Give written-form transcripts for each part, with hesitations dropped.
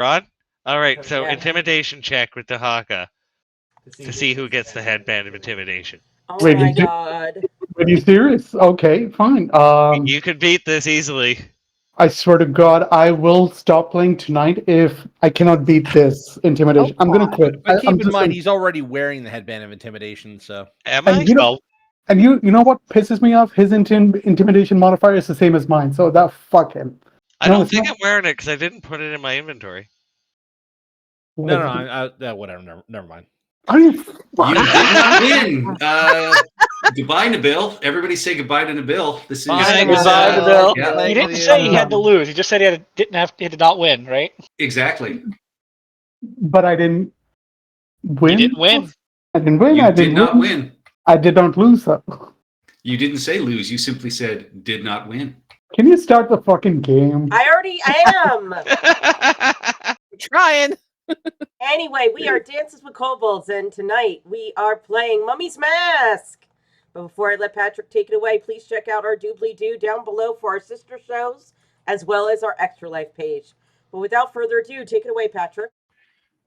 Rod? All right, so Yeah. intimidation check with Dahaka to see who gets the headband of intimidation. Oh Wait, my god. Are you serious? Okay, fine. You could beat this easily. I swear to God, I will stop playing tonight if I cannot beat this intimidation. I'm gonna quit. But keep I'm in just mind, gonna- he's already wearing the headband of intimidation, so. Am I? and you know what pisses me off? His intimidation modifier is the same as mine, so that fuck him. I No, don't it's think not. I'm wearing it because I didn't put it in my inventory. No, whatever. Never mind. Are you? You did not win. Goodbye, Nabil. Everybody say goodbye to Nabil. This is Bye, Goodbye, Nabil. Nabil. Yeah. He didn't say he had to lose. He just said he did not win, right? Exactly. But I didn't win. You didn't win. I didn't win. You I did didn't not win. I did not lose. Though. You didn't say lose. You simply said did not win. Can you start the fucking game? I already am. I'm trying. Anyway, we are Dances with Kobolds, and tonight we are playing Mummy's Mask. But before I let Patrick take it away, please check out our doobly-doo down below for our sister shows, as well as our Extra Life page. But without further ado, take it away, Patrick.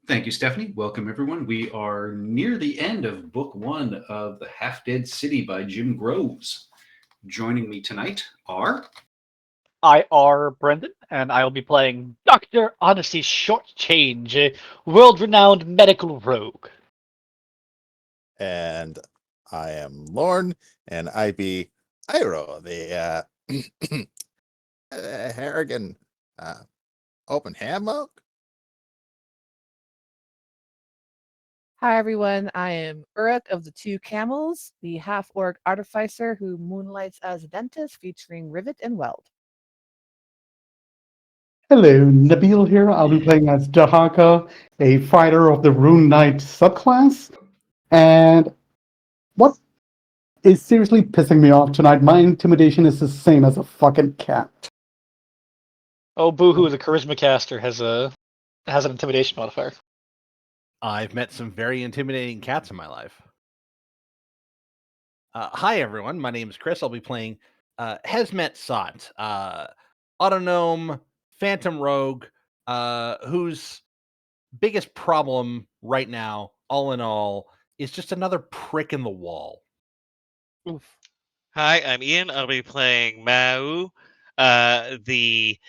Thank you, Stephanie. Welcome, everyone. We are near the end of Book 1 of The Half-Dead City by Jim Groves. Joining me tonight are... I are Brendan, and I will be playing Dr. Honesty Shortchange, a world-renowned medical rogue. And I am Lorne, and I be Iro, the Harrigan open hand monk. Hi everyone, I am Uruk of the Two Camels, the half-orc artificer who moonlights as a dentist featuring Rivet and Weld. Hello, Nabil here. I'll be playing as Dahaka, a fighter of the Rune Knight subclass. And what is seriously pissing me off tonight, my intimidation is the same as a fucking cat. Oh, boohoo! The charisma caster has an intimidation modifier. I've met some very intimidating cats in my life. Hi, everyone. My name is Chris. I'll be playing Hesmet Sot, Autognome Phantom Rogue, whose biggest problem right now, all in all, is just another prick in the wall. Oof. Hi, I'm Ian. I'll be playing Mau, the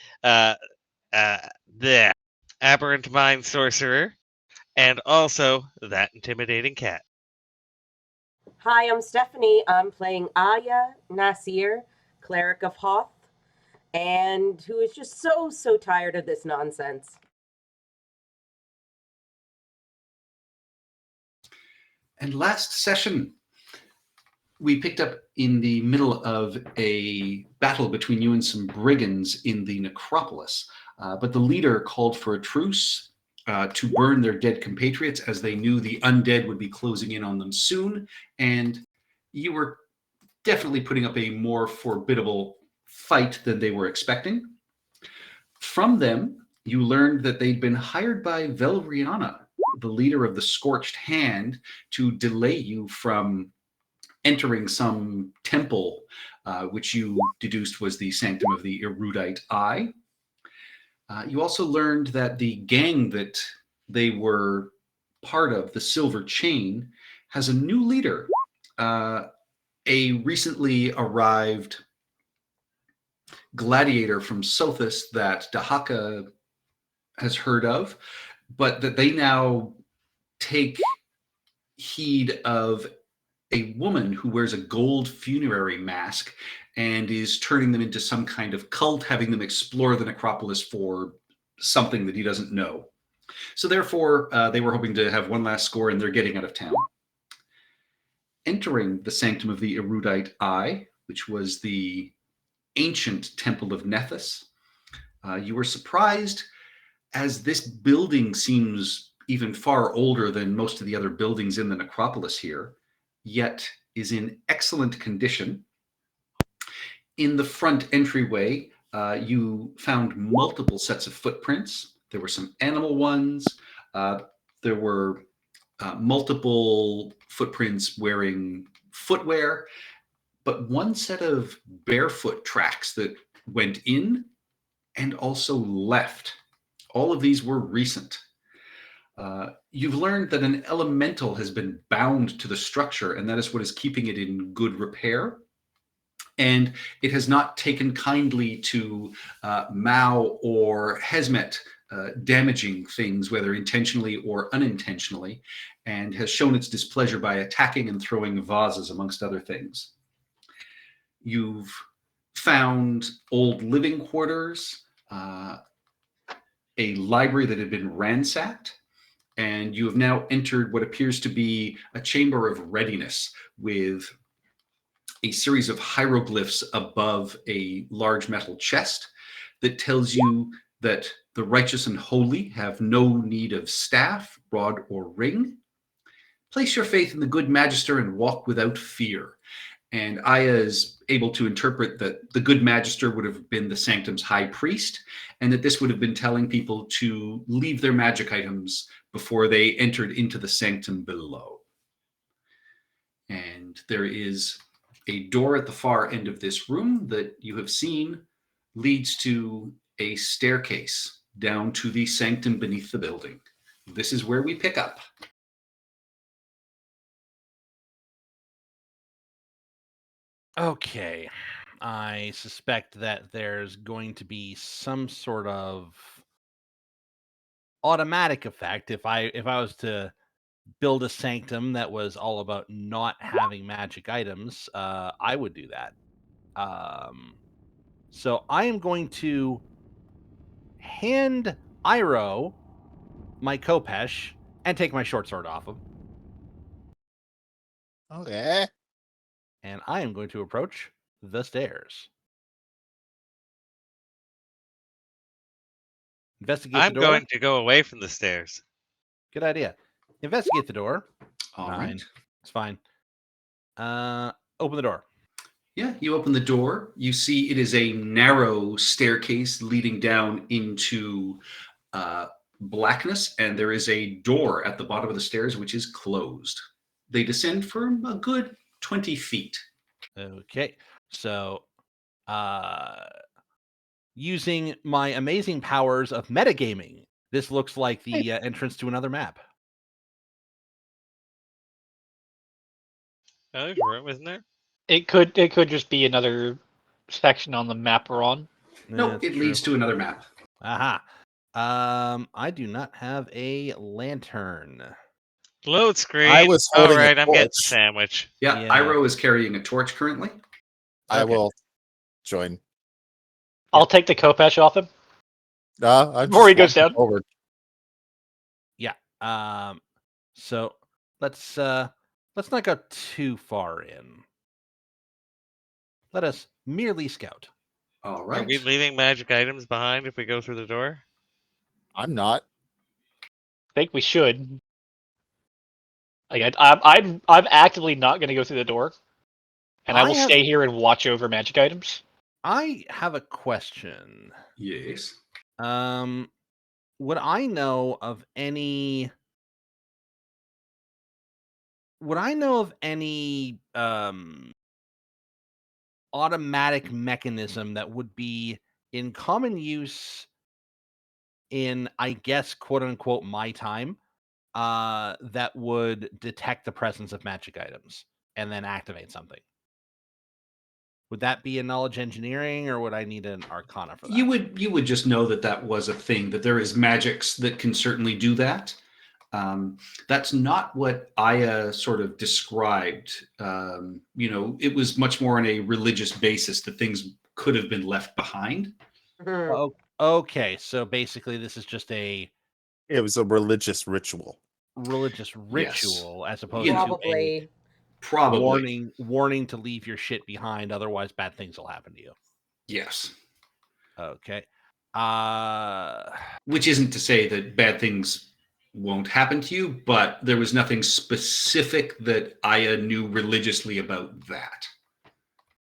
aberrant mind sorcerer, and also that intimidating cat. Hi, I'm Stephanie. I'm playing Aya Nasir, cleric of Hoth, and who is just so tired of this nonsense. And last session, we picked up in the middle of a battle between you and some brigands in the necropolis. But the leader called for a truce to burn their dead compatriots, as they knew the undead would be closing in on them soon. And you were definitely putting up a more formidable fight than they were expecting. From them, you learned that they'd been hired by Velriana, the leader of the Scorched Hand, to delay you from entering some temple, which you deduced was the Sanctum of the Erudite Eye. You also learned that the gang that they were part of, the Silver Chain, has a new leader, a recently arrived gladiator from Sothis that Dahaka has heard of, but that they now take heed of a woman who wears a gold funerary mask and is turning them into some kind of cult, having them explore the necropolis for something that he doesn't know. So therefore, they were hoping to have one last score, and they're getting out of town. Entering the Sanctum of the Erudite Eye, which was the ancient temple of Nethys, you were surprised, as this building seems even far older than most of the other buildings in the necropolis here, yet is in excellent condition. In the front entryway, you found multiple sets of footprints. There were some animal ones. There were multiple footprints wearing footwear, but one set of barefoot tracks that went in and also left, All of these were recent. You've learned that an elemental has been bound to the structure, and that is what is keeping it in good repair. And it has not taken kindly to Mao or Hesmet damaging things, whether intentionally or unintentionally, and has shown its displeasure by attacking and throwing vases, amongst other things. You've found old living quarters, a library that had been ransacked, and you have now entered what appears to be a chamber of readiness with a series of hieroglyphs above a large metal chest that tells you that the righteous and holy have no need of staff, rod, or ring. Place your faith in the good magister and walk without fear. And Aya is able to interpret that the good magister would have been the sanctum's high priest, and that this would have been telling people to leave their magic items before they entered into the sanctum below. And there is a door at the far end of this room that you have seen leads to a staircase down to the sanctum beneath the building. This is where we pick up. Okay. I suspect that there's going to be some sort of automatic effect if I was to build a sanctum that was all about not having magic items, I would do that. So I am going to hand Iroh my Khopesh and take my short sword off him, Okay. and I am going to approach the stairs. Investigate I'm the door. going to go away from the stairs. Good idea. Investigate the door. All 9. right. It's fine. Open the door. Yeah, you open the door. You see it is a narrow staircase leading down into blackness, and there is a door at the bottom of the stairs which is closed. They descend for a good 20 feet. Okay. So, using my amazing powers of metagaming, this looks like the entrance to another map. Oh, there's room, isn't there? It could just be another section on the map we're on. No, That's it true. leads to another map. Aha. I do not have a lantern. Load screen. I was All holding a right, I'm getting the torch. sandwich. Yeah, Yeah. Iroh is carrying a torch currently. I Okay. will join. I'll take the Khopesh off him. I'm Before he just goes walking down. forward. So let's not go too far in. Let us merely scout. All Are right. we leaving magic items behind if we go through the door? I'm not. I think we should. Like I'm actively not going to go through the door, and I will stay here and watch over magic items. I have a question. Yes. Would I know of any automatic mechanism that would be in common use in, I guess, quote unquote, my time, that would detect the presence of magic items and then activate something? Would that be a knowledge engineering, or would I need an arcana for that? You would just know that that was a thing, that there is magics that can certainly do that. That's not what Aya sort of described. It was much more on a religious basis that things could have been left behind. Oh, okay. So basically, this is just a It was a religious ritual. religious ritual as opposed You know, to a Probably. Probably. warning to leave your shit behind, otherwise bad things will happen to you. Yes. Okay. Which isn't to say that bad things won't happen to you, but there was nothing specific that Aya knew religiously about that.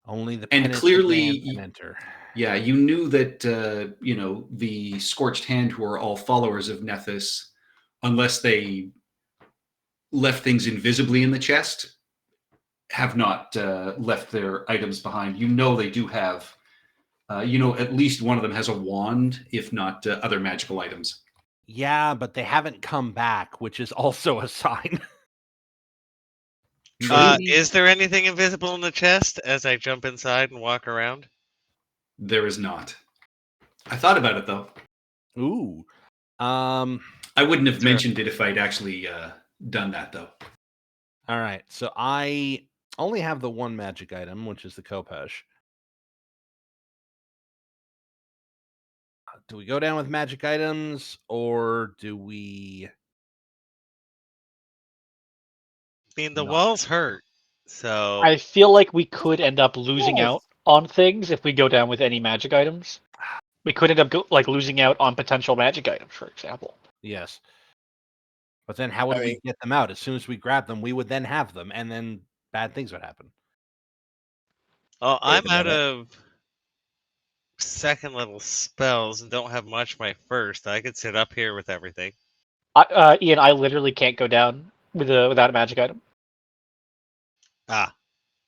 Only the And penitent clearly, man can enter. Yeah, you knew that, the Scorched Hand, who are all followers of Nethys, unless they left things invisibly in the chest, have not left their items behind. You know they do have At least one of them has a wand, if not other magical items. Yeah, but they haven't come back, which is also a sign. Maybe- Is there anything invisible in the chest as I jump inside and walk around? There is not. I thought about it though. Ooh. I wouldn't have Sure. mentioned it if I'd actually done that though. All right. So I only have the one magic item, which is the Khopesh. Do we go down with magic items or do we? I mean, the No. walls hurt, so I feel like we could end up losing out on things if we go down with any magic items. We could end up losing out on potential magic items, for example. Yes. But then how would I we mean- get them out? As soon as we grab them, we would then have them, and then bad things would happen. oh, I'm a out minute. of second level spells and don't have much my first. I could sit up here with everything. Ian, I literally can't go down without a magic item. Ah.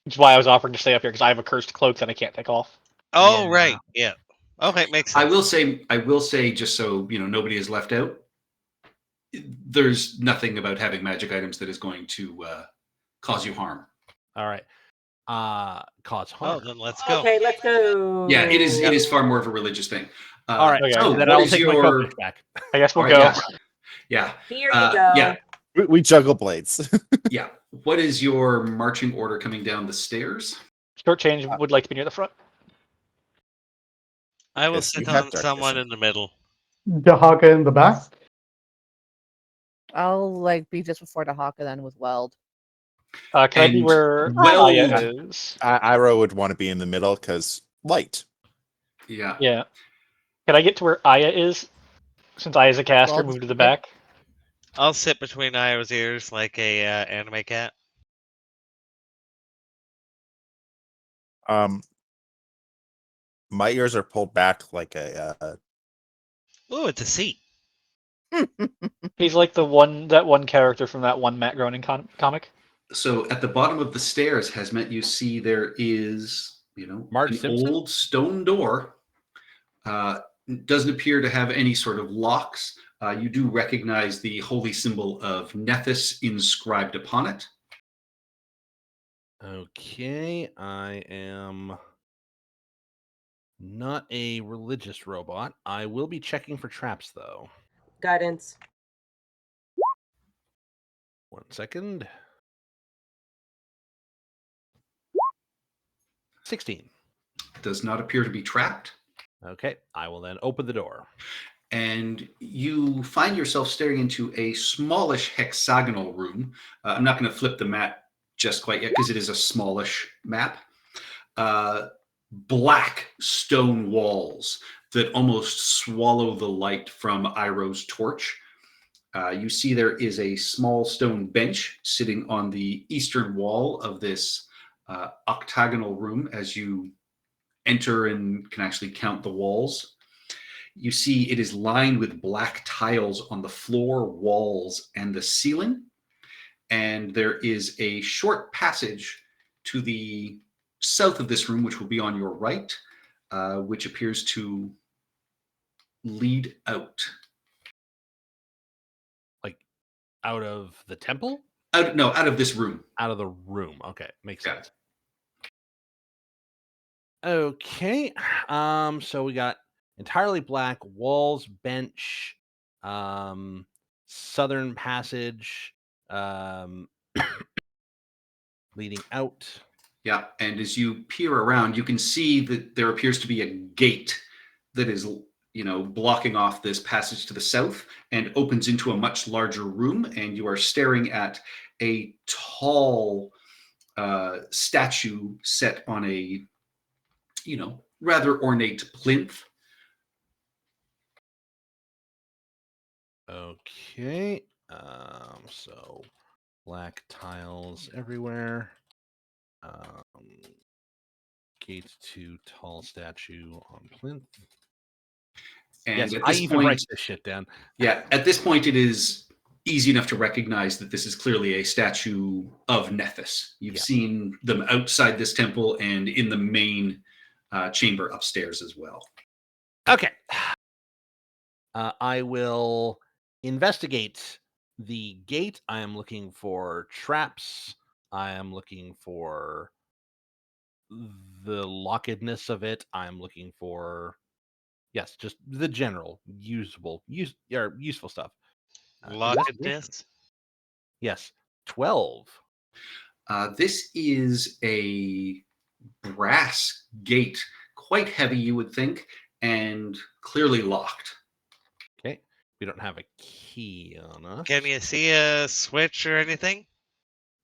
Which is why I was offering to stay up here, because I have a cursed cloak that I can't take off. Oh, Yeah. right. Yeah. Okay, makes sense. I will say, just so nobody is left out. There's nothing about having magic items that is going to cause you harm. All right. Cause Oh, harm. then let's go. Okay, let's go. Yeah, it is. It is far more of a religious thing. All right. Okay. So then what I'll is take my your? Khopesh back. I guess we'll All go. right, yeah. Here you go. Yeah. We juggle blades. Yeah. What is your marching order coming down the stairs? Short change would like to be near the front. I will Yes, you sit have on dark someone vision. in the middle. Dahaka in the back. I'll be just before the Haka then with Weld. Can I be And where Weld- Aya is? Iro would want to be in the middle because light. Yeah. Yeah. Can I get to where Aya is? Since Aya's a caster, Well, move to the back. I'll sit between Io's ears like a anime cat. My ears are pulled back like a. Ooh, it's a seat. He's like that one character from that one Matt Groening comic. So at the bottom of the stairs, Hazmet, you see there is, Marge an Simpson? old stone door. Doesn't appear to have any sort of locks. You do recognize the holy symbol of Nethys inscribed upon it. Okay, I am not a religious robot. I will be checking for traps, though. Guidance. 1 second. 16. Does not appear to be trapped. Okay, I will then open the door. And you find yourself staring into a smallish hexagonal room. I'm not going to flip the map just quite yet because it is a smallish map. Black stone walls that almost swallow the light from Iro's torch. You see there is a small stone bench sitting on the eastern wall of this octagonal room as you enter and can actually count the walls. You see it is lined with black tiles on the floor, walls, and the ceiling. And there is a short passage to the south of this room, which will be on your right, which appears to lead out. Out of the temple? Out of this room. Out of the room. Okay, makes Yeah. sense. Okay, so we got entirely black walls, bench, southern passage, leading out. Yeah, and as you peer around, you can see that there appears to be a gate that is, blocking off this passage to the south and opens into a much larger room. And you are staring at a tall statue set on a, rather ornate plinth. Okay, so black tiles everywhere. Gate to tall statue on plinth. And Yes, at I this even point, write this shit down. yeah, at this point, it is easy enough to recognize that this is clearly a statue of Nethys. You've Yeah. seen them outside this temple and in the main chamber upstairs as well. Okay. I will investigate the gate. I am looking for traps. I am looking for the lockedness of it. I'm looking for, yes, just the general useful stuff. Investigation. Lockedness. Yes, 12. This is a brass gate, quite heavy, you would think, and clearly locked. Okay, we don't have a key on us. Can you see a switch or anything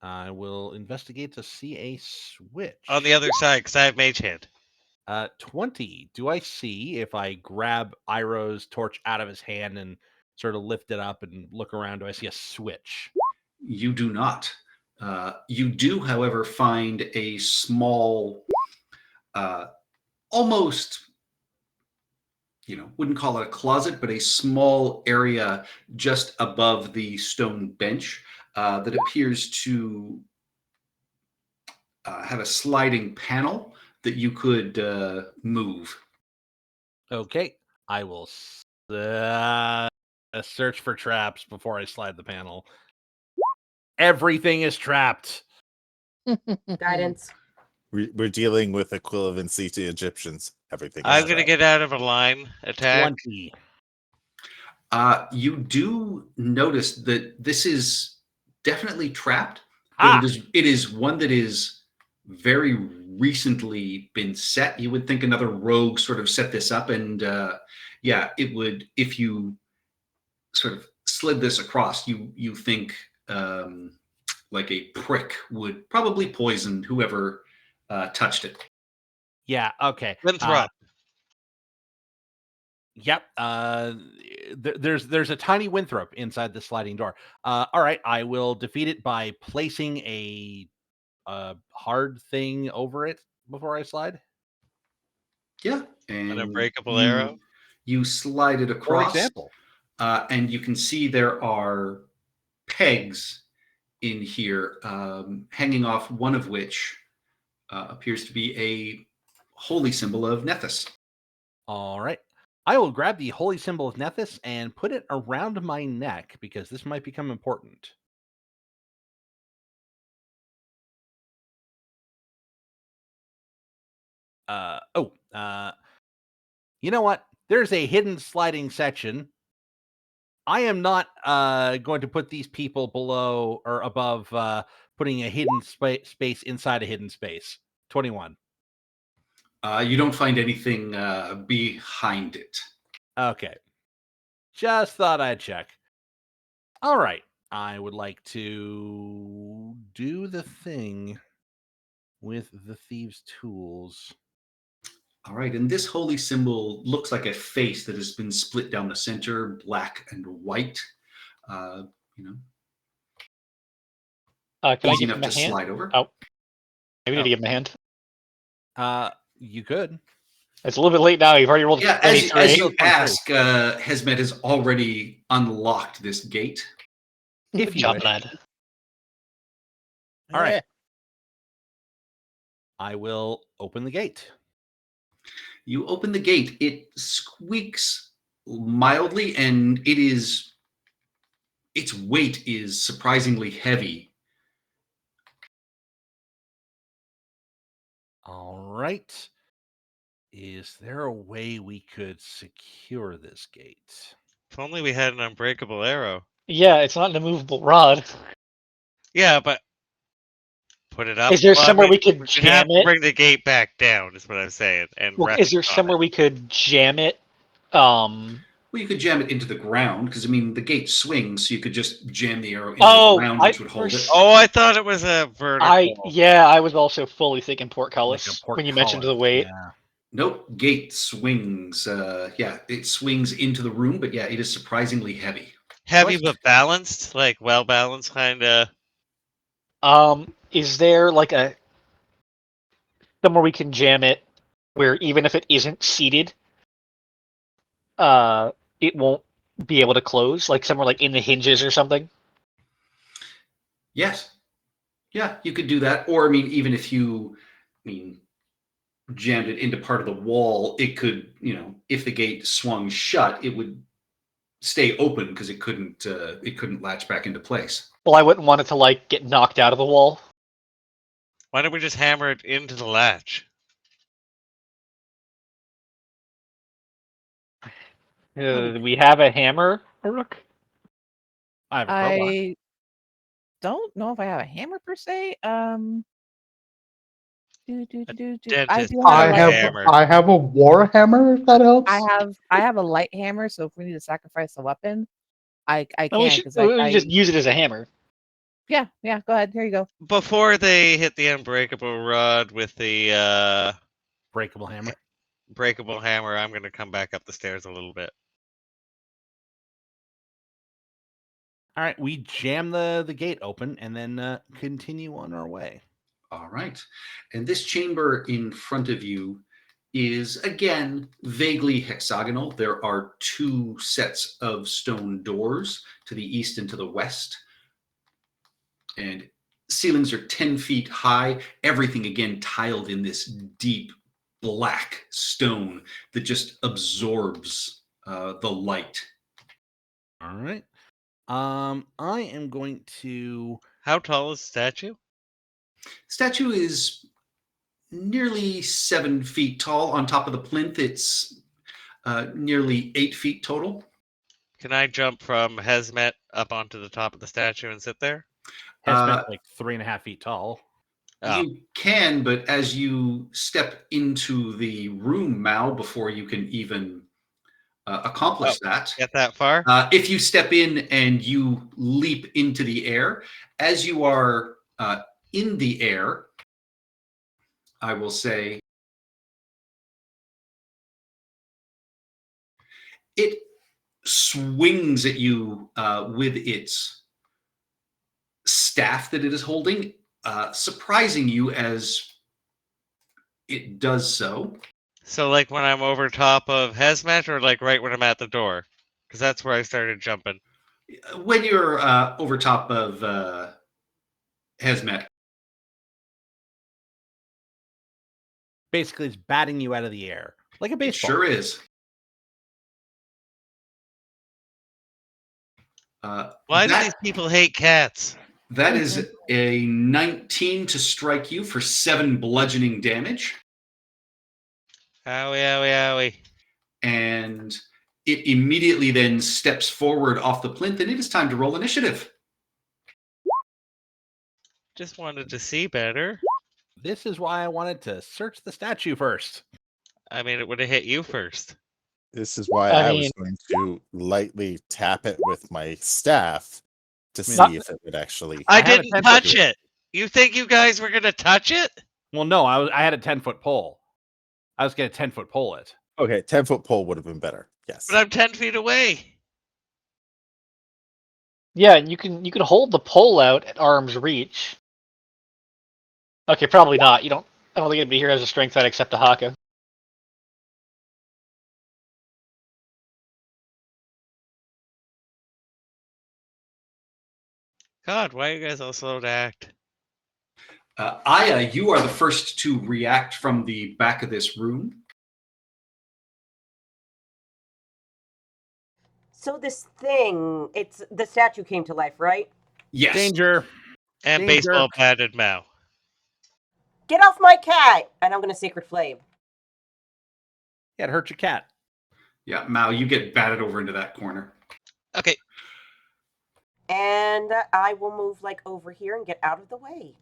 I will investigate to see a switch. on the other side? Because I have Mage Hand. 20. Do I see if I grab Iroh's torch out of his hand and sort of lift it up and look around? Do I see a switch? You do not. You do, however, find a small, almost, wouldn't call it a closet, but a small area just above the stone bench that appears to have a sliding panel that you could move. Okay, I will search for traps before I slide the panel. Everything is trapped. Guidance. We're dealing with equivalency to Egyptians. Everything. I'm is going to trapped. get out of a line attack. 20. You do notice that this is definitely trapped, but it is one that is very recently been set. You would think another rogue sort of set this up, and it would, if you sort of slid this across, you think like a prick would probably poison whoever touched it. Yeah, okay. Winthrop. Yep. There's a tiny Winthrop inside the sliding door. All right, I will defeat it by placing a hard thing over it before I slide. Yeah, and An unbreakable arrow. You slide it For across. example. And you can see there are pegs in here, hanging off one of which appears to be a holy symbol of Nethys. All right. I will grab the holy symbol of Nethys and put it around my neck because this might become important. You know what? There's a hidden sliding section. I am not going to put these people below or above putting a hidden space inside a hidden space. 21. You don't find anything behind it. Okay. Just thought I'd check. All right. I would like to do the thing with the thieves' tools. All right, and this holy symbol looks like a face that has been split down the center, black and white. Can I Easy give enough him a to hand? slide over. Oh, maybe need to give him a hand. You could. It's a little bit late now. You've already rolled Yeah, 23. as you ask, Hesmet has already unlocked this gate. If Good you job, wish. lad. All right. I will open the gate. You open the gate. It squeaks mildly, and its weight is surprisingly heavy. All right. Is there a way we could secure this gate? If only we had an unbreakable arrow. Yeah, it's not an immovable rod. Yeah, but put it up. Is there Well, I somewhere mean, we could we'd jam have to it? bring the gate back down, is what I'm saying. And Well, rest is there on somewhere it. we could jam it? Well, you could jam it into the ground because the gate swings, so you could just jam the arrow into Oh, the ground, which would hold it. Oh, I thought it was a vertical. I was also fully thinking Like portcullis a when you mentioned the portcullis, weight. yeah. Nope, gate swings. It swings into the room, but yeah, it is surprisingly heavy. Heavy but balanced, like well balanced, kind of. Is there like somewhere we can jam it where even if it isn't seated, it won't be able to close? Like somewhere like in the hinges or something? Yes. Yeah, you could do that. Or, even if you, jammed it into part of the wall, it could, if the gate swung shut, it would stay open because it couldn't latch back into place. Well, I wouldn't want it to like get knocked out of the wall. Why don't we just hammer it into the latch? We have a hammer, Rook. I have a crowbar. I don't know if I have a hammer per se. Dentist do I have a have a have hammer. I have a war hammer, if that helps. I have a light hammer, so if we need to sacrifice a weapon, I Well, we can should because we just use it as a hammer. yeah, go ahead. Here you go. Before they hit the unbreakable rod with the Breakable hammer. breakable hammer, I'm gonna come back up the stairs a little bit. All right, we jam the gate open and then continue on our way. All right. And this chamber in front of you is, again, vaguely hexagonal. There are 2 sets of stone doors to the east and to the west. And ceilings are 10 feet high. Everything, again, tiled in this deep black stone that just absorbs the light. All right. I am going to. How tall is the statue? Statue is nearly 7 feet tall. On top of the plinth, it's nearly 8 feet total. Can I jump from Hesmet up onto the top of the statue and sit there? Hesmet's like 3.5 feet tall. Oh. You can, but as you step into the room, Mal, before you can even accomplish that, Get that far? if you step in and you leap into the air, as you are in the air, I will say it swings at you with its staff that it is holding, surprising you as it does so. So like when I'm over top of Hesmet or like right when I'm at the door? Because that's where I started jumping. When you're over top of Hesmet, Basically, it's batting you out of the air like a it baseball. sure is. Why do these people hate cats? That is a 19 to strike you for 7 bludgeoning damage. Owie, owie, owie. And it immediately then steps forward off the plinth, and it is time to roll initiative. Just wanted to see better. This is why I wanted to search the statue first. I mean, it would have hit you first. This is why I I was mean- going to lightly tap it with my staff to see Not- if it would actually. I have a didn't 10-foot touch it. You think you guys were gonna touch it? Well, no, I had a 10-foot pole. I was going to 10-foot pole it. Okay, 10-foot pole would have been better. Yes. But I'm 10 feet away. Yeah, and you can hold the pole out at arm's reach. Okay, probably not. I don't think anybody here has a strength side except Tahaka. God, why are you guys all slow to act? Aya, you are the first to react from the back of this room. So this thing, it's the statue came to life, right? Yes. Danger. And Danger. baseball batted Mao. Get off my cat! And I'm gonna Sacred Flame. Yeah, it hurt your cat. Yeah, Mao, you get batted over into that corner. Okay. And I will move like over here and get out of the way.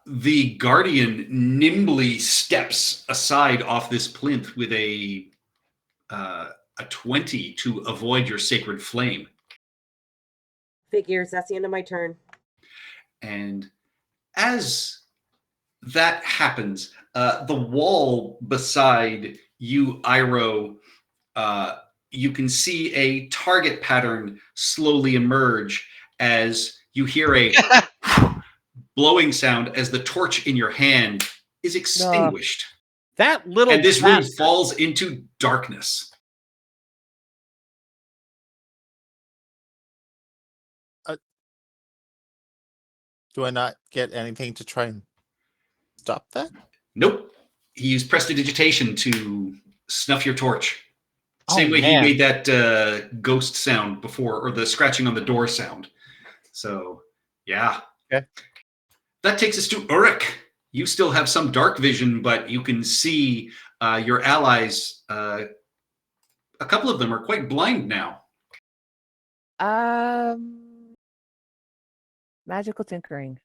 The Guardian nimbly steps aside off this plinth with a 20 to avoid your Sacred Flame. Figures, that's the end of my turn. And as that happens, the wall beside you, Iroh, you can see a target pattern slowly emerge as you hear a blowing sound as the torch in your hand is extinguished. That little And this room bastard. falls into darkness. Do I not get anything to try and stop that? Nope. he used prestidigitation to snuff your torch. Same Oh, way man. he made that ghost sound before, or the scratching on the door sound. So, yeah. Okay. That takes us to Uruk. You still have some dark vision, but you can see your allies. A couple of them are quite blind now. Magical tinkering.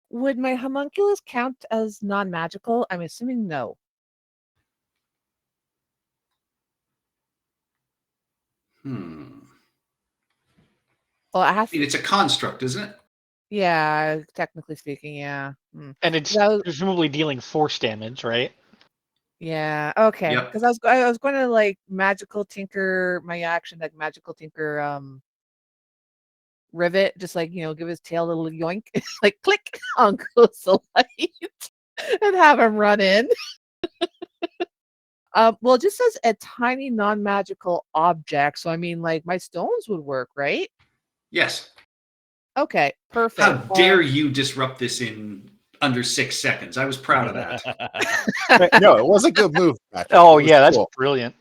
Would my homunculus count as non-magical? I'm assuming no. Well, it has I mean, it's a construct, isn't it? Yeah, technically speaking, yeah. And it's That was- presumably dealing force damage, right? Yeah, okay. Yep. Because I was going to like magical tinker my action, like magical tinker rivet, just like give his tail a little yoink, like click on goes the light, and have him run in. Well, it just says a tiny non-magical object, so I mean, like my stones would work, right? Yes. Okay, perfect. How dare you disrupt this in under 6 seconds? I was proud of that. No, it was a good move. Patrick. Oh It was yeah, that's cool. brilliant.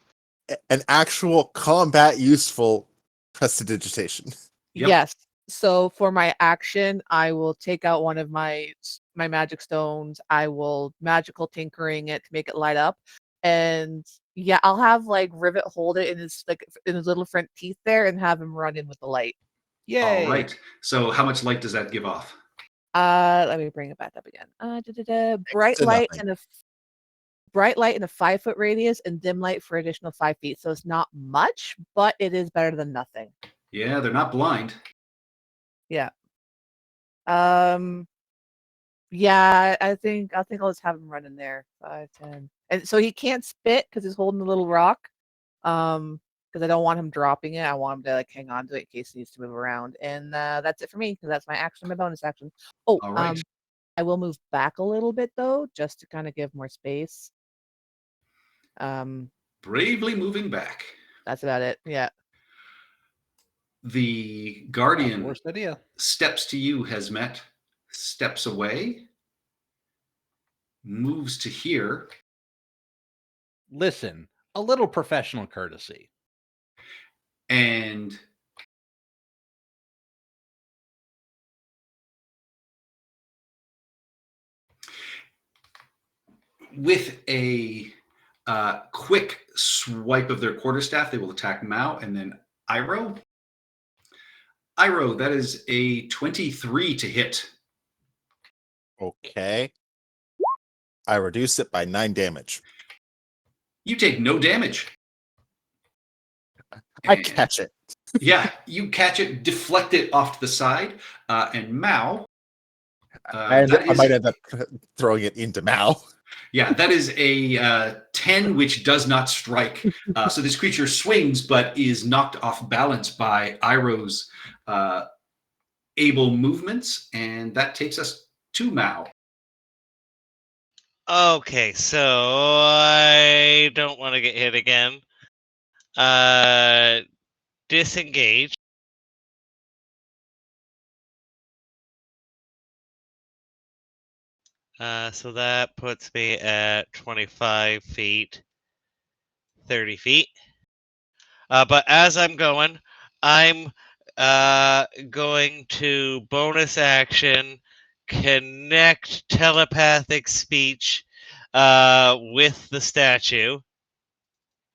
An actual combat useful prestidigitation. Yep. Yes. So for my action, I will take out one of my magic stones. I will magical tinkering it to make it light up, and yeah, I'll have like Rivet hold it in his little front teeth there, and have him run in with the light. Yay! All right. So how much light does that give off? Let me bring it back up again. Bright to light nothing. and a bright light in a 5-foot radius, and dim light for additional 5 feet. So it's not much, but it is better than nothing. Yeah, they're not blind. Yeah. Yeah, I think I'll just have him run in there. 5, 10. And so he can't spit because he's holding the little rock. Because I don't want him dropping it. I want him to like hang on to it in case he needs to move around. And that's it for me, because that's my action, my bonus action. Oh, All right. I will move back a little bit though, just to kind of give more space. Bravely moving back. That's about it. Yeah. The Not the Guardian worst idea. steps to you, Hesmet, steps away, moves to here, Listen, a little professional courtesy. and with a quick swipe of their quarterstaff, they will attack Mao and then Iroh. Iroh, that is a 23 to hit. Okay. I reduce it by 9 damage. You take no damage. I And- catch it. Yeah, you catch it, deflect it off to the side, and Mao. I that is- might end up throwing it into Mao. Yeah, that is a 10, which does not strike. So this creature swings, but is knocked off balance by Iroh's able movements, and that takes us to Mao. Okay, so I don't want to get hit again. Disengage. So that puts me at 25 feet, 30 feet. But as I'm going, I'm going to bonus action connect telepathic speech with the statue.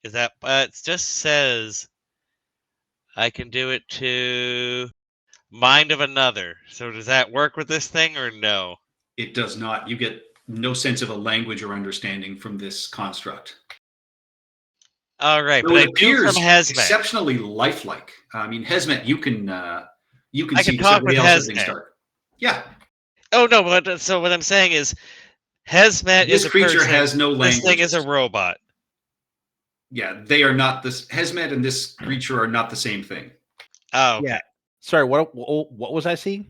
Is that it just says I can do it to mind of another. So does that work with this thing or no? It does not. You get no sense of a language or understanding from this construct. All right, Though but I it do appears from Hesmet. exceptionally lifelike. I mean, Hesmet, you can I see can this, talk everybody with else as things Hesmet. start. Yeah, Oh no, but so what I'm saying is Hesmet this is a creature person. has no language. This thing is a robot. Yeah, they are not this. Hesmet and this creature are not the same thing. Oh, okay. Yeah. Sorry, what was I seeing?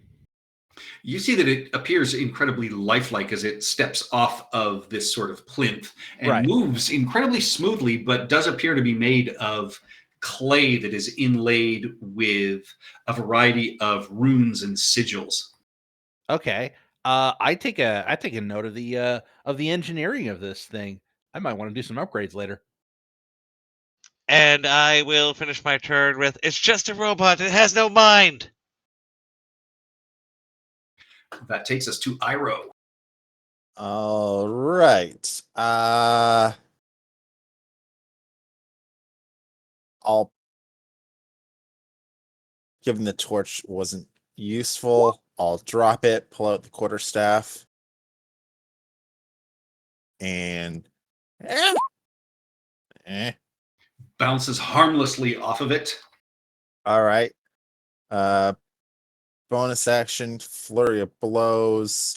You see that it appears incredibly lifelike as it steps off of this sort of plinth and Right. moves incredibly smoothly, but does appear to be made of clay that is inlaid with a variety of runes and sigils. Okay. I take a note of the engineering of this thing. I might want to do some upgrades later. And I will finish my turn with, it's just a robot. It has no mind. That takes us to Iroh. All right. I'll. Given the torch wasn't useful, I'll drop it, pull out the quarterstaff, and Bounces harmlessly off of it. all right. Bonus action, flurry of blows.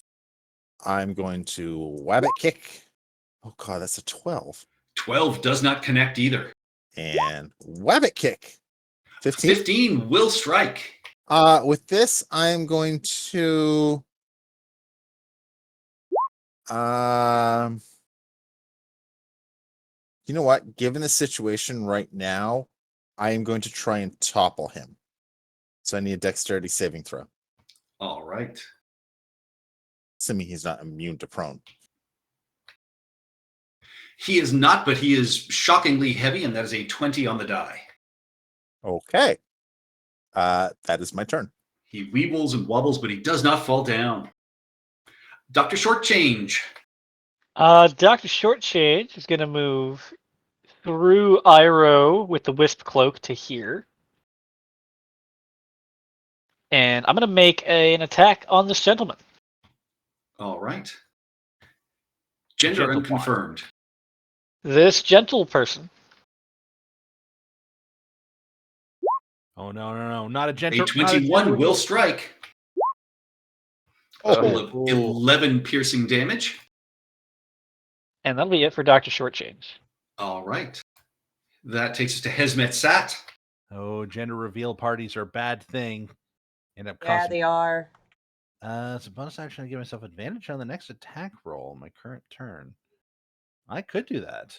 I'm going to wabbit kick. Oh god, that's a 12. 12 does not connect either. And wabbit kick. 15. 15 will strike. With this, I'm going to you know what? Given the situation right now, I am going to try and topple him. So I need a dexterity saving throw. All right. Assuming he's not immune to prone. He is not, but he is shockingly heavy, and that is a 20 on the die. Okay. That is my turn. He weebles and wobbles, but he does not fall down. Dr. Shortchange. Dr. Shortchange is going to move through Iroh with the Wisp Cloak to here. And I'm going to make an attack on this gentleman. All right. Gender Gentle unconfirmed. This gentle person. Oh no, not a A gentle. 21 will strike. Oh, 11 piercing damage. And that'll be it for Dr. Shortchange. All right. That takes us to Hesmet Sat. Oh, gender reveal parties are a bad thing. End up Yeah, costing. they are. It's a bonus action to give myself advantage on the next attack roll on my current turn. I could do that.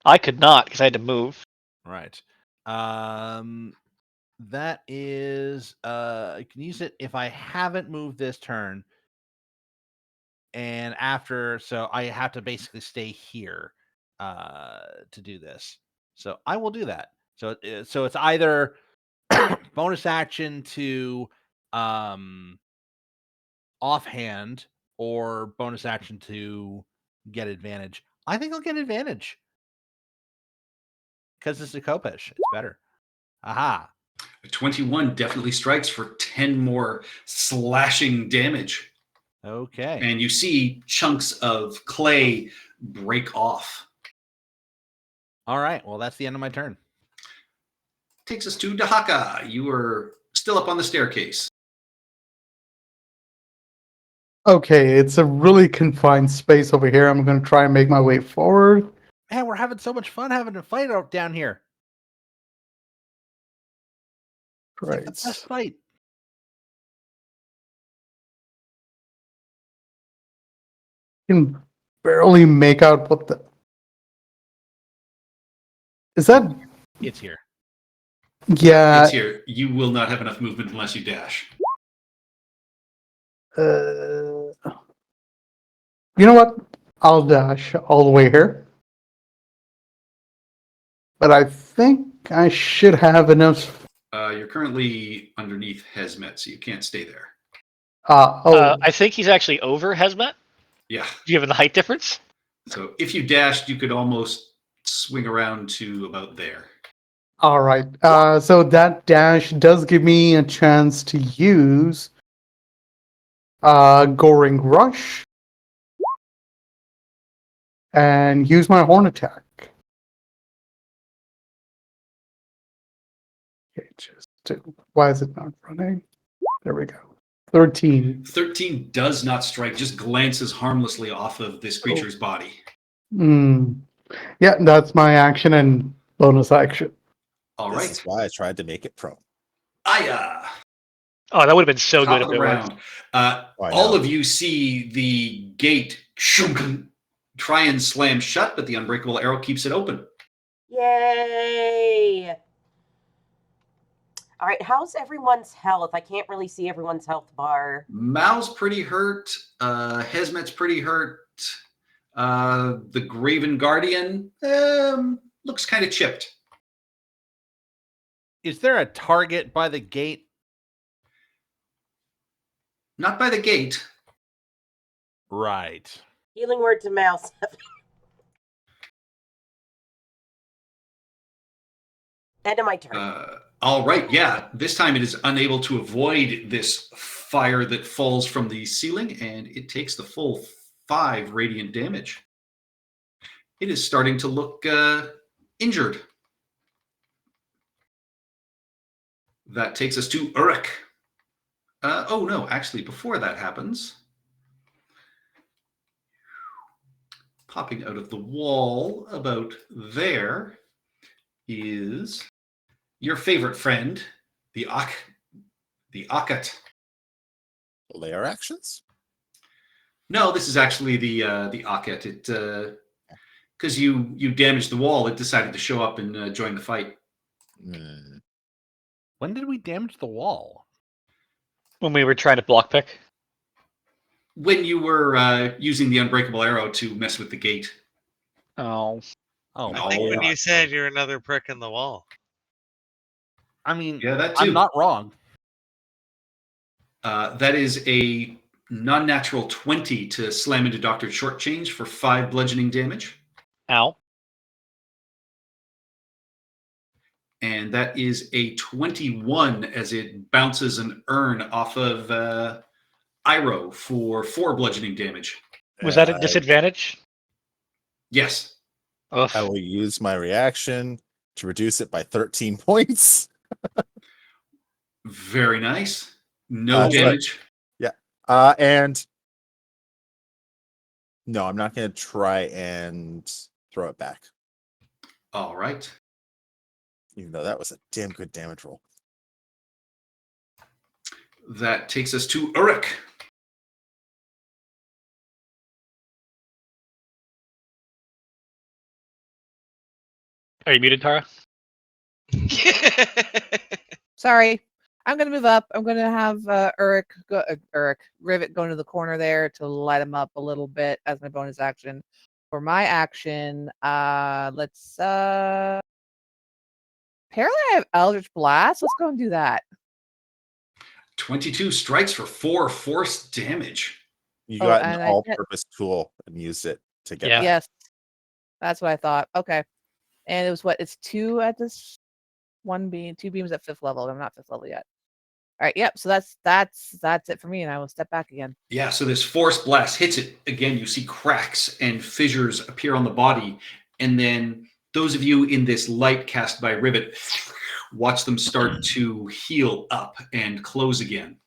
I could not because I had to move. Right. That is I can use it if I haven't moved this turn. And after, so I have to basically stay here to do this. So I will do that. So it's either bonus action to offhand or bonus action to get advantage. I think I'll get advantage because it's a Kopesh. It's better. Aha. A 21 definitely strikes for 10 more slashing damage. Okay. And you see chunks of clay break off. All right. Well, that's the end of my turn. Takes us to Dahaka. You are still up on the staircase. Okay, it's a really confined space over here. I'm going to try and make my way forward. Man, we're having so much fun having a fight out down here. It's like the Right. best fight. Can barely make out what the. Is that? It's here. Yeah. It's here. You will not have enough movement unless you dash. You know what? I'll dash all the way here. But I think I should have enough. You're currently underneath Hesmet, so you can't stay there. I think he's actually over Hesmet. Yeah. Given the height difference. So if you dashed, you could almost swing around to about there. All right. So that dash does give me a chance to use Goring Rush and use my horn attack. Okay, why is it not running? There we go. 13. 13 does not strike, just glances harmlessly off of this creature's body. Yeah, that's my action and bonus action. All this right. is why I tried to make it prone. Aya. Oh, that would have been so Top good of if the it round. was. All of you see the gate try and slam shut, but the unbreakable arrow keeps it open. Yay! All right, how's everyone's health? I can't really see everyone's health bar. Mao's pretty hurt. Hesmet's pretty hurt. The Graven Guardian looks kind of chipped. Is there a target by the gate? Not by the gate. Right. Healing word to Mouse. End of my turn. All right, yeah. This time it is unable to avoid this fire that falls from the ceiling, and it takes the full 5 radiant damage. It is starting to look injured. That takes us to Uruk. Oh no, actually, before that happens, popping out of the wall about there is your favorite friend, the Akhat. Layer actions? No, this is actually the Akhat. It because you damaged the wall, it decided to show up and join the fight. Hmm. When did we damage the wall? When we were trying to block pick. When you were using the unbreakable arrow to mess with the gate. Oh. Oh, I think when God. you said you're another prick in the wall. I mean, Yeah, that too. I'm not wrong. That is a non-natural 20 to slam into Dr. Shortchange for 5 bludgeoning damage. Ow. And that is a 21 as it bounces an urn off of Iroh for 4 bludgeoning damage. Was that a disadvantage? Yes. Ugh. I will use my reaction to reduce it by 13 points. Very nice. No Sorry. damage. And no, I'm not going to try and throw it back, All right. even though that was a damn good damage roll. That takes us to Uruk. Are you muted, Tara? Sorry. I'm gonna move up. I'm gonna have Rivet go into the corner there to light him up a little bit as my bonus action. For my action, let's apparently I have Eldritch Blast. Let's go and do that. 22 strikes for 4 force damage. You Oh, got and an I all-purpose tool and used it to get Yeah. that. Yes. That's what I thought. Okay. And it was what? It's 2 at this 2 beams at 5th level. I'm not 5th level yet. All right, yep. So that's it for me, and I will step back again. Yeah, so this force blast hits it. Again, you see cracks and fissures appear on the body. And then those of you in this light cast by Rivet, watch them start to heal up and close again.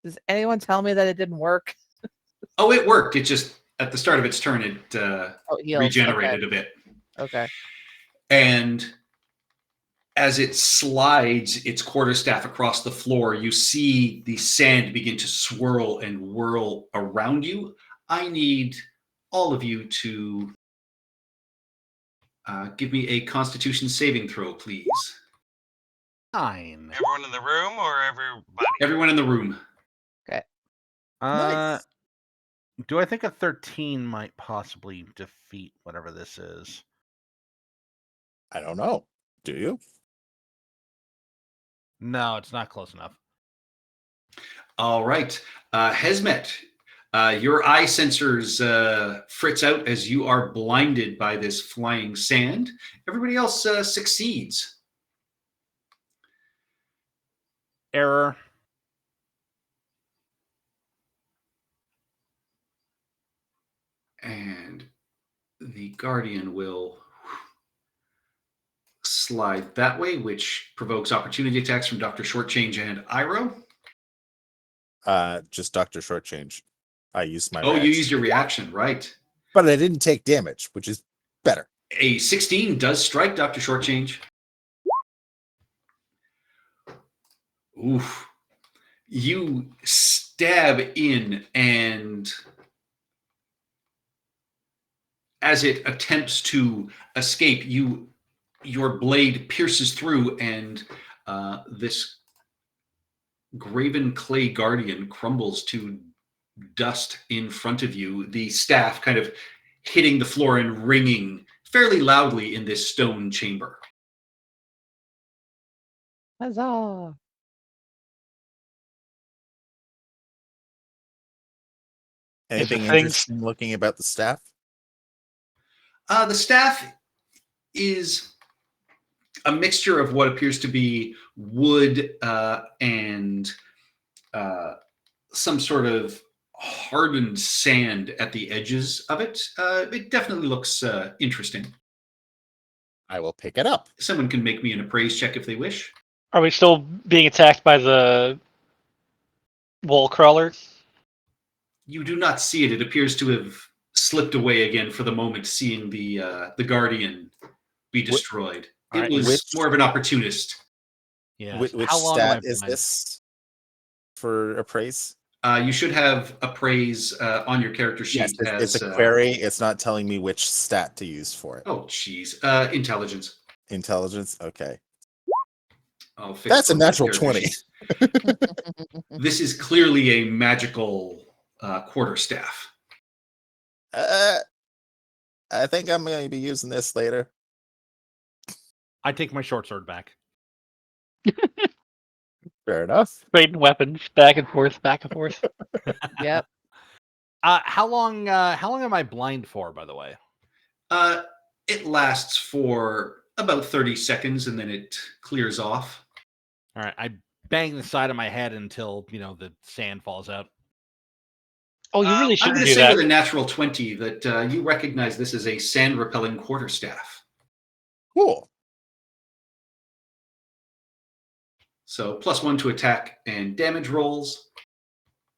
Does anyone tell me that it didn't work? Oh, it worked. It just, at the start of its turn, it Oh, it heals. regenerated a bit. Okay. And as it slides its quarterstaff across the floor, you see the sand begin to swirl and whirl around you. I need all of you to give me a Constitution saving throw, please. 9. Everyone in the room or everybody? Everyone in the room. Nice. Do I think a 13 might possibly defeat whatever this is? I don't know. Do you? No, it's not close enough. All right. Hesmet, your eye sensors fritz out as you are blinded by this flying sand. Everybody else succeeds. Error. And the Guardian will slide that way, which provokes opportunity attacks from Dr. Shortchange and Iroh. Just Dr. Shortchange. I used my Oh, you reaction. used your reaction, right. But I didn't take damage, which is better. A 16 does strike Dr. Shortchange. Oof. You stab in, and as it attempts to escape, you your blade pierces through, and this graven clay guardian crumbles to dust in front of you, the staff kind of hitting the floor and ringing fairly loudly in this stone chamber. Huzzah! Anything things- interesting looking about the staff? The staff is a mixture of what appears to be wood and some sort of hardened sand at the edges of it. It definitely looks interesting. I will pick it up. Someone can make me an appraise check if they wish. Are we still being attacked by the wall crawler? You do not see it. It appears to have slipped away again for the moment, seeing the guardian be destroyed. All It right, was which- more of an opportunist. Yeah. Which How long am I stat is blind? this for appraise? You should have appraise on your character sheet. Yes, it's as, a query. It's not telling me which stat to use for it. Oh, jeez. Intelligence. Intelligence. Okay. I'll fix That's a both my natural character 20. sheets. This is clearly a magical quarterstaff. I think I'm going to be using this later. I take my short sword back. Fair enough. Trading weapons back and forth, back and forth. Yep. How long am I blind for, by the way? It lasts for about 30 seconds and then it clears off. All right, I bang the side of my head until the sand falls out. Oh, you really I'm shouldn't going to do say that. with a natural 20 that you recognize this as a sand repelling quarterstaff. Cool. So +1 to attack and damage rolls.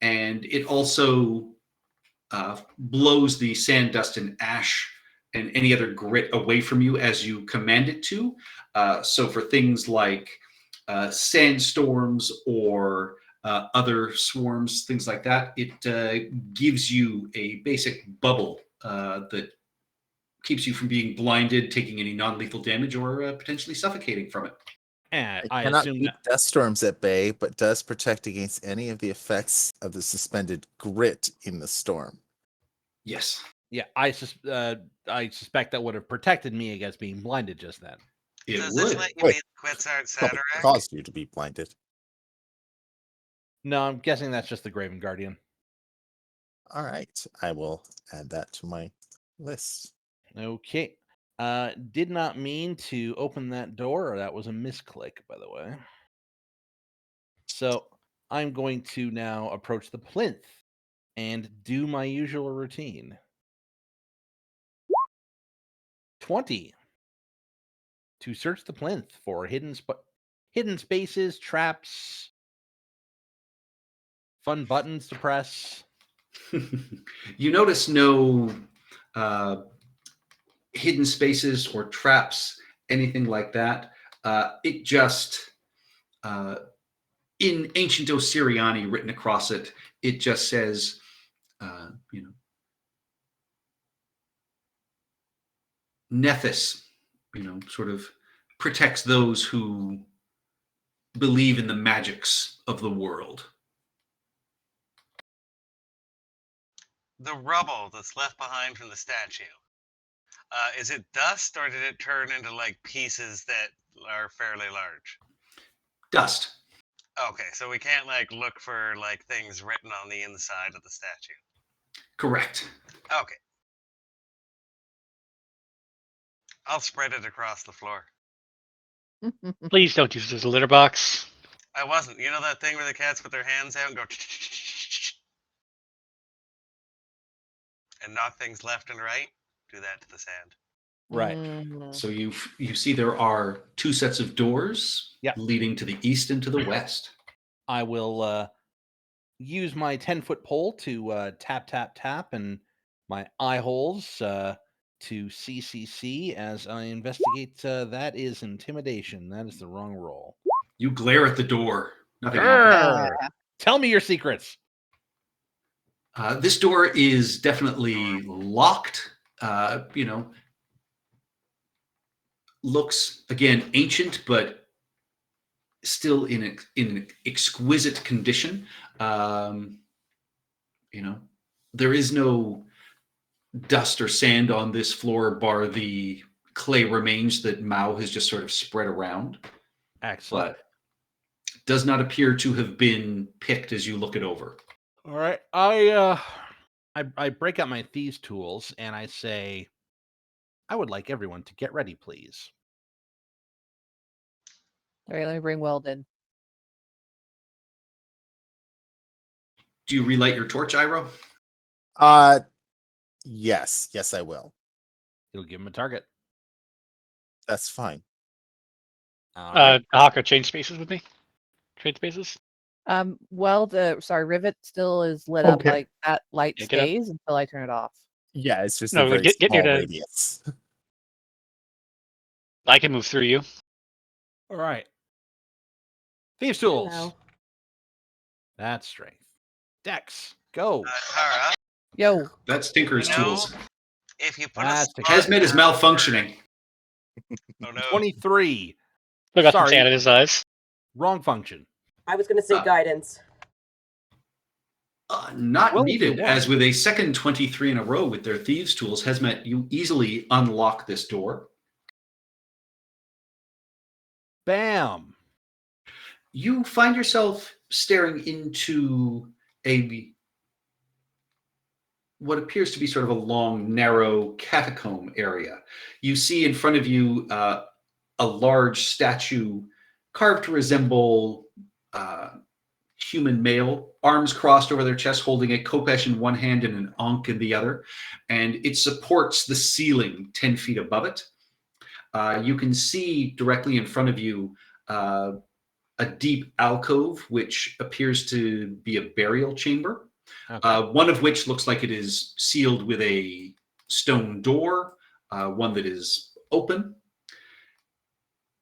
And it also blows the sand, dust, and ash and any other grit away from you as you command it to. So for things like sandstorms or other swarms, things like that, it gives you a basic bubble that keeps you from being blinded, taking any non-lethal damage, or potentially suffocating from it. And It I cannot assume keep dust storms at bay, but does protect against any of the effects of the suspended grit in the storm. Yes. yeah, I suspect that would have protected me against being blinded just then. It Does would. this let you Wait. be the Quetzart Probably Satarak? caused you to be blinded. No, I'm guessing that's just the Graven Guardian. All right. I will add that to my list. Okay. Did not mean to open that door. That was a misclick, by the way. So I'm going to now approach the plinth and do my usual routine. 20 to search the plinth for hidden spaces, traps, fun buttons to press. You notice no hidden spaces or traps, anything like that. It just, in ancient Osiriani written across it, it just says, Nethys, sort of protects those who believe in the magics of the world. The rubble that's left behind from the statue. Is it dust or did it turn into like pieces that are fairly large? Dust. Okay, so we can't like look for like things written on the inside of the statue. Correct. Okay. I'll spread it across the floor. Please don't use it as a litter box. I wasn't. You know that thing where the cats put their hands out and go and knock things left and right? Do that to the sand. Right. Mhm. So you see there are two sets of doors Yeah. leading to the east and to the west. I will use my 10-foot pole to tap, tap, tap, and my eye holes to CCC as I investigate. That is intimidation. That is the wrong roll. You glare at the door. Nothing happens. Yeah. Tell me your secrets. This door is definitely locked. looks, again, ancient, but still in an exquisite condition. You know, there is no dust or sand on this floor, bar the clay remains that Mao has just sort of spread around. Excellent. But does not appear to have been picked as you look it over. All right. I break out my thieves' tools and I say, I would like everyone to get ready, please. All right, let me bring Weldon. Do you relight your torch, Iroh? Yes, I will. You'll give him a target. That's fine. All right. Haka, change spaces with me. Trade spaces. Sorry, Rivet still is lit up. Okay. Like that light Yeah, get up. stays until I turn it off. Yeah, it's just No, a very get near small to- radius. I can move through you. All right. Thieves' tools. Hello. That's strength. Dex, go. Tara, Yo, That's Tinker's No. tools. if you put That's a the- spot Hazmat is down- malfunctioning. Oh no. 23. Still got some Sorry. sand in his eyes. Wrong function. I was going to say guidance. Not Well, if you needed, want. as with a second 23 in a row with their thieves' tools, Hazmat, you easily unlock this door. Bam. You find yourself staring into what appears to be sort of a long, narrow catacomb area. You see in front of you a large statue carved to resemble human male, arms crossed over their chest, holding a khopesh in one hand and an ankh in the other, and it supports the ceiling 10 feet above it. You can see directly in front of you a deep alcove, which appears to be a burial chamber. Okay. One of which looks like it is sealed with a stone door, one that is open.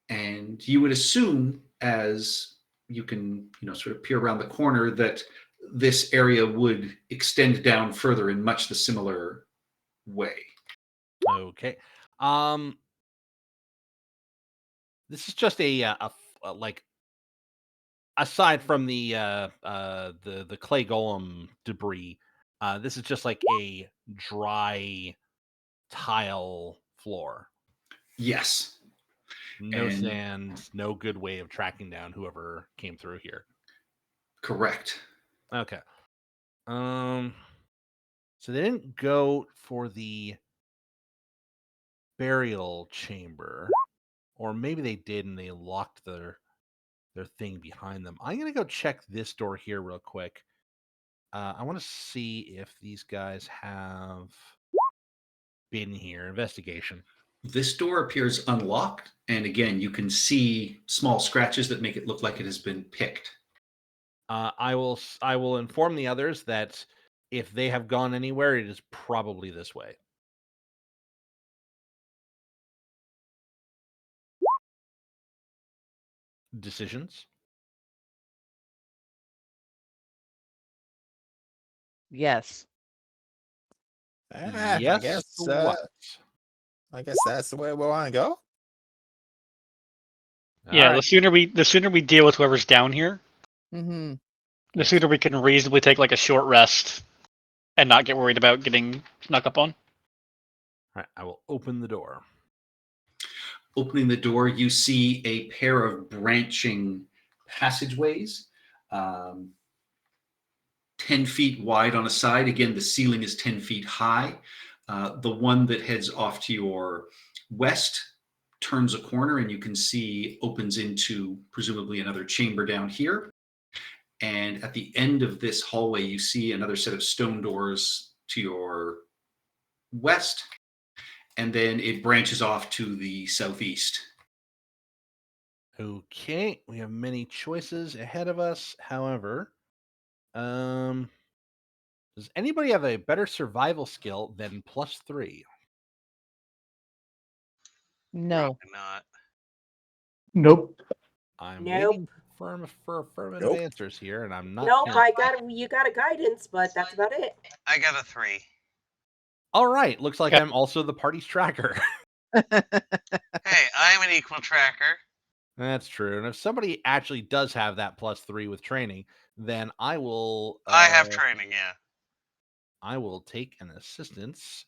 And you would assume, as you can, sort of peer around the corner, that this area would extend down further in much the similar way. Okay. This is just a like, aside from the clay golem debris, this is just like a dry tile floor. Yes, No And- sand, no good way of tracking down whoever came through here. correct. Okay. So they didn't go for the burial chamber, or maybe they did and they locked their thing behind them. I'm gonna go check this door here real quick. I want to see if these guys have been here. Investigation. This door appears unlocked, and again, you can see small scratches that make it look like it has been picked. I will inform the others that if they have gone anywhere, it is probably this way. Decisions. yes. I Yes. guess to what? I guess that's the way we want to go. Yeah, All right. the sooner we deal with whoever's down here, Mm-hmm. the sooner we can reasonably take like a short rest and not get worried about getting snuck up on. All right. I will open the door. Opening the door, you see a pair of branching passageways, 10 feet wide on a side. Again, the ceiling is 10 feet high. The one that heads off to your west turns a corner and you can see opens into presumably another chamber down here. And at the end of this hallway, you see another set of stone doors to your west. And then it branches off to the southeast. Okay, we have many choices ahead of us. However, does anybody have a better survival skill than +3? No. Probably not. Nope. I'm Nope. waiting for affirmative Nope. answers here, and I'm not. Nope, hearing- you got a guidance, but that's about it. I got a 3. All right, looks like Yeah. I'm also the party's tracker. Hey, I equal tracker. That's true. And if somebody actually does have that +3 with training, then I will. I have training, yeah. I will take an assistance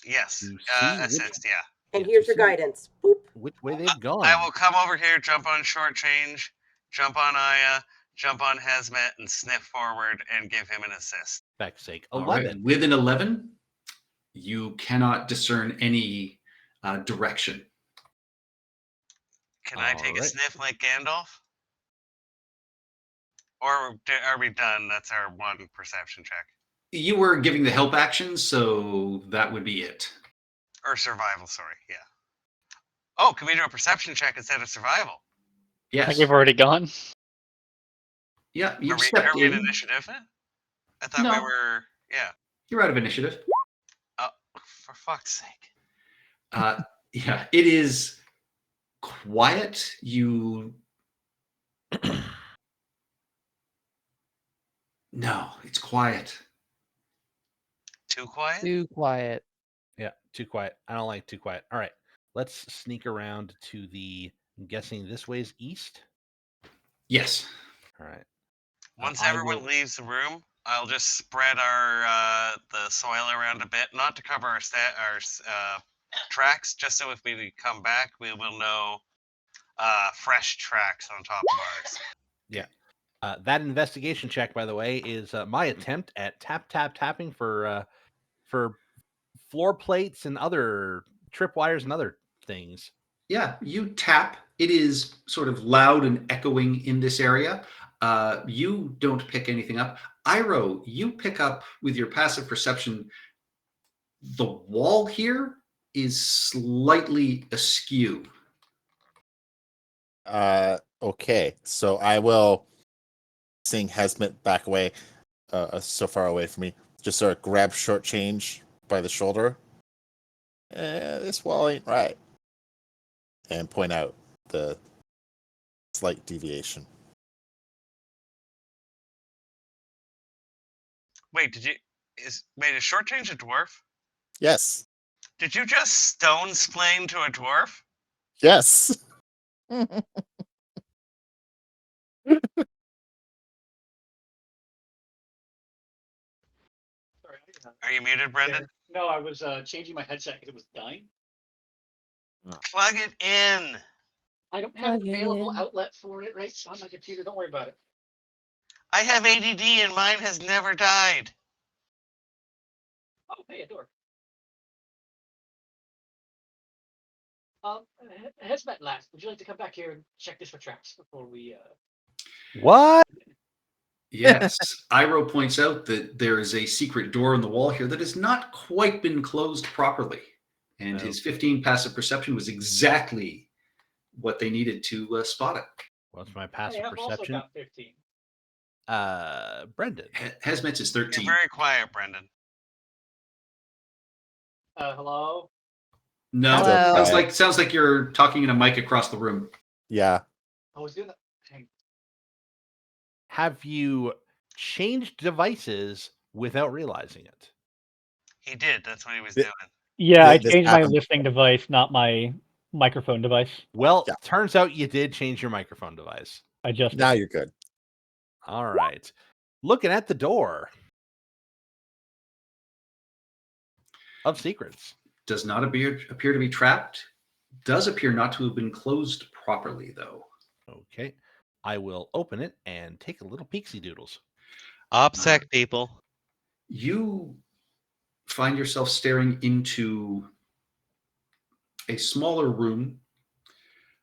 Yes. to see which, Assist, yeah. And yeah, here's to your see guidance. Boop. which way they've gone. I will come over here, jump on short change, jump on Aya, jump on Hazmat, and sniff forward and give him an assist. Feck's sake. All right, 11. with an 11, you cannot discern any direction. Can I take a Alright. sniff like Gandalf? Or are we done? That's our one perception check. You were giving the help action, so that would be it. Or survival, sorry, yeah. Oh, can we do a perception check instead of survival? I Yes. think we've already gone. Yeah, Are you've we, stepped are we in in. initiative? I thought we No. were, yeah. You're out of initiative. Oh, for fuck's sake. Yeah, it is quiet. No, it's quiet. Too quiet? Too quiet. Yeah, too quiet. I don't like too quiet. All right. Let's sneak around to the. I'm guessing this way is east. Yes. All right. Once I everyone will- leaves the room, I'll just spread our the soil around a bit, not to cover our tracks, just so if we come back, we will know fresh tracks on top of ours. That investigation check, by the way, is my attempt at tapping for floor plates and other tripwires and other things. Yeah, you tap. It is sort of loud and echoing in this area. You don't pick anything up. Iro, you pick up with your passive perception. The wall here is slightly askew. Okay, so I will, seeing Hazmat back away, so far away from me, just sort of grab short change by the shoulder. This wall ain't right. And point out the slight deviation. Wait, is short change a dwarf? Yes. Did you just stone splain to a dwarf? Yes. Sorry, Are you muted, Brendan? No, I was changing my headset because it was dying. Plug it in. I don't have an Plug it available in. outlet for it right on my computer. Don't worry about it. I have ADD and mine has never died. Oh, hey, a door. Hazmat last. Would you like to come back here and check this for tracks before we? What? Yes. Iro points out that there is a secret door in the wall here that has not quite been closed properly. And his 15 passive perception was exactly what they needed to spot it. What's my I passive have also perception? got 15. Brendan. Hazmat's is You're 13. very quiet, Brendan. Hello. No, Hello. sounds like you're talking in a mic across the room. Yeah. I was doing that. Hang- Have you changed devices without realizing it? He did. That's what he was Th- doing. Yeah, I This changed my happened. listening device, not my microphone device. Well, Yeah. turns out you did change your microphone device. I just Now you're good. All right. Looking at the door of secrets. Does not appear to be trapped. Does appear not to have been closed properly, though. Okay. I will open it and take a little peeksy doodles. OPSEC people. You find yourself staring into a smaller room.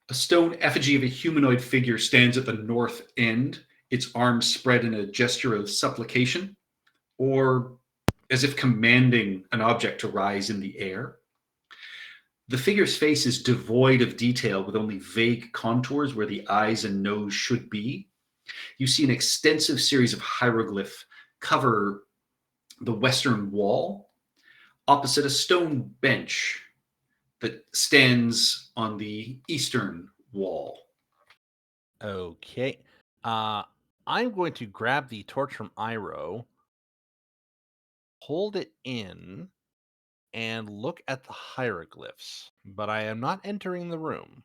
A stone effigy of a humanoid figure stands at the north end, its arms spread in a gesture of supplication, or as if commanding an object to rise in the air. The figure's face is devoid of detail, with only vague contours where the eyes and nose should be. You see an extensive series of hieroglyphs cover the western wall, opposite a stone bench that stands on the eastern wall. Okay. I'm going to grab the torch from Iro, hold it in, and look at the hieroglyphs, but I am not entering the room.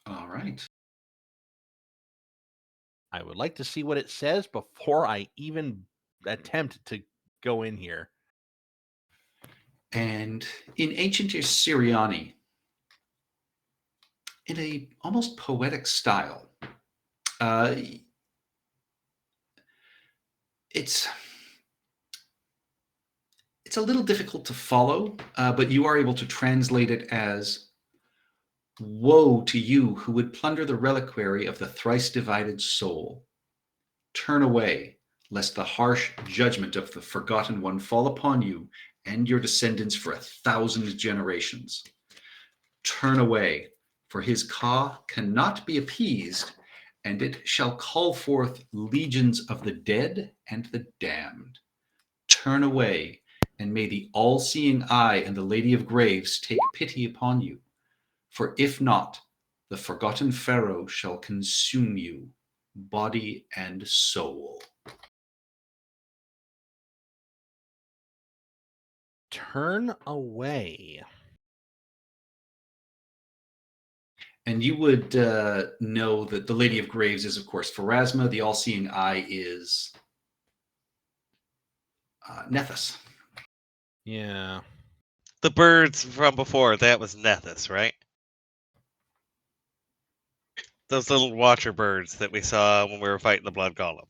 All right. I would like to see what it says before I even attempt to go in here. And in ancient Assyriani, in a almost poetic style, it's a little difficult to follow, but you are able to translate it as, "Woe to you who would plunder the reliquary of the thrice divided soul. Turn away, lest the harsh judgment of the Forgotten One fall upon you and your descendants for 1,000 generations. Turn away, for his Ka cannot be appeased, and it shall call forth legions of the dead and the damned. Turn away, and may the all-seeing eye and the Lady of Graves take pity upon you. For if not, the forgotten Pharaoh shall consume you, body and soul." Turn away. And you would know that the Lady of Graves is, of course, Pharasma. The all-seeing eye is Nethys. Yeah. The birds from before, that was Nethys, right? Those little watcher birds that we saw when we were fighting the blood golem.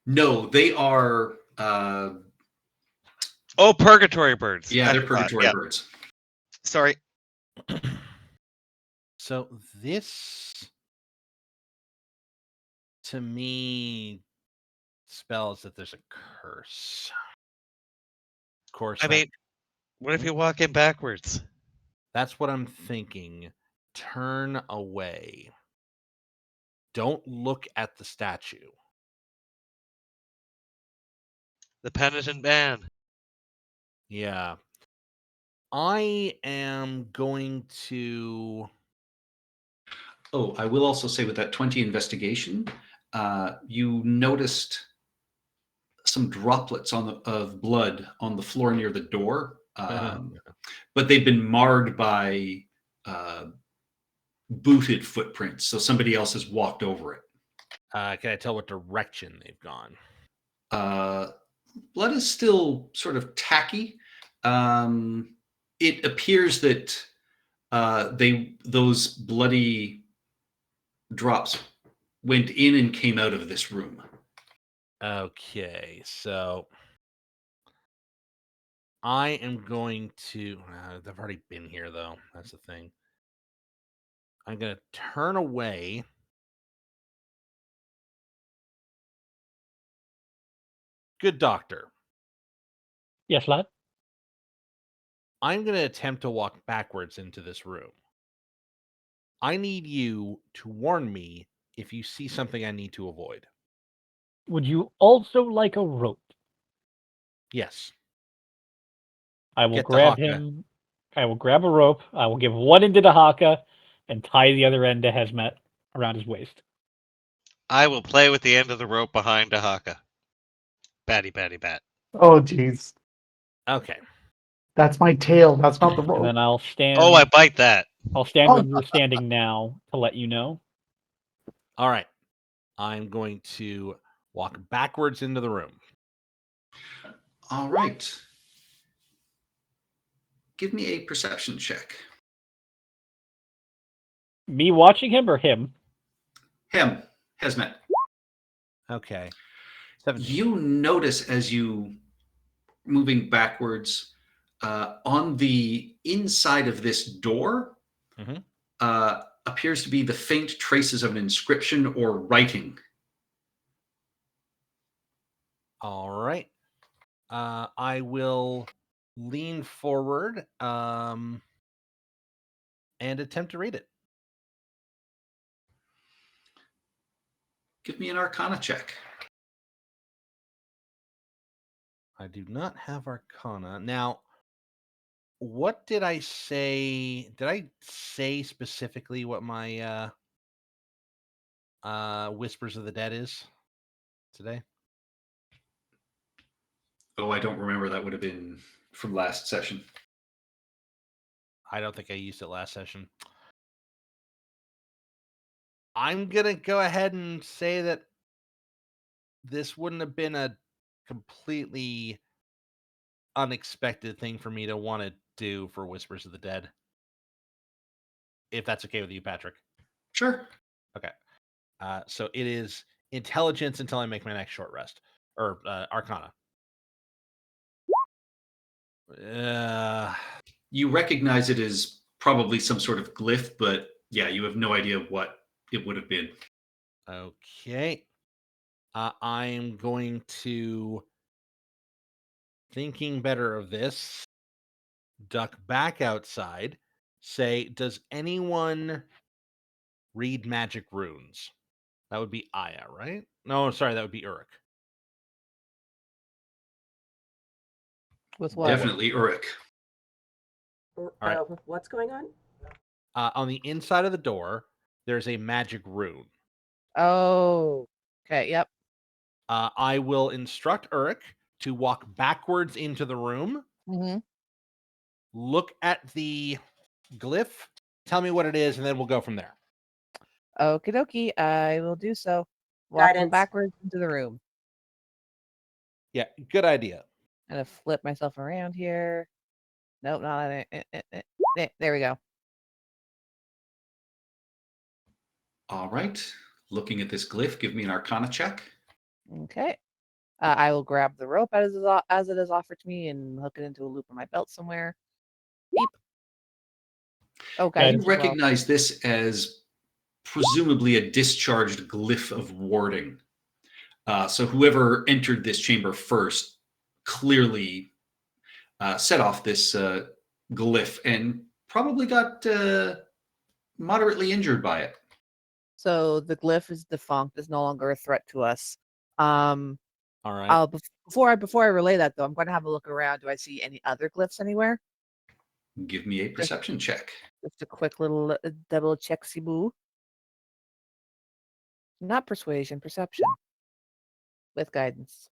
No, they are. Oh, purgatory birds. Yeah, I they're forgot. purgatory Yeah. birds. Sorry. So this, to me, spells that there's a curse. Of course, I mean, what if you walk in backwards? that's what I'm thinking. Turn away. Don't look at the statue. The penitent man. Yeah. I am going to. Oh, I will also say with that 20 investigation, you noticed some droplets of blood on the floor near the door, but they've been marred by booted footprints, so somebody else has walked over it. Can I tell what direction they've gone? Blood is still sort of tacky. It appears that those bloody drops went in and came out of this room. Okay, so I am going to. They've already been here, though. That's the thing. I'm going to turn away. Good doctor. Yes, lad. I'm going to attempt to walk backwards into this room. I need you to warn me if you see something I need to avoid. Would you also like a rope? Yes. I will Get the grab Haka. him. I will grab a rope. I will give one end to the Haka and tie the other end to Hesmet around his waist. I will play with the end of the rope behind Dahaka. Batty, batty, bat. Oh, jeez. Okay. That's my tail. That's not the And rope. then I'll stand. Oh, I bite that. I'll stand where Oh. you're standing now to let you know. All right. I'm going to walk backwards into the room. All right. Give me a perception check. Me watching him or him? Him, Hesmet. Okay. 17. You notice as you moving backwards on the inside of this door Mhm. Appears to be the faint traces of an inscription or writing. All right. I will lean forward and attempt to read it. Give me an Arcana check. I do not have Arcana. Now, what did I say? Did I say specifically what my Whispers of the Dead is today? Oh, I don't remember. That would have been from last session. I don't think I used it last session. I'm gonna go ahead and say that this wouldn't have been a completely unexpected thing for me to want to do for Whispers of the Dead. If that's okay with you, Patrick. Sure. So it is intelligence until I make my next short rest. Or Arcana. You recognize it as probably some sort of glyph, but yeah, you have no idea what it would have been. Okay. I'm going to, thinking better of this, duck back outside, say, does anyone read magic runes? That would be Aya, right? No, sorry, that would be Uruk. With what? Definitely Uruk. right. What's going on? On the inside of the door, there's a magic rune. Oh, okay. Yep. I will instruct Uruk to walk backwards into the room, Mm-hmm. look at the glyph, tell me what it is, and then we'll go from there. Okie dokie. I will do so. Walk Guidance. backwards into the room. Yeah, good idea. I'm gonna flip myself around here. Nope, not it. There we go. All right. Looking at this glyph, give me an Arcana check. Okay. I will grab the rope as it is offered to me and hook it into a loop on my belt somewhere. Beep. Oh, You guidance. as well. recognize this as presumably a discharged glyph of warding. So whoever entered this chamber first clearly set off this glyph and probably got moderately injured by it. So the glyph is defunct, is no longer a threat to us. All right. Before I relay that though, I'm going to have a look around. Do I see any other glyphs anywhere? Give me a perception check. Just a quick little double check-see boo. Not persuasion, perception. With guidance.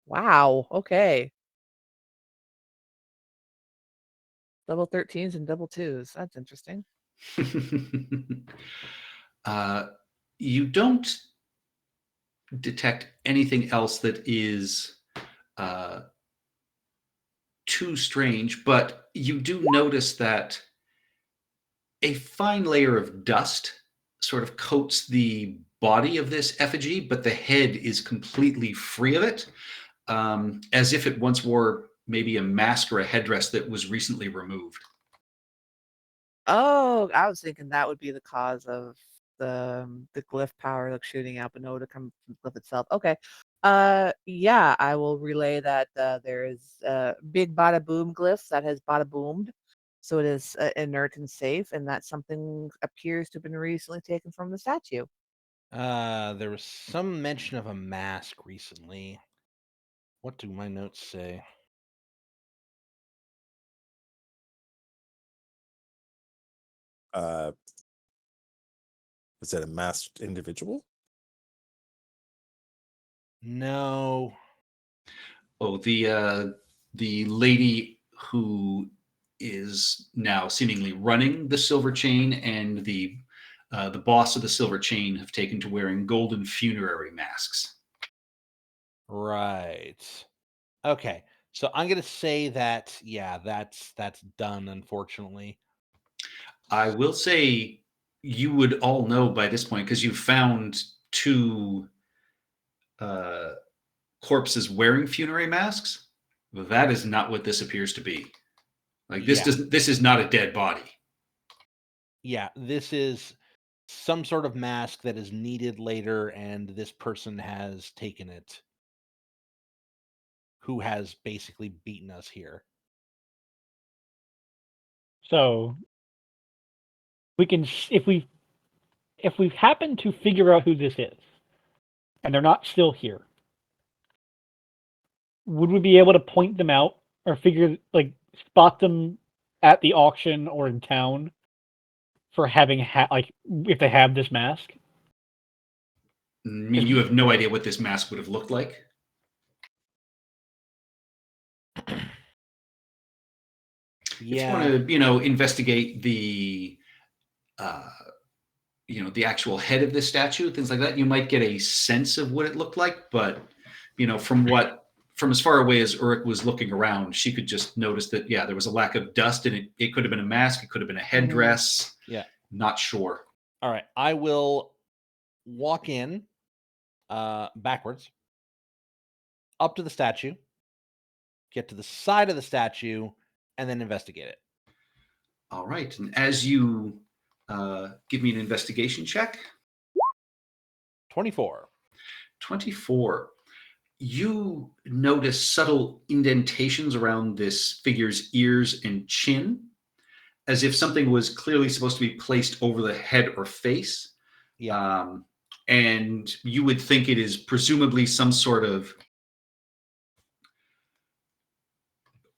Wow, okay. Double 13s and double 2s. That's interesting. You don't detect anything else that is too strange, but you do notice that a fine layer of dust sort of coats the body of this effigy, but the head is completely free of it, as if it once wore maybe a mask or a headdress that was recently removed. Oh, I was thinking that would be the cause of the glyph power like shooting out, but no, to come from the glyph itself. Okay. Yeah, I will relay that there is big bada boom glyph that has bada boomed, so it is inert and safe, and that something appears to have been recently taken from the statue. There was some mention of a mask recently. What do my notes say? Is that a masked individual? No. Oh, the lady who is now seemingly running the Silver Chain and the boss of the Silver Chain have taken to wearing golden funerary masks. Right. Okay. So I'm gonna say that, yeah, that's done, unfortunately. I will say you would all know by this point because you found two corpses wearing funerary masks. That is not what this appears to be. Like this Yeah. doesn't. This is not a dead body. Yeah, this is some sort of mask that is needed later, and this person has taken it. Who has basically beaten us here. So we can, if we happen to figure out who this is, and they're not still here, would we be able to point them out or spot them at the auction or in town for having if they have this mask? I mean, you have no idea what this mask would have looked like. Yeah. If you want to, investigate the the actual head of this statue, things like that, you might get a sense of what it looked like. But from as far away as Uruk was looking around, she could just notice that there was a lack of dust, and it could have been a mask, it could have been a headdress. Yeah. Not sure. All right. I will walk in backwards up to the statue, get to the side of the statue, and then investigate it. All right. And as you give me an investigation check. 24. 24. You notice subtle indentations around this figure's ears and chin, as if something was clearly supposed to be placed over the head or face. Yeah. And you would think it is presumably some sort of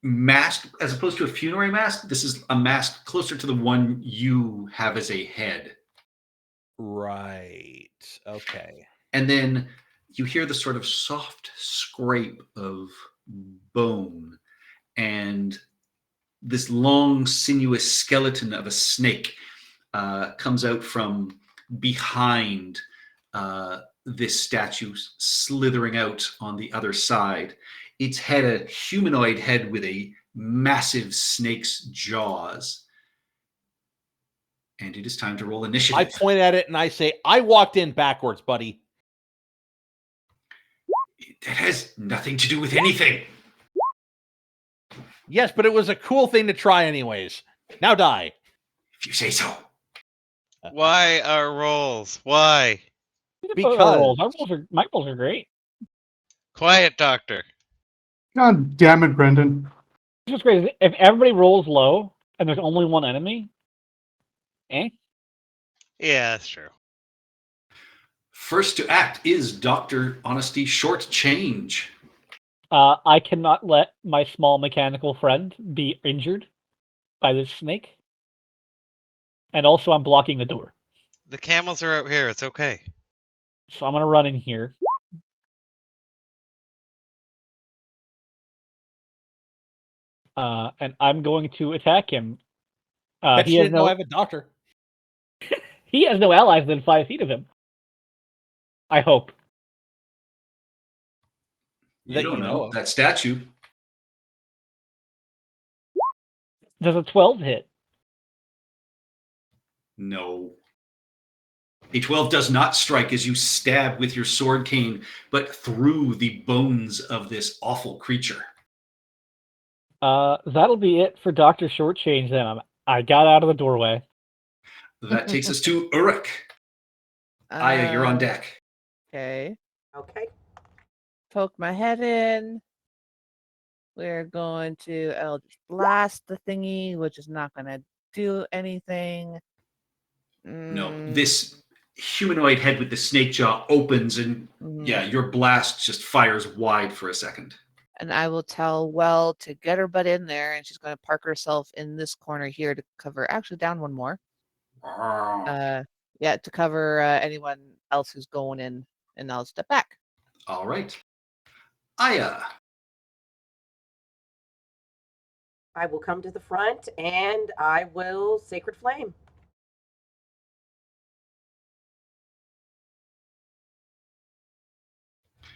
mask, as opposed to a funerary mask. This is a mask closer to the one you have as a head. Right. Okay. And then you hear the sort of soft scrape of bone, and this long, sinuous skeleton of a snake comes out from behind this statue, slithering out on the other side. Its head, a humanoid head with a massive snake's jaws. And it is time to roll initiative. I point at it and I say, I walked in backwards, buddy. That has nothing to do with anything. Yes, but it was a cool thing to try anyways. Now die. If you say so. Why our rolls? Why? Because- My rolls are great. Quiet, Doctor. God damn it, Brendan. It's just crazy. If everybody rolls low and there's only one enemy, Yeah, that's true. First to act is Dr. Honesty Shortchange. I cannot let my small mechanical friend be injured by this snake. And also, I'm blocking the door. The camels are out here. It's okay. So I'm going to run in here. And I'm going to attack him. Bet He you has didn't know no I have a doctor. he has no allies within 5 feet of him. I hope. You That don't you know. know of. That statue. Does a 12 hit? No. A 12 does not strike as you stab with your sword cane, but through the bones of this awful creature. That'll be it for Dr. Shortchange then. I got out of the doorway. That takes us to Uruk. Aya, you're on deck. Okay. Okay. Poke my head in. We're going to Eldritch Blast the thingy, which is not going to do anything. No, this humanoid head with the snake jaw opens, and your blast just fires wide for a second. And I will tell Well to get her butt in there, and she's going to park herself in this corner here to cover. Actually, down one more. To cover anyone else who's going in, and I'll step back. All right. Aya. I will come to the front and I will Sacred Flame.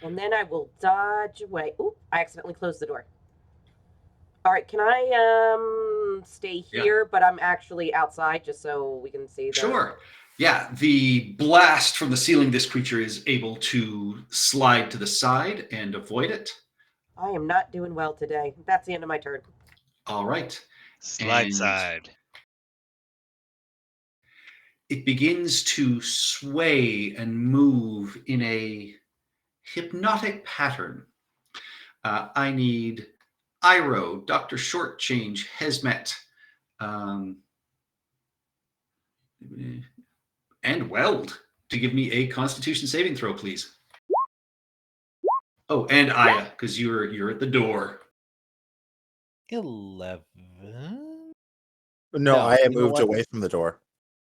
And then I will dodge away. Oop, I accidentally closed the door. All right, can I stay here, but I'm actually outside just so we can see the... Sure. Yeah, the blast from the ceiling, this creature is able to slide to the side and avoid it. I am not doing well today. That's the end of my turn. All right. Slide And side. it begins to sway and move in a hypnotic pattern. I need Iro, Dr. Shortchange, Hesmet, and Weld to give me a Constitution saving throw, please. Oh, and Aya, because you're at the door. 11. No, I you have know moved what? away from the door.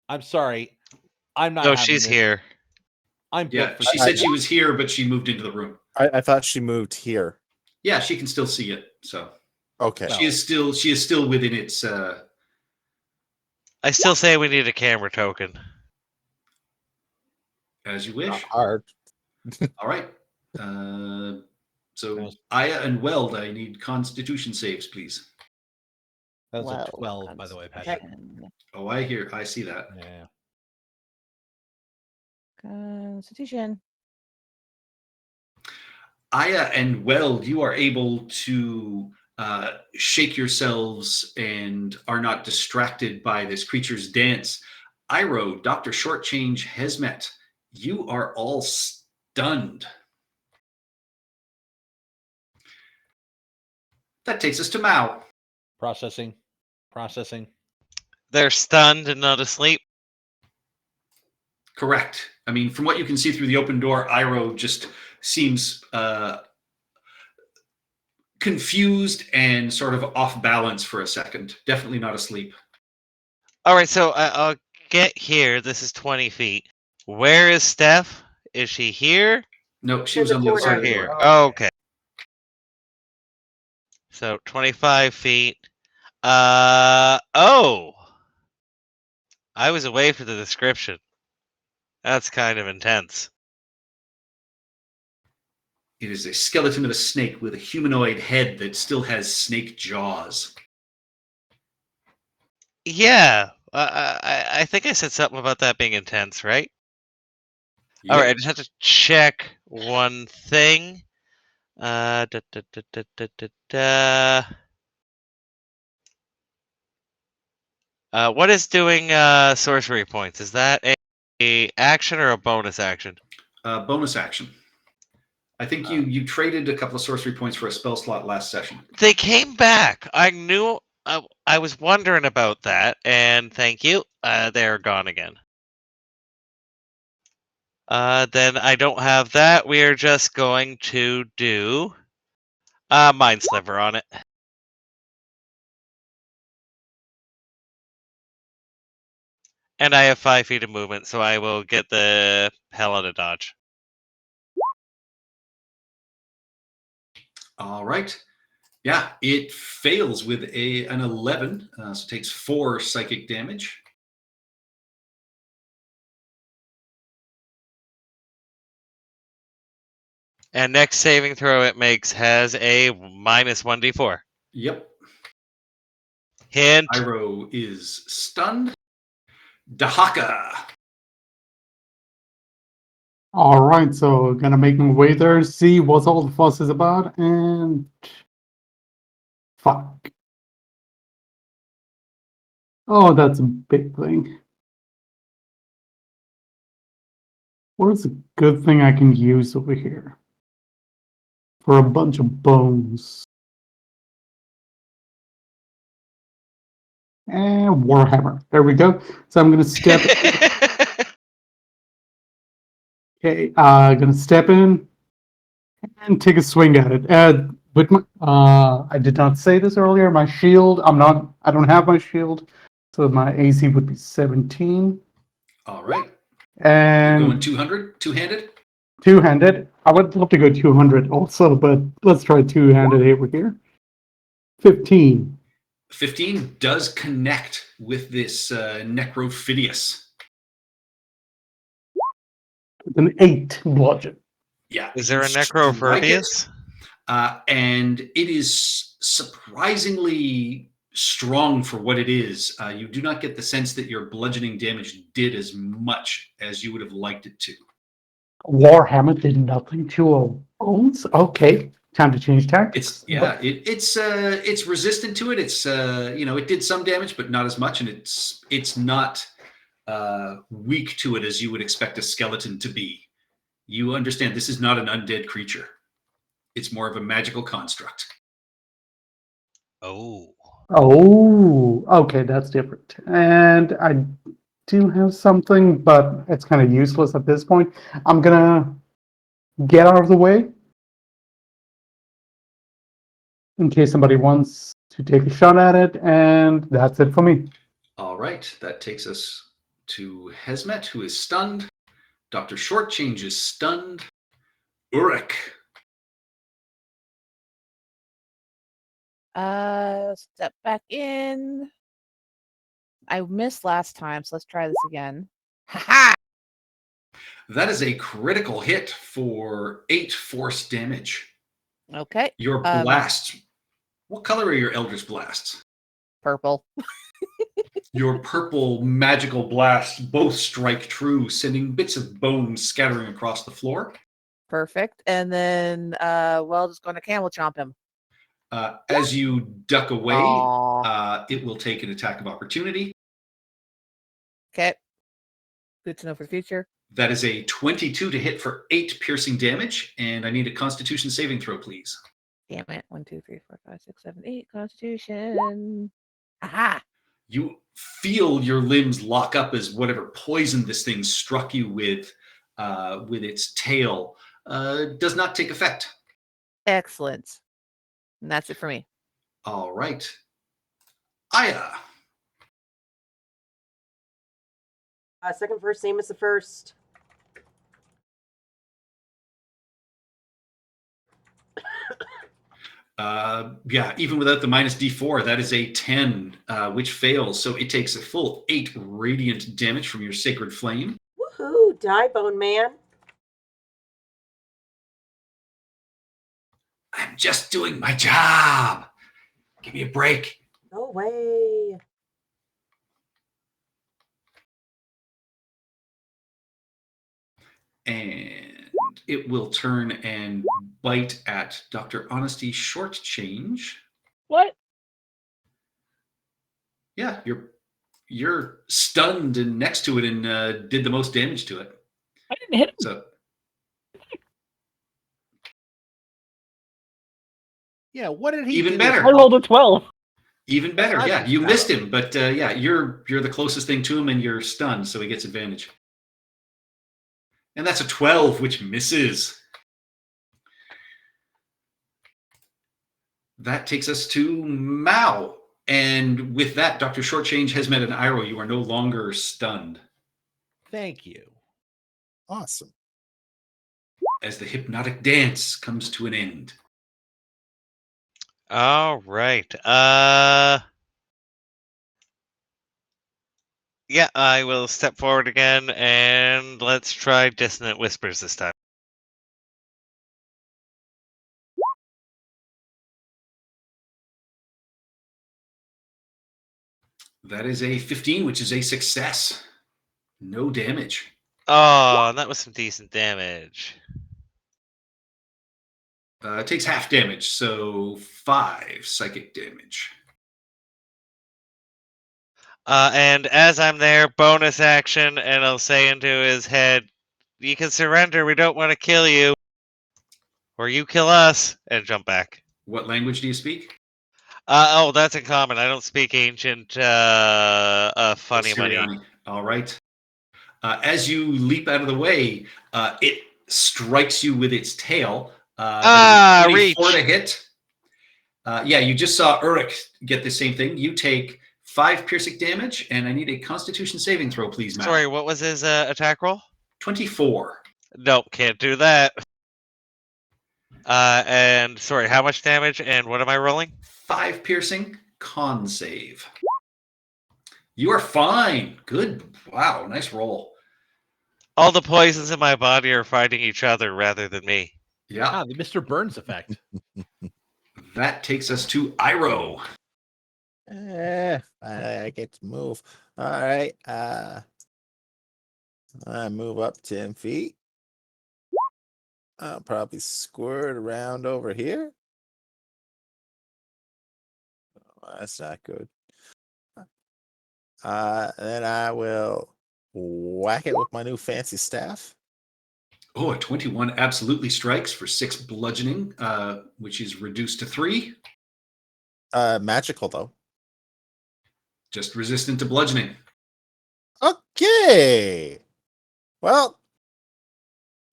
I'm sorry. I'm not. No, having she's this. here. I'm Yeah, booked for she said she was here, but she moved into the room. I thought she moved here. Yeah, she can still see it. So Okay. she is still within its. I still say we need a camera token. As you Not wish. hard. All right. So That was- Aya and Weld, I need Constitution saves, please. That was a Well, 12, by the way, Patrick. Constitution. Oh, I see that. Yeah. Constitution. Aya and Weld, you are able to shake yourselves and are not distracted by this creature's dance. Iro, Dr. Shortchange, Hesmet, you are all stunned. That takes us to Mao. Processing. They're stunned and not asleep. Correct. I mean, from what you can see through the open door, Iro just seems confused and sort of off balance for a second. Definitely not asleep. All right, so I'll get here. This is 20 feet. Where is Steph? Is she here No, she In was the on the other corner. side or of the here? door. Oh, okay. So 25 feet. Oh. I was away for the description. That's kind of intense. It is a skeleton of a snake with a humanoid head that still has snake jaws. Yeah. I think I said something about that being intense, right? Yep. All right, I just have to check one thing. Da, da, da, da, da, da, da. What is doing sorcery points? Is that a action or a bonus action? Bonus action. I think you traded a couple of sorcery points for a spell slot last session. They came back. I knew. I was wondering about that, and thank you. They're gone again. Then I don't have that. We are just going to do Mind Sliver on it. And I have 5 feet of movement, so I will get the hell out of dodge. All right. Yeah, it fails with an 11, so it takes 4 psychic damage. And next saving throw it makes has a minus 1d4. Yep. Hint. Iro is stunned. Dahaka. All right, so gonna make my way there, see what all the fuss is about, and fuck. Oh, that's a big thing. What is a good thing I can use over here for a bunch of bones? And Warhammer. There we go. So I'm gonna step. Okay, gonna step in and take a swing at it. With my, I did not say this earlier. My shield. I don't have my shield, so my AC would be 17. All right. And You're going 200, two-handed. Two-handed. I would love to go 200 also, but let's try two-handed over here. 15. 15 does connect with this Necrophidius. With an 8 bludgeon. Yeah. Is there a you strike it, Necropherbius? and it is surprisingly strong for what it is. You do not get the sense that your bludgeoning damage did as much as you would have liked it to. Warhammer did nothing to a bones. Okay, time to change tactics. It's resistant to it. It's it did some damage, but not as much, and it's not weak to it as you would expect a skeleton to be. You understand this is not an undead creature. It's more of a magical construct. Oh. Oh, okay, that's different. And I do have something, but it's kind of useless at this point. I'm gonna get out of the way in case somebody wants to take a shot at it, and that's it for me. All right, that takes us to Hesmet, who is stunned. Dr. Shortchange is stunned. Urek. Step back in. I missed last time, so let's try this again. Ha That is a critical hit for 8 force damage. Okay. Your blasts. What color are your Eldritch blasts? Purple. Your purple magical blasts both strike true, sending bits of bone scattering across the floor. Perfect. And then, just going to camel chomp him. As you duck away, Aw. it will take an attack of opportunity. Okay. Good to know for the future. That is a 22 to hit for 8 piercing damage, and I need a Constitution saving throw, please. Damn it. 1, 2, 3, 4, 5, 6, 7, 8. Constitution. Aha. You feel your limbs lock up as whatever poison this thing struck you with its tail does not take effect. Excellent. And that's it for me. All right. Aya. Second verse, same as the first. Yeah, even without the minus D4, that is a 10, which fails. So it takes a full 8 radiant damage from your sacred flame. Woohoo, die, Bone Man. I'm just doing my job. Give me a break. No way. And it will turn and bite at Dr. Honesty Shortchange. What? Yeah, you're stunned and next to it and did the most damage to it. I didn't hit him. So Yeah, what did he Even do? better. I rolled a 12. even better. That's Yeah, nice. you missed him, but yeah, you're the closest thing to him and you're stunned, so he gets advantage. And that's a 12, which misses. That takes us to Mao. And with that, Dr. Shortchange, Hesmet, and Iroh, you are no longer stunned Thank you. Awesome. as the hypnotic dance comes to an end. All right. Yeah, I will step forward again and let's try Dissonant Whispers this time. That is a 15, which is a success. No damage. Oh, that was some decent damage. It takes half damage, so 5 psychic damage. And as I'm there, bonus action, and I'll say into his head, "You can surrender. We don't want to kill you, or you kill us," and jump back. What language do you speak? Oh, that's in common. I don't speak ancient. Funny money. Siriani. All right. As you leap out of the way, it strikes you with its tail. That is a 24 reach. to hit. Yeah, you just saw Uruk get the same thing. You take 5 piercing damage, and I need a Constitution saving throw, please, Matt. Sorry, what was his attack roll? 24. Nope, can't do that. And sorry, how much damage and what am I rolling? 5 piercing, con save. You are fine. Good. Wow, nice roll. All the poisons in my body are fighting each other rather than me. Yeah, Ah, the Mr. Burns effect. that takes us to Iroh. I get to move. All right. I move up 10 feet. I'll probably squirt around over here. Oh, that's not good. Then I will whack it with my new fancy staff. Oh, a 21 absolutely strikes for 6 bludgeoning, which is reduced to 3. Magical though. Just resistant to bludgeoning. Okay. Well,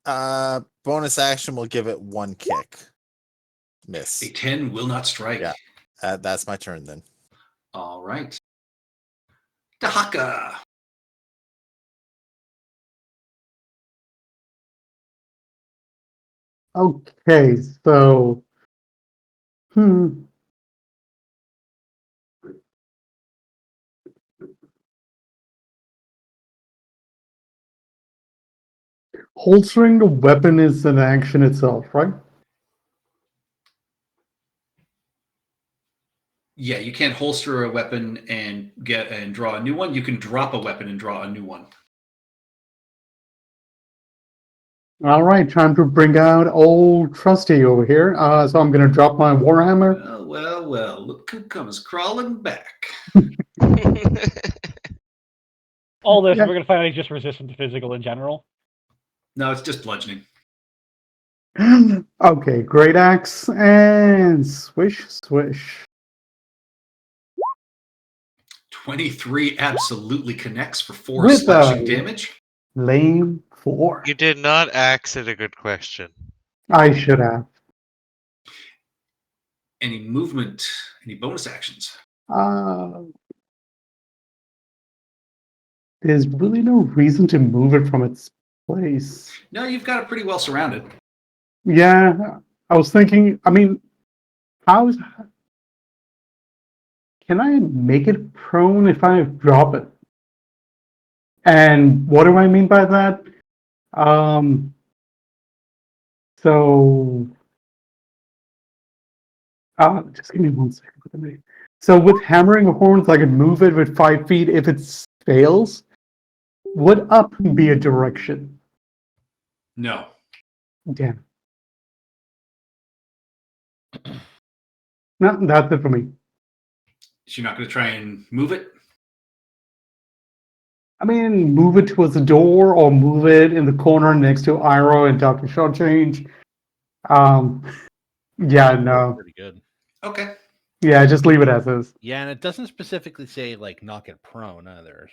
bonus action will give it 1 kick. Miss. A 10 will not strike. Yeah. That's my turn then. All right. Dahaka. Okay, so holstering the weapon is an action itself, right? Yeah, you can't holster a weapon and draw a new one. You can drop a weapon and draw a new one. All right, time to bring out old Trusty over here. So I'm going to drop my Warhammer. Well, well, well. Look who comes crawling back. All this, Yeah. we're gonna find out he's just resistant to physical in general. No, it's just bludgeoning. Okay, great axe and swish, swish. 23 absolutely connects for 4 With, slashing damage. Lame 4. You did not ask it a good question. I should have. Any movement, any bonus actions? There's really no reason to move it from its place. No, you've got it pretty well surrounded. Yeah, I was thinking, I mean, can I make it prone if I drop it? And what do I mean by that? Just give me 1 second. So with hammering horns, I can move it with 5 feet if it fails. Would up be a direction? No. Damn. No, that's it for me. So you're not going to try and move it? I mean, move it towards the door or move it in the corner next to Iroh and Dr. Shortchange. Yeah, no. Pretty good. Okay. Yeah, just leave it as is. Yeah, and it doesn't specifically say like knock it prone either.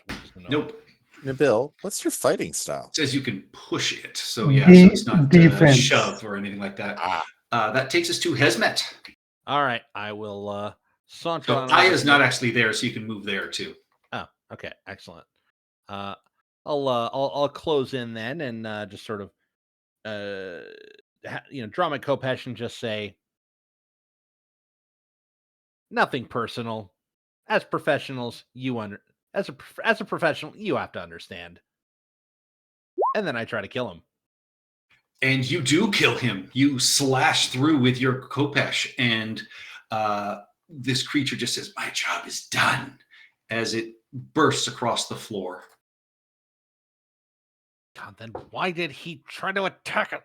Nope. Nabil, what's your fighting style? It says you can push it. So yeah, so it's not Defense. shove or anything like that. That takes us to Hesmet. All right, I will saunter So on. Aya's not actually there, so you can move there too. Oh, okay, excellent. I'll close in then and just sort of draw my Khopesh and just say nothing personal. As professionals, as a professional, you have to understand. And then I try to kill him. And you do kill him. You slash through with your Khopesh, and this creature just says, "My job is done," as it bursts across the floor. God, then why did he try to attack it?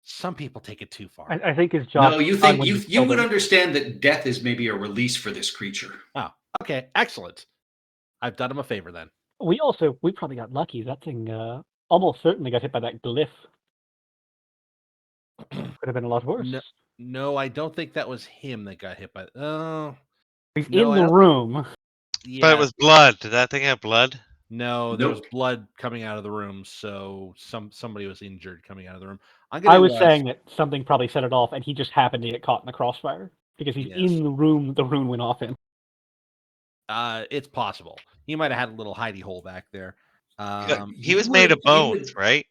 Some people take it too far. I think his job. No, you think you would understand that death is maybe a release for this creature. Oh, okay, excellent. I've done him a favor then. We probably got lucky. That thing almost certainly got hit by that glyph. Could have been a lot worse. No, I don't think that was him that got hit by. Oh, he's in the room. Yeah, But it was blood. Did that thing have blood? No, there was Nope. blood coming out of the room, so somebody was injured coming out of the room. I was saying that something probably set it off, and he just happened to get caught in the crossfire because he's Yes. in the room. The rune went off in. It's possible he might have had a little hidey hole back there. He was made of bones, right?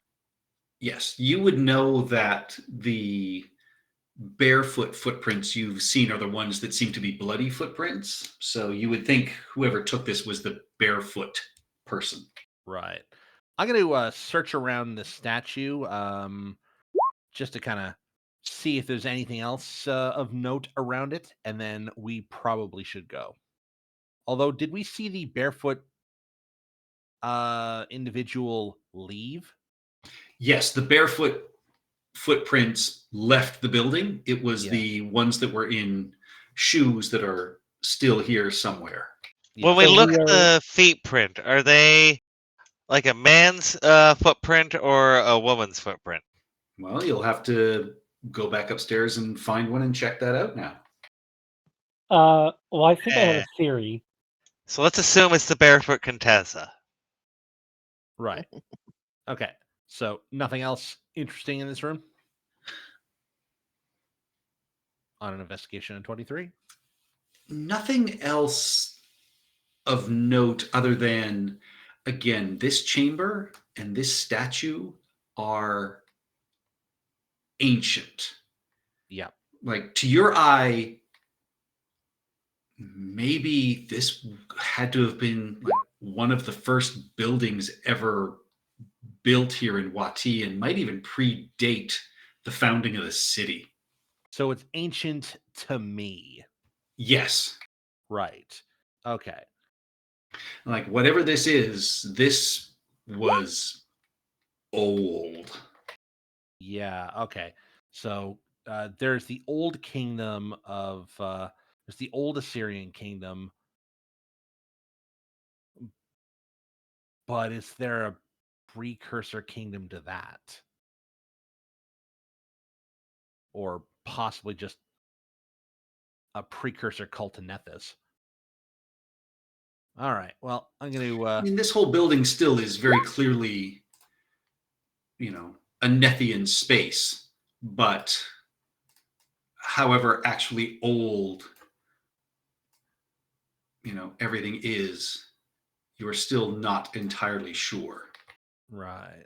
Yes, you would know that the barefoot footprints you've seen are the ones that seem to be bloody footprints. So you would think whoever took this was the barefoot person. Right. I'm going to search around the statue just to kind of see if there's anything else of note around it, and then we probably should go. Although, did we see the barefoot individual leave? Yes, the barefoot footprints left the building. It was Yeah. the ones that were in shoes that are still here somewhere. When we So look we at the feet print, are they like a man's footprint or a woman's footprint? Well, you'll have to go back upstairs and find one and check that out now. Well, I think I have Eh. a theory. So let's assume it's the barefoot Contessa. Right. Okay. So nothing else interesting in this room? On an investigation in 23? Nothing else of note other than, again, this chamber and this statue are ancient. Yeah. Like, to your eye, maybe this had to have been like one of the first buildings ever built here in Wati and might even predate the founding of the city. So it's ancient to me. Yes. Right. Okay. Like, whatever this is, this was old. Yeah. Okay. So there's the old kingdom of there's the old Assyrian kingdom, but is there a precursor kingdom to that, or possibly just a precursor cult to Nethys? All right. Well, I'm going to. I mean, this whole building still is very clearly, a Nethian space, but however actually old, everything is, you're still not entirely sure. Right.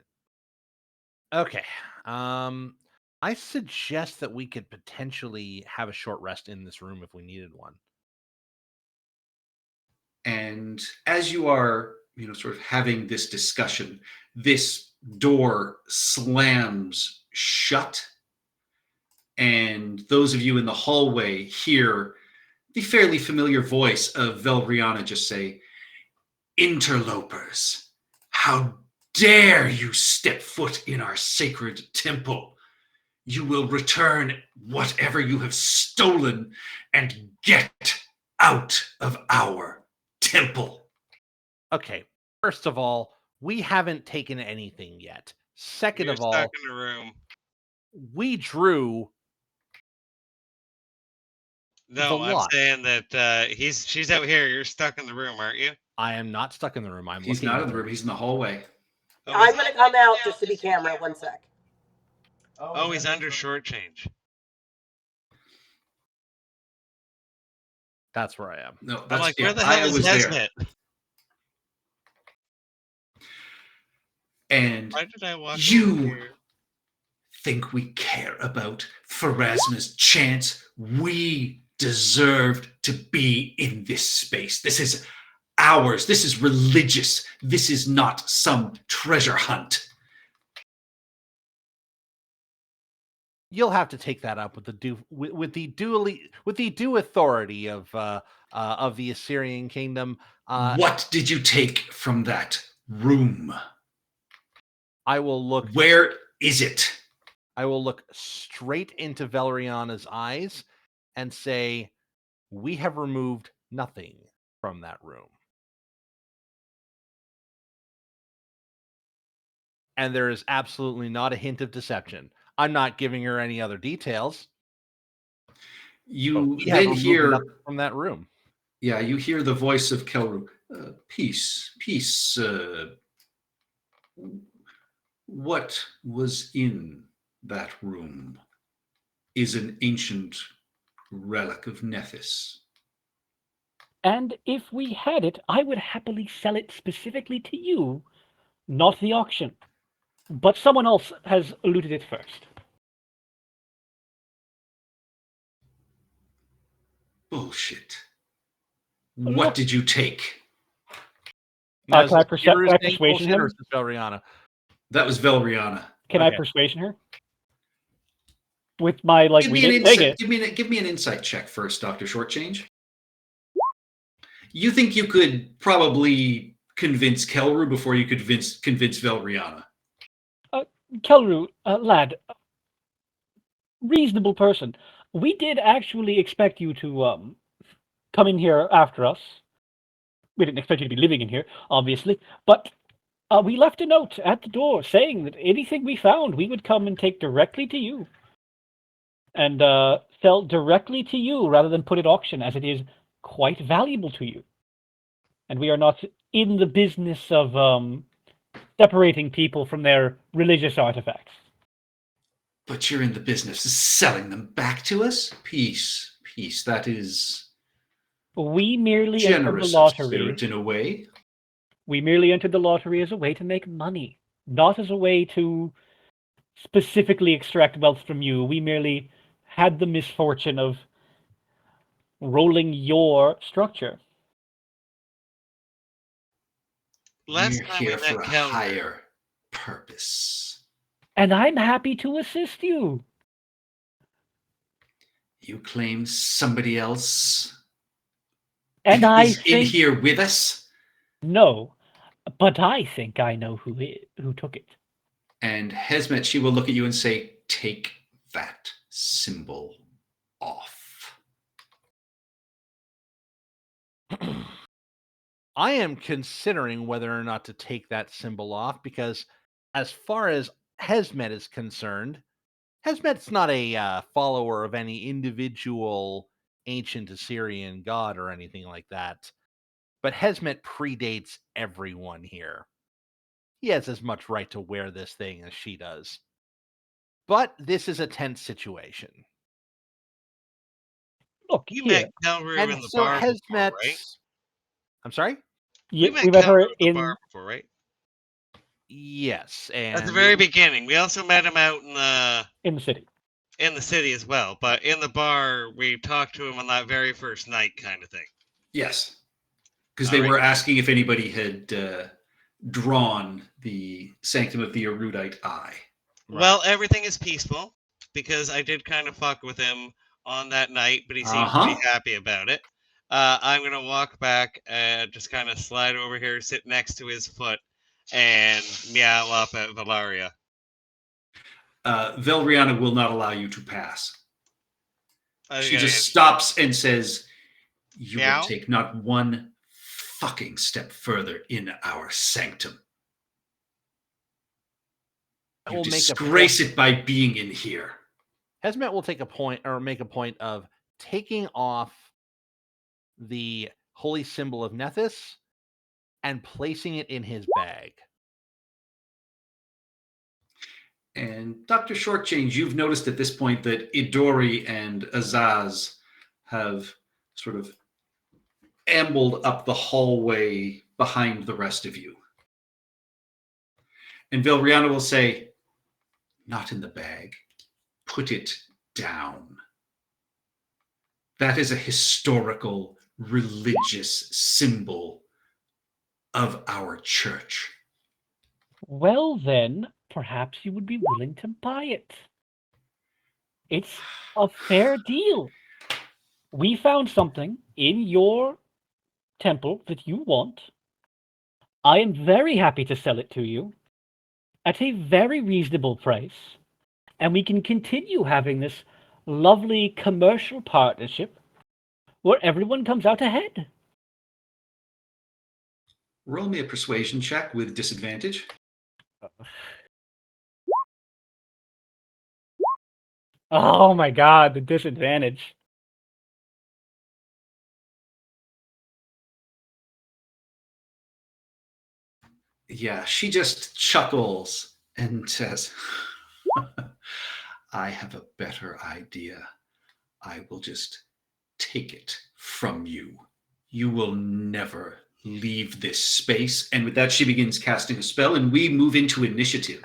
Okay. I suggest that we could potentially have a short rest in this room if we needed one. And as you are, sort of having this discussion, this door slams shut. And those of you in the hallway hear the fairly familiar voice of Velriana just say, "Interlopers, how dare you step foot in our sacred temple? You will return whatever you have stolen and get out of our temple." Okay. First of all, we haven't taken anything yet. Second You're of all, stuck in the room. we drew No, the I'm lot. saying that she's out here. You're stuck in the room, aren't you? I am not stuck in the room. I'm He's looking not at in the her. room. He's in the hallway. Oh, I'm going to come out just to be camera. 1 sec. Oh, he's under shortchange. That's where I am. No, I'm that's like, yeah, where the I hell is was there. Hesmet? And Why did I walk over you here? think we care about Pharasma's chance? We deserved to be in this space. This is ours. This is religious. This is not some treasure hunt. You'll have to take that up with the due authority of the Assyrian kingdom. What did you take from that room? I will look. Where is it? I will look straight into Valeriana's eyes and say, "We have removed nothing from that room." And there is absolutely not a hint of deception. I'm not giving her any other details. You We have then removed hear nothing from that room. Yeah, you hear the voice of Kelru. Peace, peace. What was in that room is an ancient relic of Nethys. And if we had it, I would happily sell it specifically to you, not the auction. But someone else has looted it first. Bullshit. What did you take? Now, Can I is this Kiru's can I saying persuasion bullshit, or him? is this Valeriana? That was Velriana. Can Okay. I persuasion her? With my, like, Give we me, an didn't take insight, it. give me an insight check first, Dr. Shortchange. You think you could probably convince Kelru before you could convince Velriana? Kelru, lad, reasonable person. We did actually expect you to come in here after us. We didn't expect you to be living in here, obviously, but we left a note at the door saying that anything we found, we would come and take directly to you. And sell directly to you rather than put it auction, as it is quite valuable to you. And we are not in the business of separating people from their religious artifacts. But you're in the business of selling them back to us? Peace, peace. That is We merely entered the generous of lottery. spirit in a way. We merely entered the lottery as a way to make money, not as a way to specifically extract wealth from you. We merely had the misfortune of rolling your structure. Last We're time we here met for a Kelru, higher purpose. And I'm happy to assist you. You claim somebody else And I is in think here with us? no, but I think I know who took it. And Hesmet, she will look at you and say, take that symbol off. I am considering whether or not to take that symbol off because, as far as Hesmet is concerned, Hesmet's not a follower of any individual ancient Assyrian god or anything like that. But Hesmet predates everyone here. He has as much right to wear this thing as she does. But this is a tense situation. Look, You here. met Kelru And in the so bar before, Hesmet. right? I'm sorry? We We met met her Kelru in the in bar before, right? Yes. And At the very beginning. We also met him out in the city. in the city as well. But in the bar, we talked to him on that very first night, kind of thing. Yes. Because All they right. were asking if anybody had drawn the Sanctum of the Erudite Eye. Right. Well, everything is peaceful because I did kind of fuck with him on that night, but he seemed pretty happy about it. I'm gonna walk back, just kind of slide over here, sit next to his foot, and meow up at Valaria. Velriana will not allow you to pass. She Okay. just stops and says, you Meow? will take not one fucking step further in our sanctum. I You will make a disgrace it by being in here. Hesmet will take a point or make a point of taking off the holy symbol of Nethys and placing it in his bag. And Dr. Shortchange, you've noticed at this point that Idori and Azaz have sort of ambled up the hallway behind the rest of you. And Vilriana will say, not in the bag. Put it down. That is a historical, religious symbol of our church. Well, then, perhaps you would be willing to buy it. It's a fair deal. We found something in your temple that you want. I am very happy to sell it to you at a very reasonable price, and we can continue having this lovely commercial partnership where everyone comes out ahead. Roll me a persuasion check with disadvantage. Oh my god, the disadvantage. Yeah, she just chuckles and says, I have a better idea. I will just take it from you. You will never leave this space. And with that, she begins casting a spell, and we move into initiative.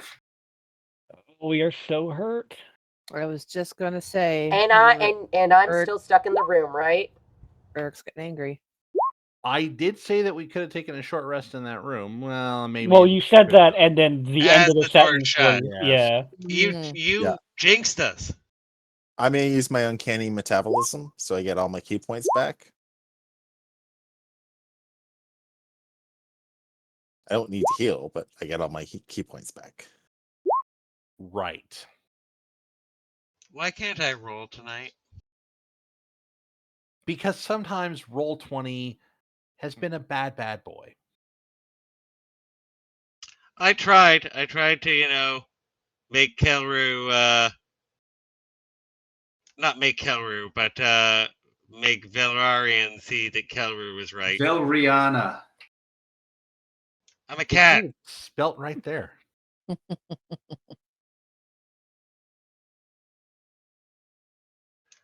We are so hurt. I was just gonna say. And I'm Eric- still stuck in the room, right? Eric's getting angry. I did say that we could have taken a short rest in that room. Well, maybe. Well, you said that, and then the end As of the the door sentence shut. was, Yes. yeah. You Yeah. jinxed us. I'm gonna use my uncanny metabolism, so I get all my key points back. I don't need to heal, but I get all my key points back. Right. Why can't I roll tonight? Because sometimes Roll20 has been a bad boy. I tried to, make Kelru, not make Kelru, but make Velararian see that Kelru was right. Velriana. I'm a cat. It's spelt right there.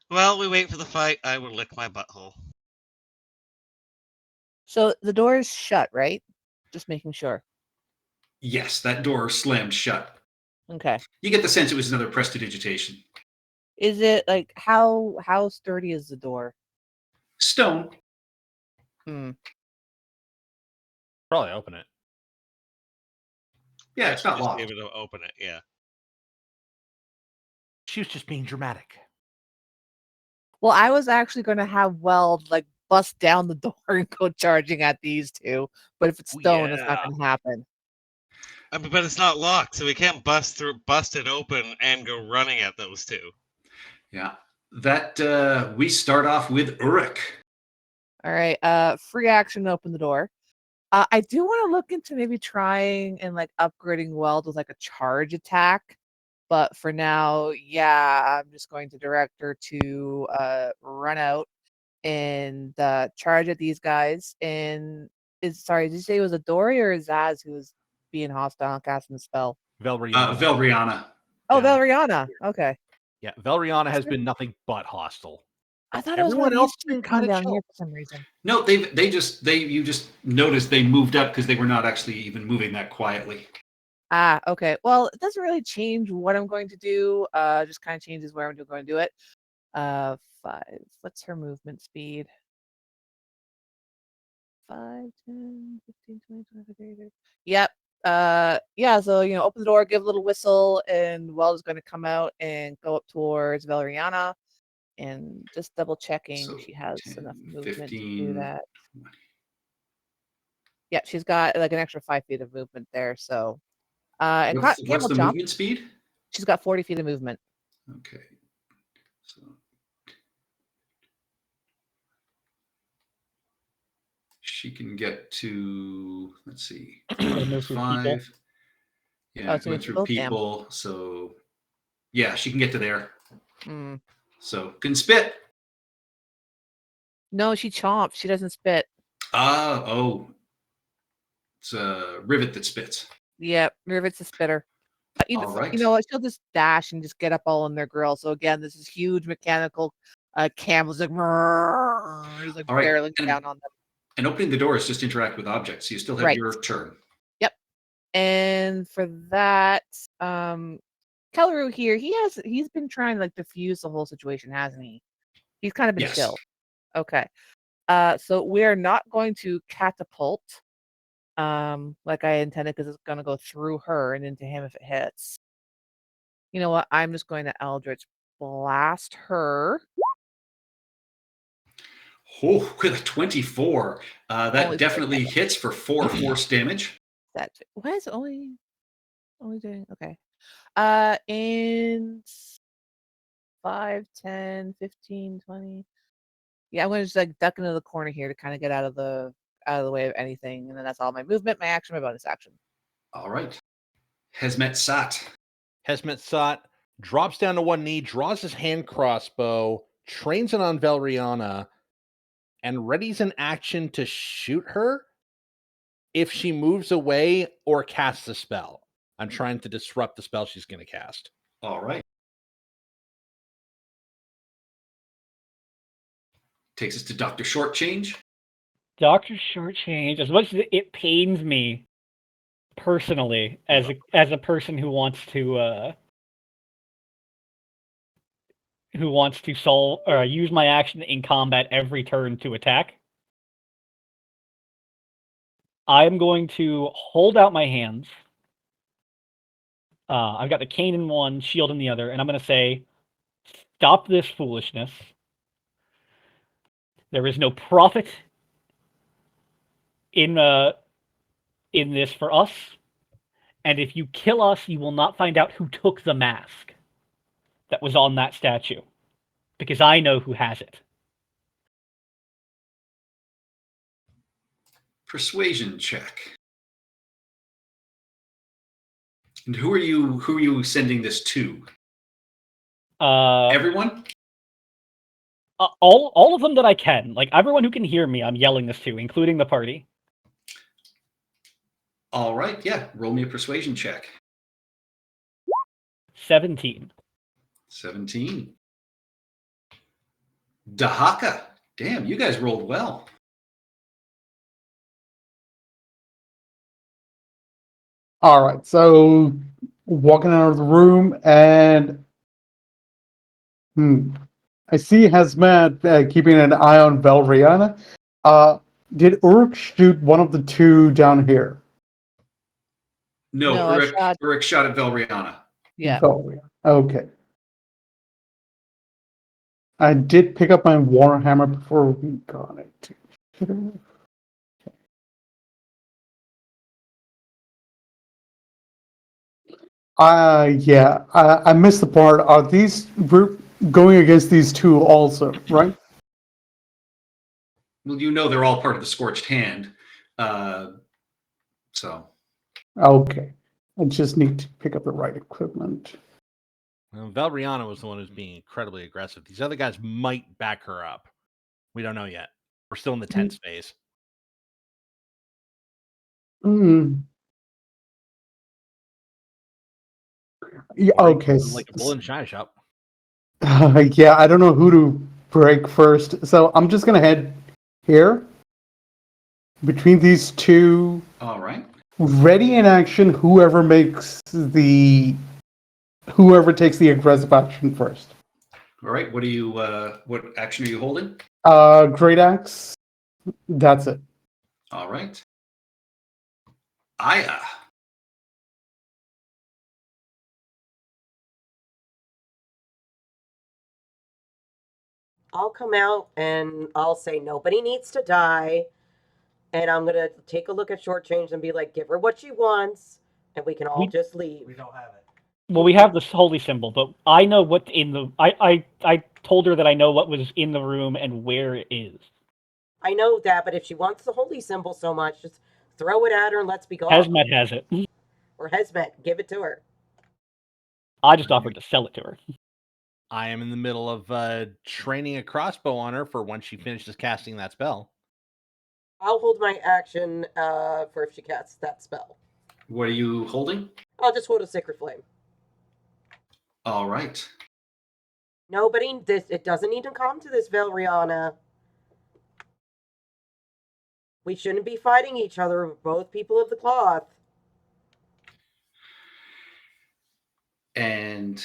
Well, we wait for the fight. I will lick my butthole. So the door is shut, right? Just making sure. Yes, that door slammed shut. Okay. You get the sense it was another prestidigitation. Is it like how sturdy is the door? Stone. Hmm. Probably open it. Yeah, it's not Just locked. be able to open it. Yeah. She was just being dramatic. Well, I was actually going to have Weld like bust down the door and go charging at these two, but if it's Oh, stone, that's not yeah. going to happen. But it's not locked, so we can't bust it open and go running at those two. Yeah. That we start off with Uruk. All right, free action to open the door. I do want to look into maybe trying and like upgrading Weld with like a charge attack, but for now, yeah, I'm just going to direct her to run out and charge at these guys. And sorry, did you say it was a Dory or a Zaz who was being hostile and casting the spell? Velriana. Velriana. Oh, Yeah. Velriana. Okay. Yeah, Velriana has been nothing but hostile. I thought it was Everyone one of else these been two kind coming of down here chill. for some reason. No, you just noticed they moved up because they were not actually even moving that quietly. Ah, okay. Well, it doesn't really change what I'm going to do. Just kind of changes where I'm going to do it. 5. What's her movement speed? 5, 10, 15, 20, 25, 30, 30. Yep. Yeah, so open the door, give a little whistle, and Weld is going to come out and go up towards Valeriana, and just double checking So she has 10, enough movement to 15, do that. 20. Yeah, she's got like an extra 5 feet of movement there. So, and What's Camel the jump. movement speed? She's got 40 feet of movement. Okay. So she can get to, let's see, Gotta move through people. 5. Yeah, Oh, so going it's through both them. people. So yeah, she can get to there. Mm. So can spit. No, she chomps. She doesn't spit. Oh. It's a rivet that spits. Yeah, Rivet's a spitter. You All right. know what? She'll just dash and just get up all in their grill. So again, this is huge mechanical camels like, just like All right, barreling and- down on them. And opening the door is just interact with objects. So you still have Right. your turn. Yep. And for that, Kelleru here, he's been trying to like diffuse the whole situation, hasn't he? He's kind of been Yes. chill. Okay. So we're not going to catapult like I intended, because it's gonna go through her and into him if it hits. You know what? I'm just going to Eldritch Blast her. Oh, with a 24. That Only definitely 4 hits for 4 force damage. Why is it only doing okay? And 5, 10, 15, 20. Yeah, I'm gonna just like duck into the corner here to kind of get out of the way of anything, and then that's all my movement, my action, my bonus action. All right. Hesmet Sat. Hesmet Sot drops down to one knee, draws his hand crossbow, trains it on Velriana, and readies an action to shoot her if she moves away or casts a spell. I'm trying to disrupt the spell she's going to cast. All right. Takes us to Dr. Shortchange. Dr. Shortchange, as much as it pains me personally as a person who wants to solve or use my action in combat every turn to attack, I'm going to hold out my hands. I've got the cane in one, shield in the other, and I'm going to say, stop this foolishness. There is no profit in this for us, and if you kill us, you will not find out who took the mask that was on that statue, because I know who has it. Persuasion check. And who are you sending this to? Everyone? All of them that I can. Like, everyone who can hear me, I'm yelling this to, including the party. All right, yeah. Roll me a persuasion check. 17. 17. Dahaka. Damn, you guys rolled well. All right, so walking out of the room, and I see Hesmet keeping an eye on Velriana. Did Uruk shoot one of the two down here? No, No, I shot. Uruk shot at Velriana. Yeah. Oh, yeah. Okay. I did pick up my Warhammer before we got it. Yeah, I missed the part. Are we're going against these two also, right? Well, you know they're all part of the Scorched Hand. So Okay. I just need to pick up the right equipment. Well, Valriana was the one who's being incredibly aggressive. These other guys might back her up. We don't know yet. We're still in the tense phase. Hmm. Yeah, Or okay. like a bull in a china shop. Yeah, I don't know who to break first. So I'm just gonna head here between these two. all right. Ready in action. Whoever takes the aggressive action first. All right. What action are you holding? Great axe. That's it. All right. Aya. I'll come out and I'll say nobody needs to die. And I'm going to take a look at Shortchange and be like, give her what she wants, and we can all just leave. We don't have it. Well, we have this holy symbol, but I know what's in the. I told her that I know what was in the room and where it is. I know that, but if she wants the holy symbol so much, just throw it at her and let's be gone. Hesmet has it. Or Hesmet, give it to her. I just offered to sell it to her. I am in the middle of training a crossbow on her for when she finishes casting that spell. I'll hold my action for if she casts that spell. What are you holding? I'll just hold a Sacred Flame. All right. It doesn't need to come to this, Velriana. We shouldn't be fighting each other. We're both people of the cloth. And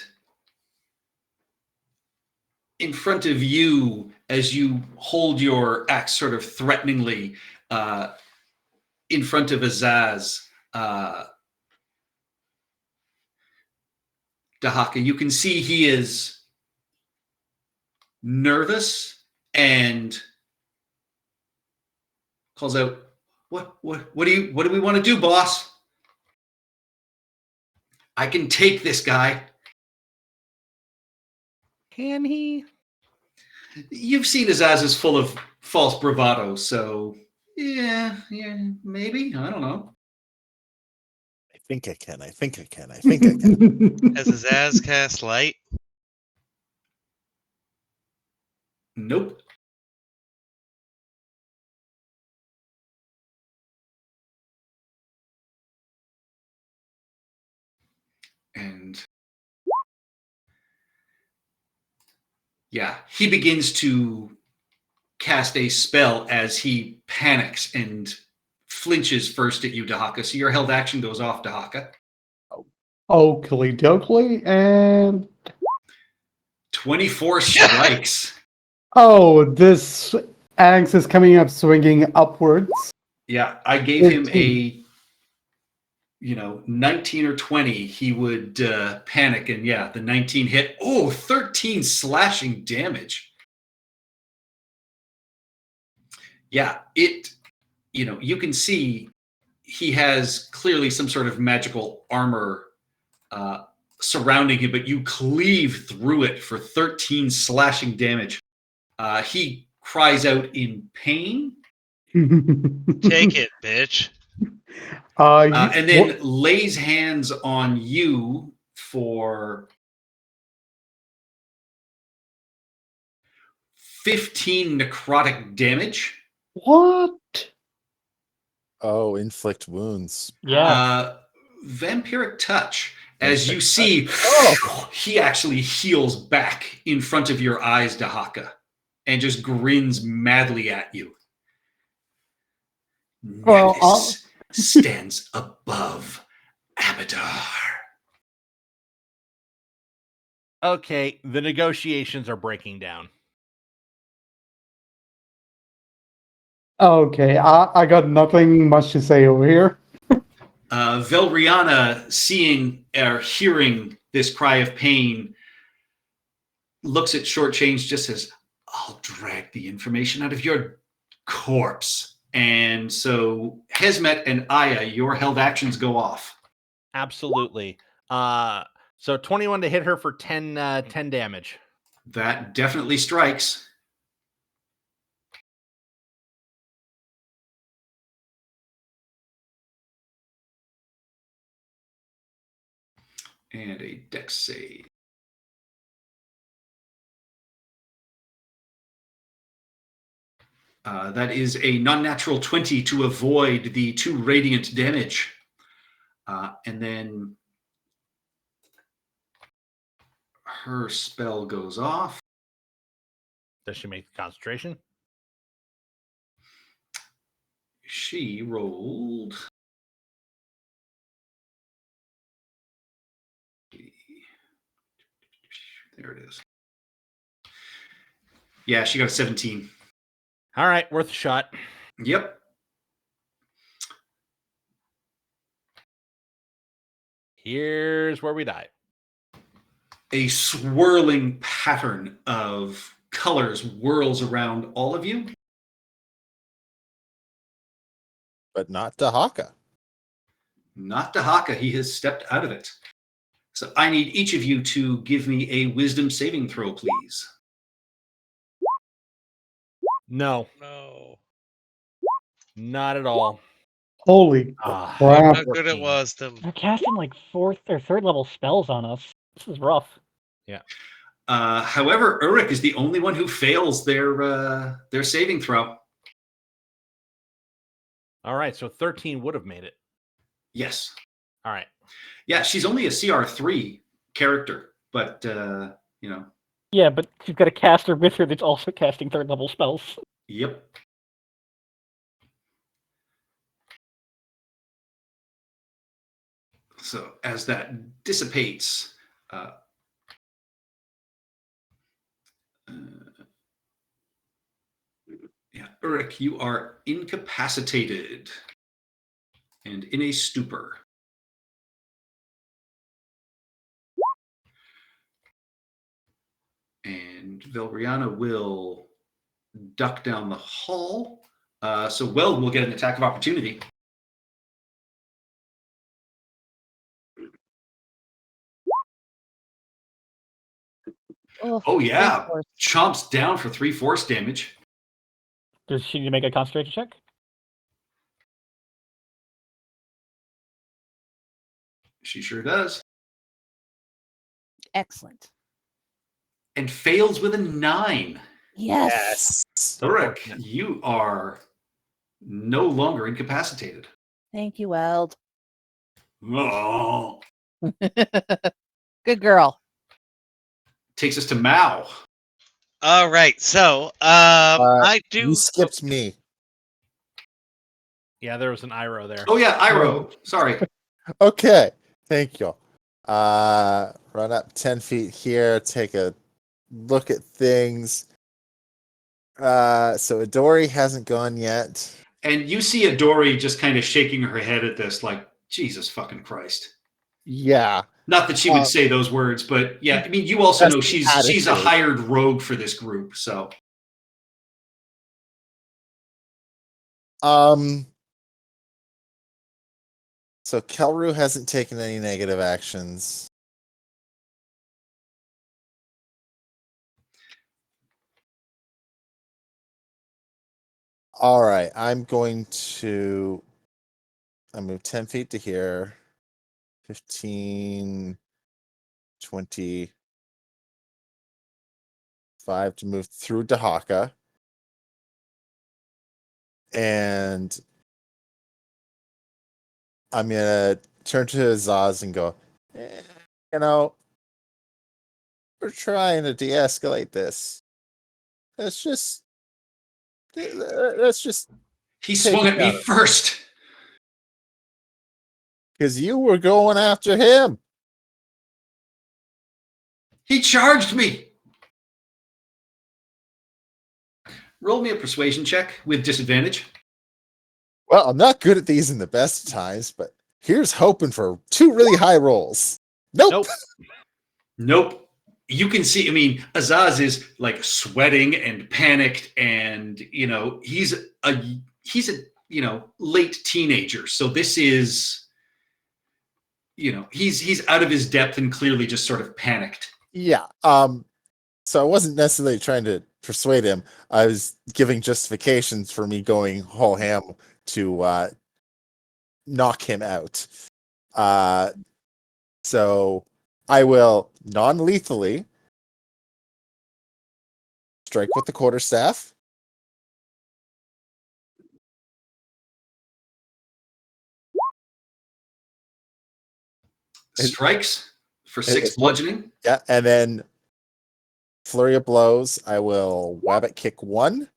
in front of you, as you hold your axe sort of threateningly in front of Azaz, Dahaka, you can see he is nervous and calls out, What do we want to do, boss? I can take this guy. Can he? You've seen Azaz is full of false bravado, so yeah, maybe. I don't know. I think I can. I think I can. I think I can. Has Azaz cast light? Nope. And yeah, he begins to cast a spell as he panics and flinches first at you, Dahaka. So your held action goes off, Dahaka. Oakley dokley, and 24 strikes. oh, this axe is coming up, swinging upwards. Yeah, I gave him 15. a 19 or 20, he would panic, and yeah, the 19 hit. Oh, 13 slashing damage. Yeah, you can see he has clearly some sort of magical armor surrounding him, but you cleave through it for 13 slashing damage. He cries out in pain. Take it, bitch. And then lays hands on you for 15 necrotic damage. What? Oh, inflict wounds. Yeah. Vampiric touch. As you Vampiric see, Oh. he actually heals back in front of your eyes, Dahaka, and just grins madly at you. Well, Nevis stands above Abadar. Okay, the negotiations are breaking down. Okay, I got nothing much to say over here. Velriana, seeing or hearing this cry of pain, looks at Shortchange, just says, I'll drag the information out of your corpse. And so Hesmet and Aya, your held actions go off. Absolutely. So 21 to hit her for 10 damage. That definitely strikes. And a dex save. That is a non-natural 20 to avoid the 2 radiant damage. And then her spell goes off. Does she make the concentration? She rolled. There it is. Yeah, she got a 17. All right, worth a shot. Yep. Here's where we die. A swirling pattern of colors whirls around all of you. But not Dahaka. Not Dahaka. He has stepped out of it. So I need each of you to give me a wisdom saving throw, please. No, No. not at all. Holy Ah, crap. How good it was to. They're casting like 4th or 3rd level spells on us. This is rough. However, Uruk is the only one who fails their saving throw. All right, so 13 would have made it. Yes. All right. Yeah, she's only a CR3 character, but you know. Yeah, but you've got a caster with her that's also casting 3rd level spells. Yep. So as that dissipates, yeah, Uruk, you are incapacitated and in a stupor. And Velriana will duck down the hall. So Weld will get an attack of opportunity. Oh yeah, of course. chomps down for 3 force damage. Does she need to make a concentration check? She sure does. Excellent. And fails with a 9. Yes. Uruk, you are no longer incapacitated. Thank you, Weld. Oh. Good girl. Takes us to Mao. All right, so I do. You skipped me. Yeah, there was an Iro there. Oh yeah, Iro. Sorry. Okay, thank you. Run up 10 feet here, take a look at things. So Adori hasn't gone yet. And you see Adori just kind of shaking her head at this, like, Jesus fucking Christ. Yeah. Not that she would say those words, but yeah, I mean, you also That's know the she's a attitude. hired rogue for this group, so. So Kelru hasn't taken any negative actions. All right, I'm going to move 10 feet to here. 15, 20, 5 to move through Dahaka. And I'm going to turn to Azaz and go, you know, we're trying to de-escalate this. Let's just He swung at me first. because you were going after him. He charged me. Roll me a persuasion check with disadvantage. Well, I'm not good at these in the best of times, but Here's hoping for 2 really high rolls. Nope. Nope. You can see, I mean, Azaz is like sweating and panicked, and he's a late teenager. So this is, he's out of his depth and clearly just sort of panicked. Yeah. So I wasn't necessarily trying to persuade him. I was giving justifications for me going whole ham to knock him out. So I will non-lethally strike with the quarterstaff. Strikes for 6 bludgeoning. Yeah, and then flurry of blows. I will wabbit kick 1.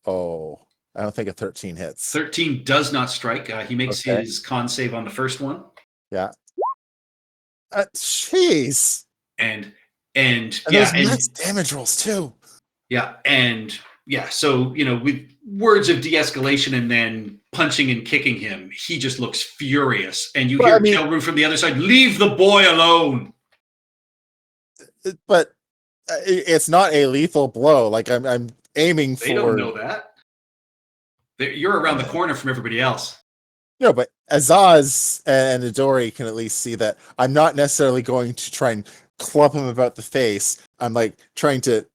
Oh, I don't think a 13 hits. 13 does not strike. He makes Okay. his con save on the first one. Yeah. Jeez. And those max damage rolls too. Yeah, and yeah, so with words of de-escalation and then punching and kicking him, he just looks furious. And you hear Kelru from the other side, "Leave the boy alone." But it's not a lethal blow. Like I'm aiming for. They don't know that. You're around the corner from everybody else. No, but Azaz and Idori can at least see that I'm not necessarily going to try and club him about the face. I'm like trying to,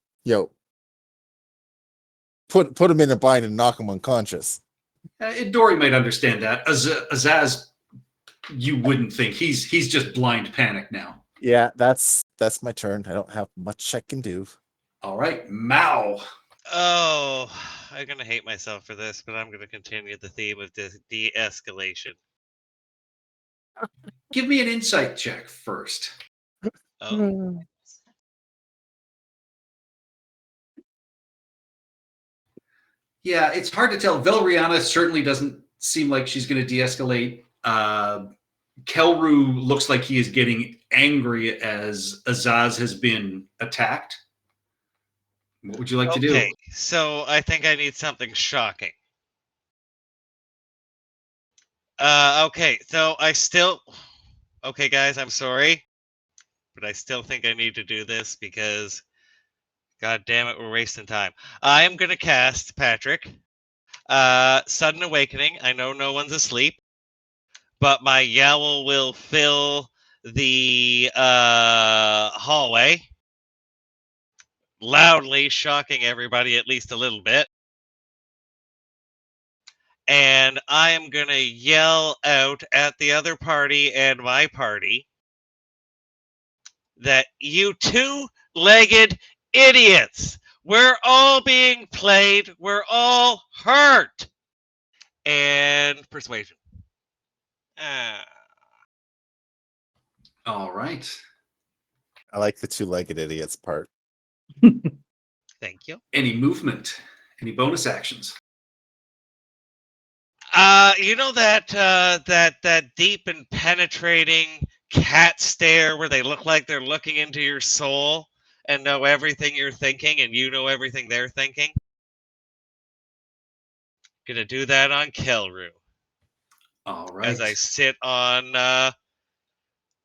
put him in a bind and knock him unconscious. Idori might understand that. Azaz, you wouldn't think. He's just blind panic now. Yeah, that's my turn. I don't have much I can do. All right, Mao. Oh, I'm gonna hate myself for this, but I'm gonna continue the theme of de-escalation. Give me an insight check first. Oh. Yeah, it's hard to tell. Velriana certainly doesn't seem like she's going to de-escalate. Kelru looks like he is getting angry as Azaz has been attacked. What would you like to do? Okay, so I think I need something shocking. Okay, so okay, guys, I'm sorry, but I still think I need to do this because, god damn it, we're wasting time. I am gonna cast Patrick, Sudden Awakening. I know no one's asleep, but my yowl will fill the hallway, loudly shocking everybody at least a little bit. And I am going to yell out at the other party and my party that you 2-legged idiots, we're all being played, we're all hurt. And persuasion. All right. I like the 2-legged idiots part. Thank you. Any movement? Any bonus actions? That deep and penetrating cat stare where they look like they're looking into your soul and know everything you're thinking and you know everything they're thinking? Gonna do that on Kelru. All right. As I sit on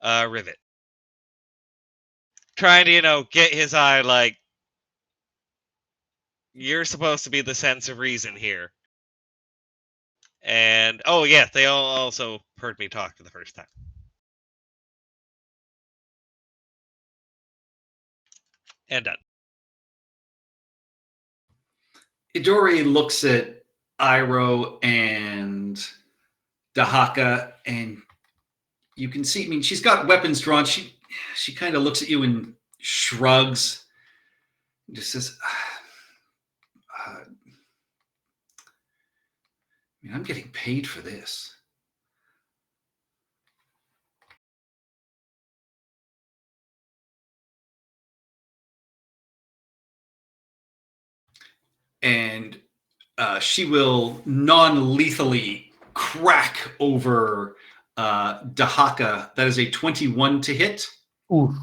Rivet. Trying to, get his eye like, you're supposed to be the sense of reason here. And, oh yeah, they all also heard me talk for the first time. And done. Idori looks at Iroh and Dahaka, and you can see, she's got weapons drawn. She kind of looks at you and shrugs. And just says, I'm getting paid for this. And she will non-lethally crack over Dahaka. That is a 21 to hit. Oof.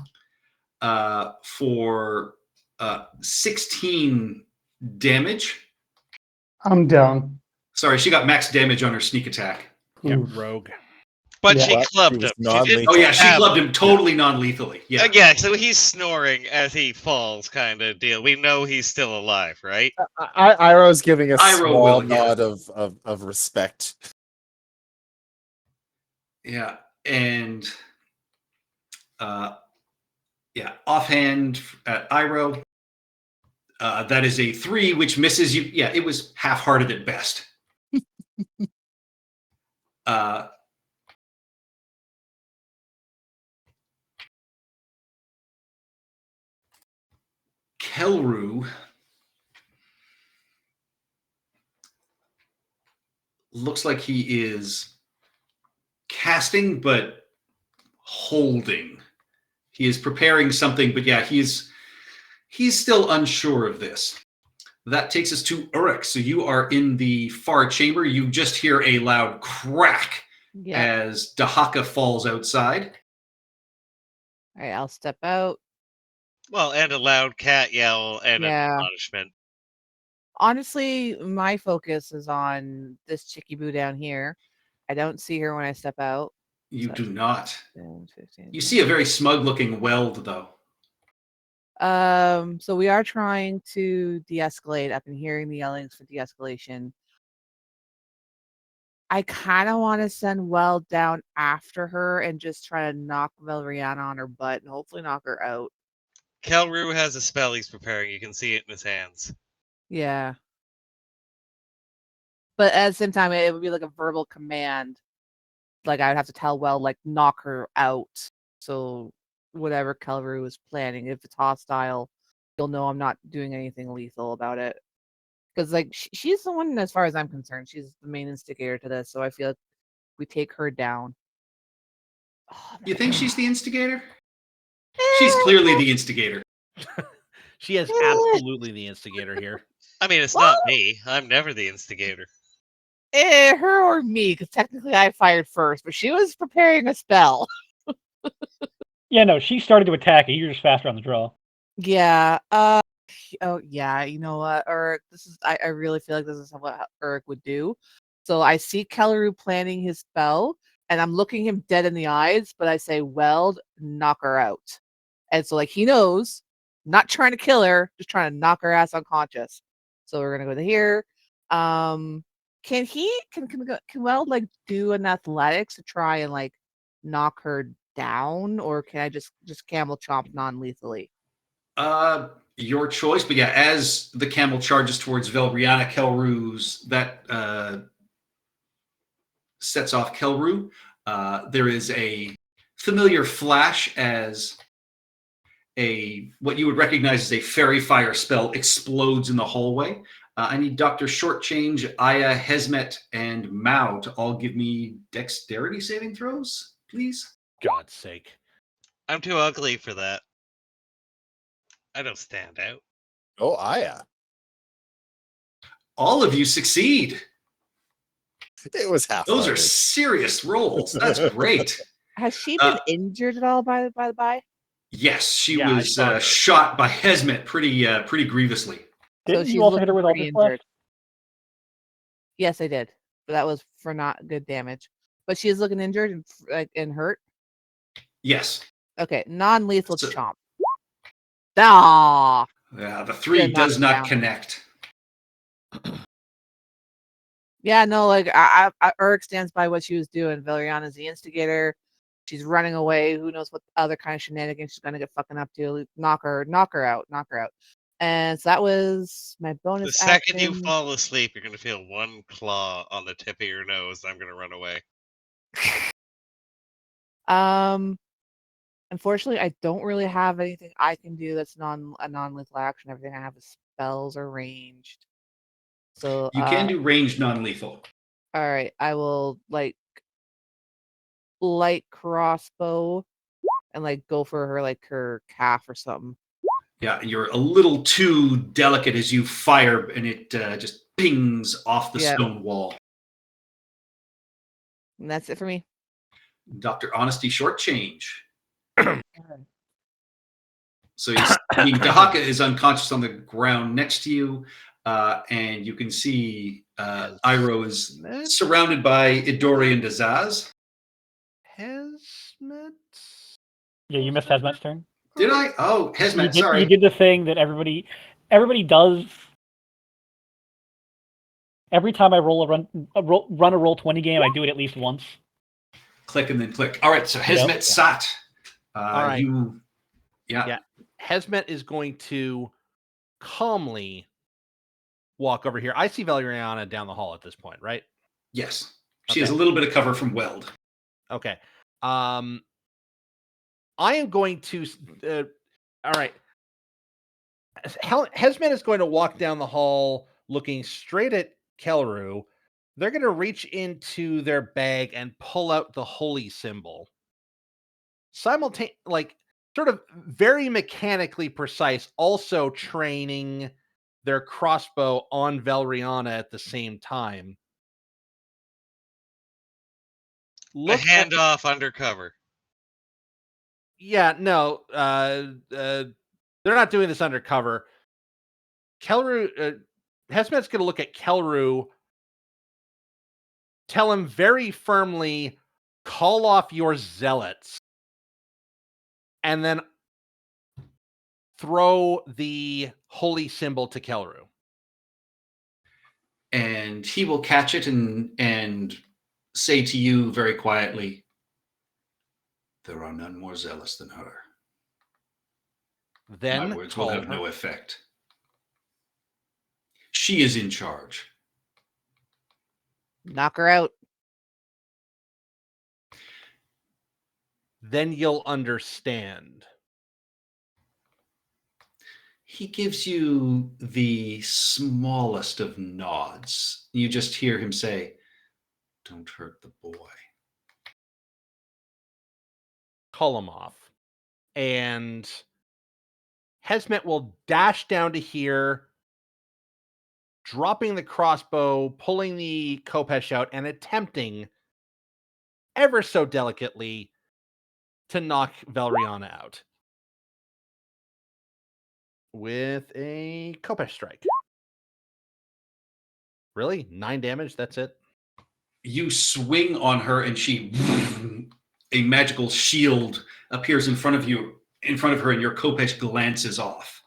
For 16 damage. I'm down. Sorry, she got max damage on her sneak attack. Yeah, Oof. rogue. But Yeah. she But clubbed he was him. She didn't non-lethal. Oh yeah, she stab clubbed him totally non-lethally. Yeah. Yeah, so he's snoring as he falls, kind of deal. We know he's still alive, right? Iroh's giving a Iroh small will, yeah. nod of respect. Yeah, and offhand at Iroh, that is a 3, which misses you. Yeah, it was half-hearted at best. Kelru looks like he is casting, but holding. He is preparing something, but yeah, he's still unsure of this. That takes us to Uruk. So you are in the far chamber. You just hear a loud crack Yeah. as Dahaka falls outside. All right, I'll step out. Well, and a loud cat yell and an Yeah. admonishment. Honestly, my focus is on this Chicky Boo down here. I don't see her when I step out. You So- do not. 10, 15, You see a very smug-looking Weld, though. So we are trying to de-escalate. I've been hearing the yellings for de-escalation. I kind of want to send Weld down after her and just try to knock Valeriana on her butt and hopefully knock her out. Kelru has a spell he's preparing. You can see it in his hands. Yeah. But at the same time, it would be like a verbal command. Like I would have to tell Weld, like, knock her out. So whatever Kelru is planning, if it's hostile, you'll know I'm not doing anything lethal about it. Because like she's the one, as far as I'm concerned, she's the main instigator to this. So I feel like we take her down. Oh, You think she's the instigator? Eh, She's clearly the instigator. She is absolutely the instigator here. I mean, it's not me. I'm never the instigator. her or me, because technically I fired first, but she was preparing a spell. Yeah, no, she started to attack you. You're just faster on the draw. Yeah. Oh yeah. You know what, Uruk? This is. I really feel like this is what Uruk would do. So I see Kelleru planning his spell, and I'm looking him dead in the eyes, but I say, "Weld, knock her out." And so like he knows, not trying to kill her, just trying to knock her ass unconscious. So we're gonna go to here. Can Weld like do an athletics to try and like knock her down, or can I just camel chomp non-lethally? Your choice, but yeah, as the camel charges towards Valeriana, Kelru's that sets off Kelru. There is a familiar flash as what you would recognize as a fairy fire spell explodes in the hallway. I need Dr. Shortchange, Aya, Hesmet, and Mao to all give me dexterity saving throws, please. God's sake. I'm too ugly for that. I don't stand out. Oh, Aya. All of you succeed. It was half. Those are serious rolls. That's great. Has she been injured at all by the by? Yes, she Yeah, I was saw her. shot by Hesmet pretty grievously. Didn't she's you also hit her with looking Eldritch pretty Blast? injured. Yes, I did, but that was for not good damage. But she is looking injured and hurt. Yes. Okay, non-lethal So- chomp. Ah, Yeah, the 3 Yeah, knock does it not down. connect. yeah, no, like Uruk stands by what she was doing. Valeriana's the instigator. She's running away. Who knows what other kind of shenanigans she's gonna get fucking up to? Knock her out. And so that was my The bonus second you action. fall asleep, you're going to feel one claw on the tip of your nose. I'm going to run away. Unfortunately, I don't really have anything I can do that's a non-lethal action. Everything I have is spells or ranged. So You can do ranged non-lethal. all right, I will like light crossbow and like go for her calf or something. Yeah, you're a little too delicate as you fire, and it just pings off the Yeah. stone wall. And that's it for me. Dr. Honesty Shortchange. So Dahaka is unconscious on the ground next to you, and you can see Iroh is surrounded by Idori and Dazaz. Hesmet? Yeah, you missed Hazmat's turn. Did I? Oh, You Hesmet, did, sorry. you did the thing that everybody does. Every time I run a roll 20 game, I do it at least once. Click and then click. All right, so Hesmet Sat. All right. Yeah. Hesmet is going to calmly walk over here. I see Valeriana down the hall at this point, right? Yes. She has Okay. a little bit of cover from Weld. Okay. I am going to. All right. Hesmet is going to walk down the hall looking straight at Kelru. They're going to reach into their bag and pull out the holy symbol. Simultaneously, sort of very mechanically precise, also training their crossbow on Valeriana at the same time. A handoff undercover. Yeah, no, they're not doing this undercover. Kelru, Hesmet's going to look at Kelru, tell him very firmly, call off your zealots, and then throw the holy symbol to Kelru. And he will catch it and say to you very quietly, there are none more zealous than her. Then my words will have no effect. She is in charge. Knock her out. Then you'll understand. He gives you the smallest of nods. You just hear him say, don't hurt the boy. Call him off. And Hesmet will dash down to here, dropping the crossbow, pulling the Khopesh out, and attempting ever so delicately to knock Valeriana out with a Khopesh strike. Really? 9 damage? That's it? You swing on her and she, a magical shield appears in front of her, and your Khopesh glances off.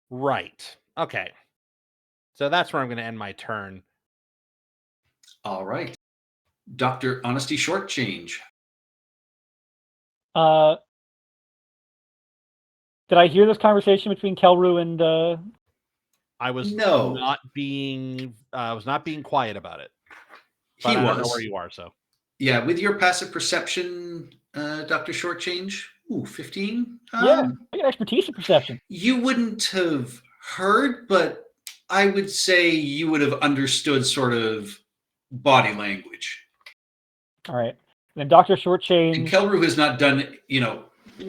Right. Okay. So that's where I'm going to end my turn. All right. Dr. Honesty Shortchange. Did I hear this conversation between Kelru and I was No. not being quiet about it. But He I don't know was. where you are, so. Yeah, with your passive perception, Dr. Shortchange, 15? Yeah, I got expertise in perception. You wouldn't have heard, but I would say you would have understood sort of body language. All right. And then Dr. Shortchange. And Kelru has not done,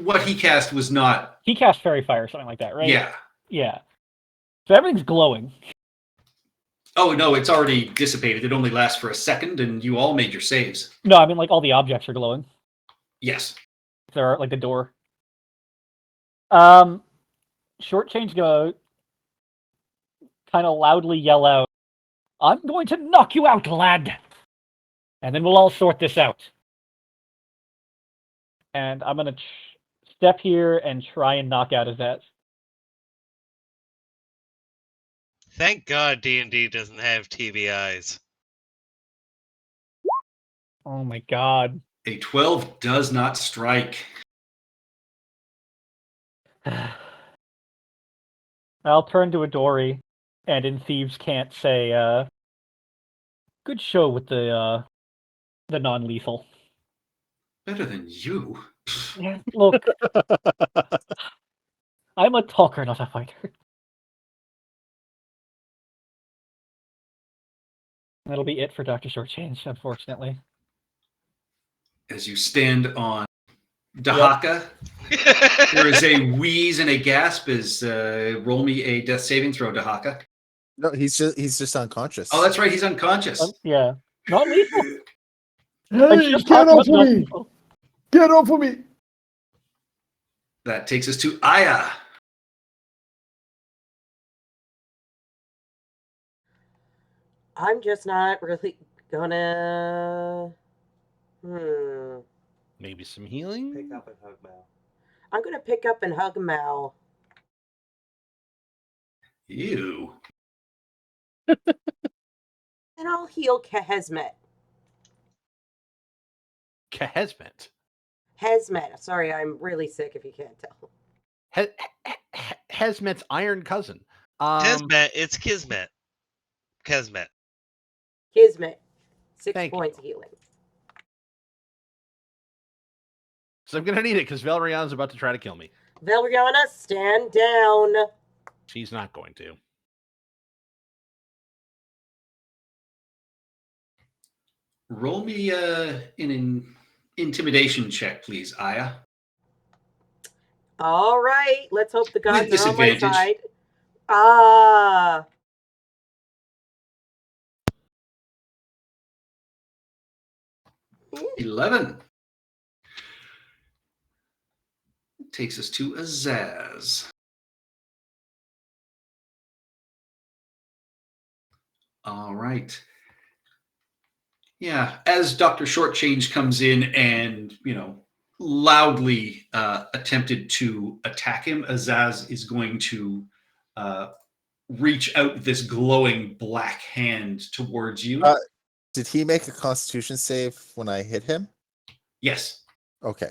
what he cast was not. He cast Fairy Fire, something like that, right? Yeah. Yeah. So everything's glowing. Oh, no, it's already dissipated. It only lasts for a second, and you all made your saves. No, I mean, like, all the objects are glowing. Yes. There are, like, the door. Shortchange go kind of loudly yell out, I'm going to knock you out, lad! And then we'll all sort this out. And I'm going to step here and try and knock out his ass. Thank God D&D doesn't have TBIs. Oh my God. A 12 does not strike. I'll turn to Adori, and in Thieves Can't say, good show with the non-lethal. Better than you. Yeah, look. I'm a talker, not a fighter. That'll be it for Dr. Shortchange, unfortunately. As you stand on Dahaka, there is a wheeze and a gasp as roll me a death saving throw, Dahaka. No, he's just unconscious. Oh, that's right. He's unconscious. Yeah. Not lethal. Hey, get off of me! Get off of me! That takes us to Aya. I'm just not really Gonna. Maybe some healing. Pick up and hug Mal. I'm gonna pick up and hug Mal. Ew. And I'll heal Hesmet. Hesmet. Hesmet. Sorry, I'm really sick if you can't tell. Hesmet's iron cousin. Kismet, it's Kismet. Kismet. Kismet. 6 Thank points you. of healing. So I'm gonna need it because Valerian's about to try to kill me. Valeriana, stand down. She's not going to. Roll me an intimidation check, please, Aya. All right, let's hope the gods With are on my disadvantage. side. Ah. Mm. 11. Takes us to Azaz. All right. Yeah, as Dr. Shortchange comes in and, loudly attempted to attack him, Azaz is going to reach out this glowing black hand towards you. Did he make a Constitution save when I hit him? Yes. Okay.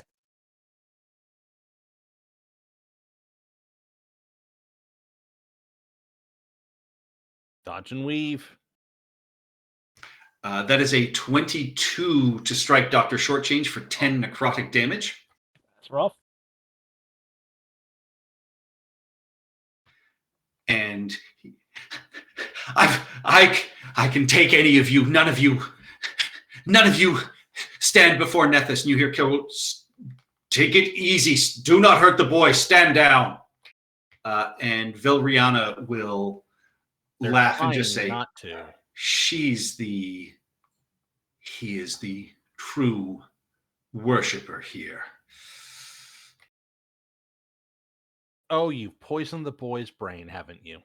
Dodge and weave. That is a 22 to strike Dr. Shortchange for 10 necrotic damage. That's rough. And I can take any of you. None of you stand before Nethys. And you hear Kill. Take it easy. Do not hurt the boy. Stand down. And Valeriana will They're laugh and just trying say, not to. he is the true worshiper here. Oh, you've poisoned the boy's brain, haven't you?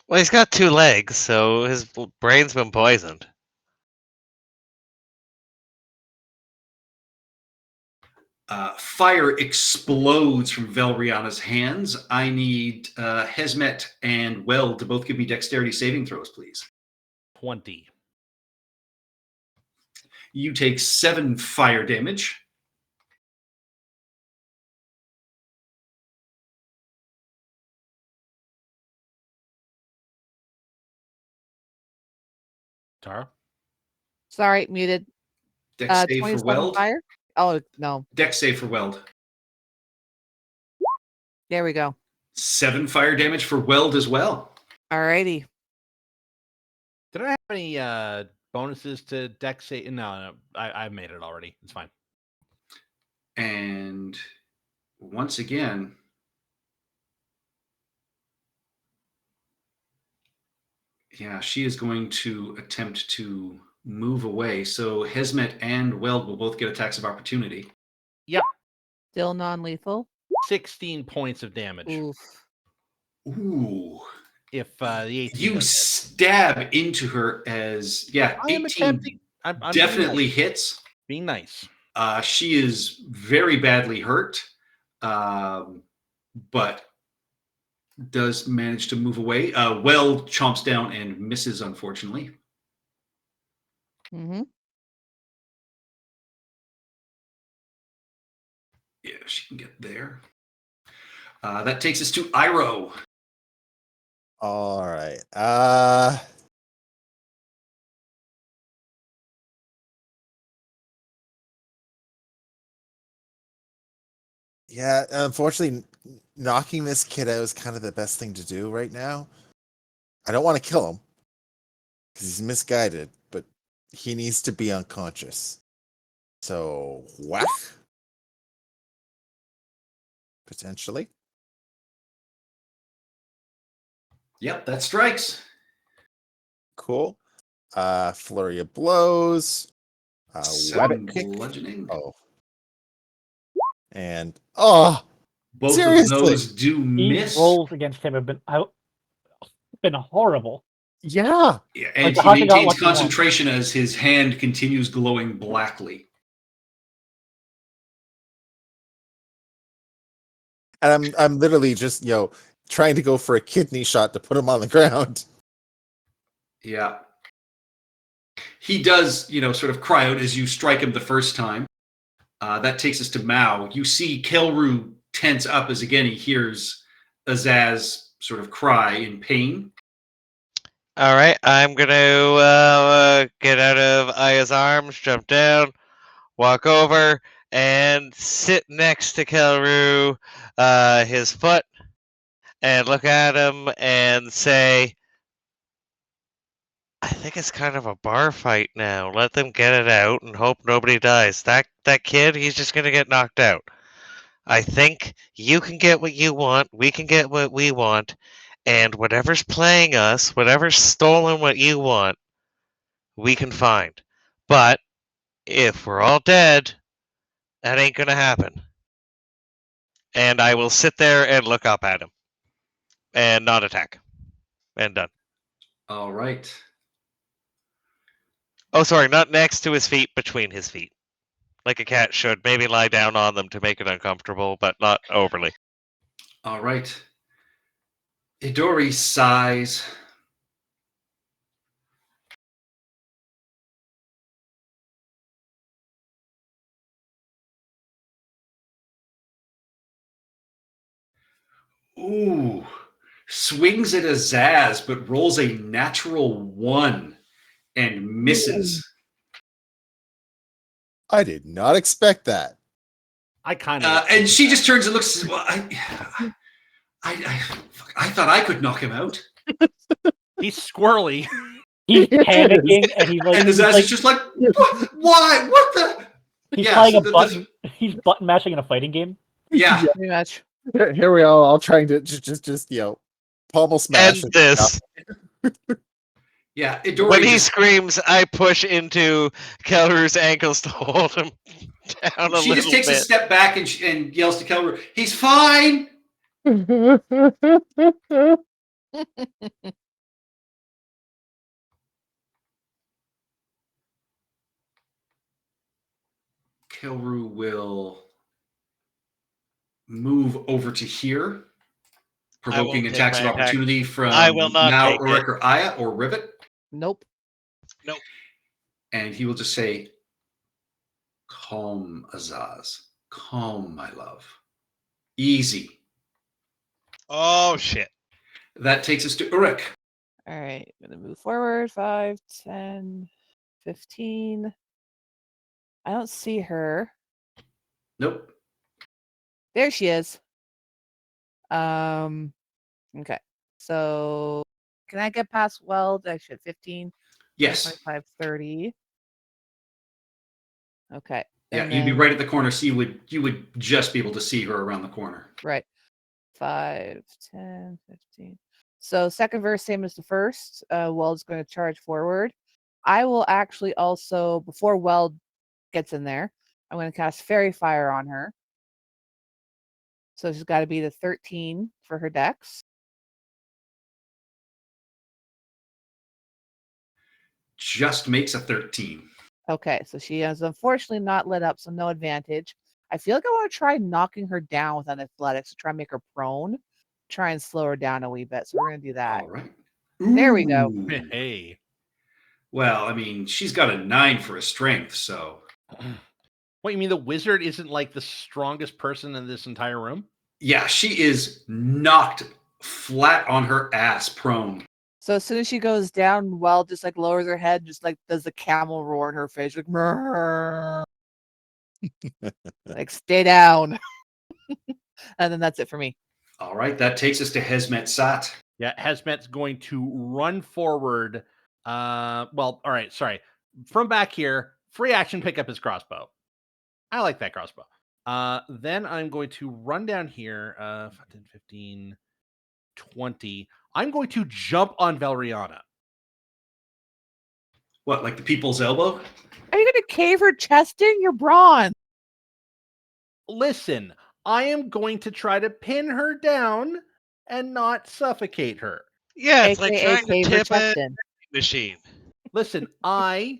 Well, he's got 2 legs, so his brain's been poisoned. Fire explodes from Valeriana's hands. I need Hesmet and Weld to both give me dexterity saving throws, please. 20. You take 7 fire damage. Tara? Sorry, muted. Dex save for 27 Weld. fire. Oh no, Dex save for Weld. there we go. 7 fire damage for Weld as well. Alrighty. Did I have any bonuses to Dex save? No, I've made it already. It's fine. And once again, yeah, she is going to attempt to move away. So Hesmet and Weld will both get attacks of opportunity. Still non-lethal. 16 points of damage. Oof. Ooh. If the 18 You does hit. stab into her as, I am 18 attempting. I'm definitely hits. being nice. She is very badly hurt, but does manage to move away. Weld chomps down and misses, unfortunately. Mm-hmm. Yeah, she can get there. That takes us to Iroh. All right. Yeah, unfortunately, knocking this kid out is kind of the best thing to do right now. I don't want to kill him because he's misguided, but he needs to be unconscious. So, whack. Potentially. Yep, that strikes. Cool. Flurry of blows. Webbit 7 kick. bludgeoning. Oh. And Both seriously? of those do Each miss. rolls against him have been out. been horrible. Yeah. Yeah, and the he Haka got maintains what he wants. concentration as his hand continues glowing blackly. And I'm literally just, trying to go for a kidney shot to put him on the ground. Yeah. He does, sort of cry out as you strike him the first time. That takes us to Mao. You see Kelru tense up as again he hears Azaz sort of cry in pain. All right, I'm gonna get out of Aya's arms, jump down, walk over, and sit next to Kelru, his foot, and look at him and say, I think it's kind of a bar fight now. Let them get it out and hope nobody dies. That kid, he's just gonna get knocked out. I think you can get what you want, we can get what we want, and whatever's playing us, whatever's stolen what you want, we can find. But if we're all dead, that ain't gonna happen. And I will sit there and look up at him and not attack. And done. All right. Oh, sorry, not next to his feet, between his feet. Like a cat should. Maybe lie down on them to make it uncomfortable, but not overly. All right. Idori sighs. Ooh. Swings at Azaz, but rolls a natural 1 and misses. I did not expect that. I kind of. And she just turns and looks. Well, I thought I could knock him out. He's squirrely. He's panicking and he's like, And Azaz is just like, what? Why? What the? he's Yeah, playing so a button. He's button mashing in a fighting game. Yeah. Pretty much. Here we are, all trying to just pummel smash. End this. Yeah. Idori When he just- screams, I push into Kelru's ankles to hold him down a she little just takes bit. a step back and yells to Kelru, he's fine. Kelru will move over to here, provoking take attacks of my attack. opportunity from I will not now take Uruk it. or Aya or Rivet. Nope. And he will just say, calm, Azaz. Calm, my love. Easy. Oh, shit. That takes us to Uruk. All right. I'm going to move forward 5, 10, 15. I don't see her. Nope. There she is. Okay. So can I get past Weld? I should 15, Yes. 25, 30. Okay. Yeah, and you'd be then- right at the corner, so you would just be able to see her around the corner. Right. 5, 10, 15. So second verse, same as the first. Weld's going to charge forward. I will actually also, before Weld gets in there, I'm going to cast Fairy Fire on her. So she's got to be the 13 for her dex. Just makes a 13. Okay, so she is unfortunately not lit up, so no advantage. I feel like I want to try knocking her down with an athletics to try and make her prone, try and slow her down a wee bit. So we're going to do that. All right. There we go. Ooh. Hey. Well, I mean, she's got a 9 for a strength, so What, you mean the wizard isn't like the strongest person in this entire room? yeah, she is knocked flat on her ass, prone. So as soon as she goes down, Weld just like lowers her head, just like does the camel roar in her face, like "Mrrr." Like stay down. And then that's it for me. All right, that takes us to Hezmet Sat. Yeah, Hezmet's going to run forward. Well, all right, sorry. From back here, free action, pick up his crossbow. I like that crossbow. Then I'm going to run down here, 10, 15, 20. I'm going to jump on Valeriana. What, like the people's elbow? Are you gonna cave her chest in? You're bronze. Listen, I am going to try to pin her down and not suffocate her. Yeah, it's like AKA trying to cave tip a reception. machine. Listen, I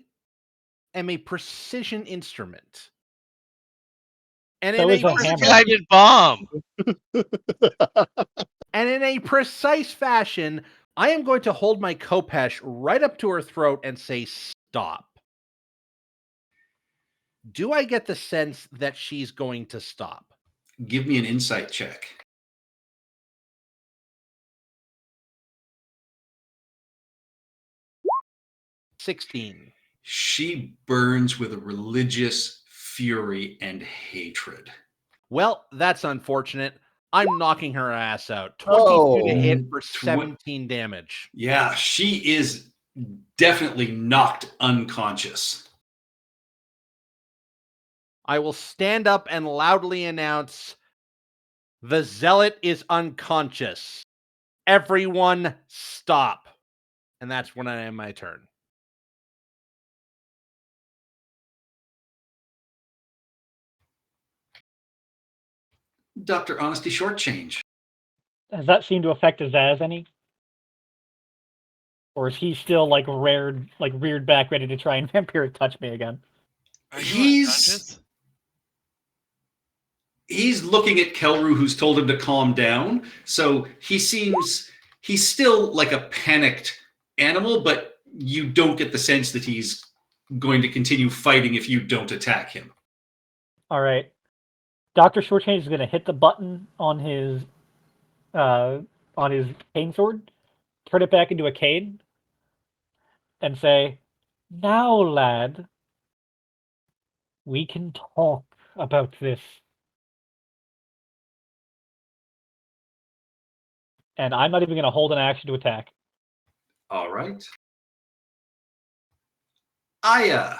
am a precision instrument. And So in is a a It's a hammer. guided bomb. And in a precise fashion, I am going to hold my Kopesh right up to her throat and say, stop. Do I get the sense that she's going to stop? Give me an insight check. $16. She burns with a religious fury and hatred. Well, that's unfortunate. I'm knocking her ass out. 22 to hit for 17 damage. Yeah, she is definitely knocked unconscious. I will stand up and loudly announce, the zealot is unconscious. Everyone stop. And that's when I end my turn. Dr. Honesty Shortchange. Does that seem to affect Azaz any? Or is he still like reared back, ready to try and vampiric touch me again? Are you He's looking at Kelru, who's told him to calm down. So he's still like a panicked animal, but you don't get the sense that he's going to continue fighting if you don't attack him. All right. Dr. Shortchange is going to hit the button on his cane sword, turn it back into a cane, and say, "Now, lad, we can talk about this." And I'm not even going to hold an action to attack. All right. Aya.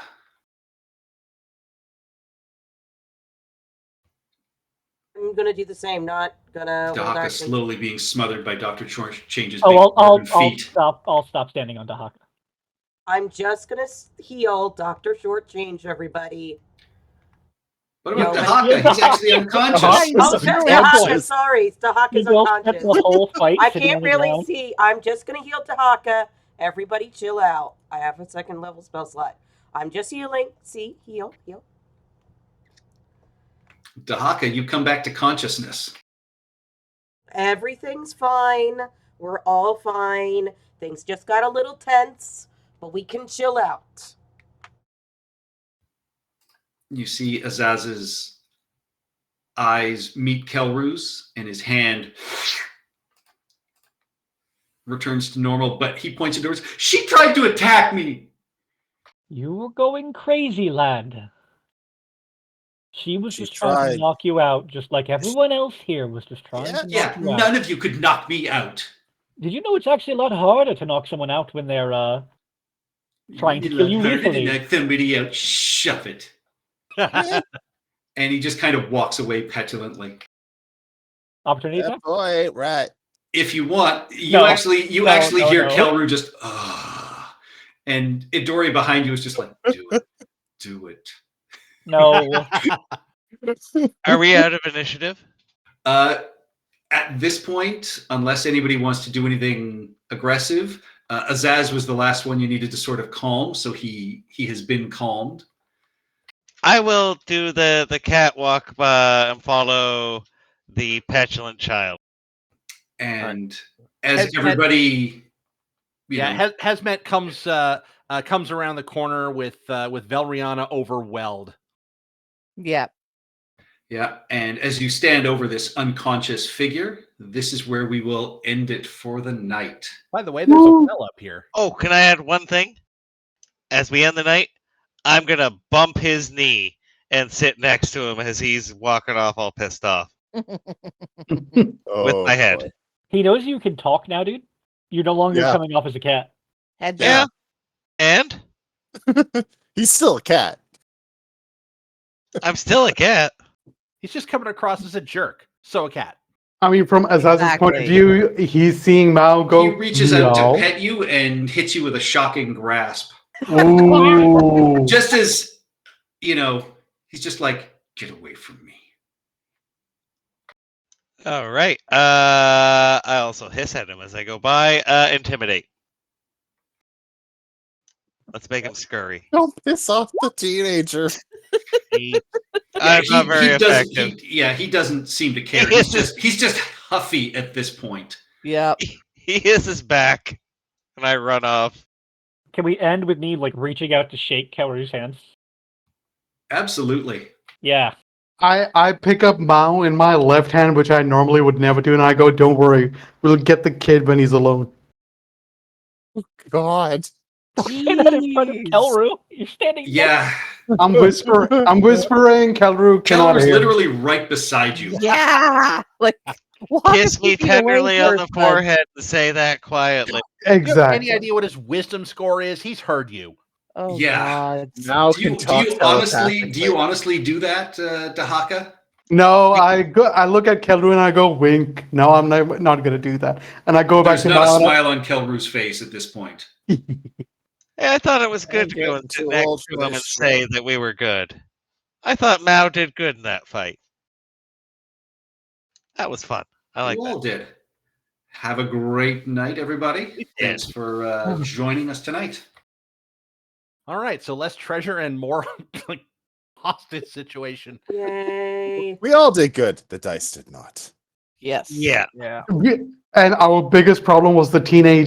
I'm gonna do the same. Not gonna hold Dahaka action. slowly being smothered by Dr. Change's Oh, big I'll dwarven feet. stop standing on Dahaka. I'm just gonna heal Dr. Shortchange, everybody. What about No, Dahaka? He's actually unconscious. Oh, it's You're Dahaka. right. Sorry, Dahaka's You will spend unconscious. the whole fight I sitting can't on the really ground. see. I'm just gonna heal Dahaka. Everybody, chill out. I have a second level spell slot. I'm just healing. See, heal. Dahaka, you come back to consciousness. Everything's fine. We're all fine. Things just got a little tense, but we can chill out. You see Azaz's eyes meet Kelru's, and his hand returns to normal, but he points indoors. She tried to attack me! You were going crazy, lad. She was She just trying tried. to knock you out, just like everyone else here was just trying to Yeah, knock you out. none of you could knock me out. Did you know it's actually a lot harder to knock someone out when they're trying to kill you Harder to lethally? knock somebody out. Shove it. And he just kind of walks away petulantly. Opportunity attack? Boy, right. If you want, you No. actually No, hear no. Kelru just and Idori behind you is just like, do it. Do it. No. Are we out of initiative? At this point, unless anybody wants to do anything aggressive, Azaz was the last one you needed to sort of calm, so he has been calmed. I will do the catwalk and follow the petulant child. And as Hezmet- everybody, you know, Hezmet comes around the corner with Velriana overwhelmed. Yeah. yeah, and as you stand over this unconscious figure, this is where we will end it for the night. By the way, there's Woo. a well up here. Oh, can I add one thing? As we end the night, I'm gonna bump his knee and sit next to him as he's walking off all pissed off with Oh, my head. boy. He knows you can talk now, dude. You're no longer Yeah. coming off as a cat. Heads Yeah. up. And He's still a cat. I'm still a cat. He's just coming across as a jerk. So a cat. I mean, from Azaz's point of Exactly. view, he's seeing Mao go. He reaches out "No." to pet you and hits you with a shocking grasp. Ooh. Just as, you know, he's just like, get away from me. All right. I also hiss at him as I go by. Intimidate. Let's make him scurry. Don't piss off the teenager. I'm not very effective. He doesn't seem to care. He He's just huffy at this point. Yep. He hisses back, and I run off. Can we end with me like reaching out to shake Kelru's hands? Absolutely. Yeah. I pick up Mao in my left hand, which I normally would never do, and I go, "Don't worry, we'll get the kid when he's alone." God. Say that in front of Jeez. Kelru. You're standing. Yeah. I'm whispering. Kelru cannot Keller's hear. literally right beside you. Yeah. Like walk a Kiss me few feet away tenderly on the first, bud. forehead and say that quietly. Do you have any Exactly. idea what his wisdom score is? He's heard you. Oh Yeah. God. Now Do you, can do talk you honestly telepathically. do that, Dahaka? No, I look at Kelru and I go, "Wink." No, I'm not gonna do that. And I go back There's to not a Mao. smile on Kelru's face at this point. Hey, I thought it was good I'm to go and getting sit too next old to for him and this say shit. that we were good. I thought Mao did good in that fight. That was fun. I like You that. all did. Have a great night, everybody. did. Thanks for joining us tonight. All right, so less treasure and more like hostage situation. Yay. We all did good. The dice did not. Yes. Yeah. Yeah. And our biggest problem was the teenage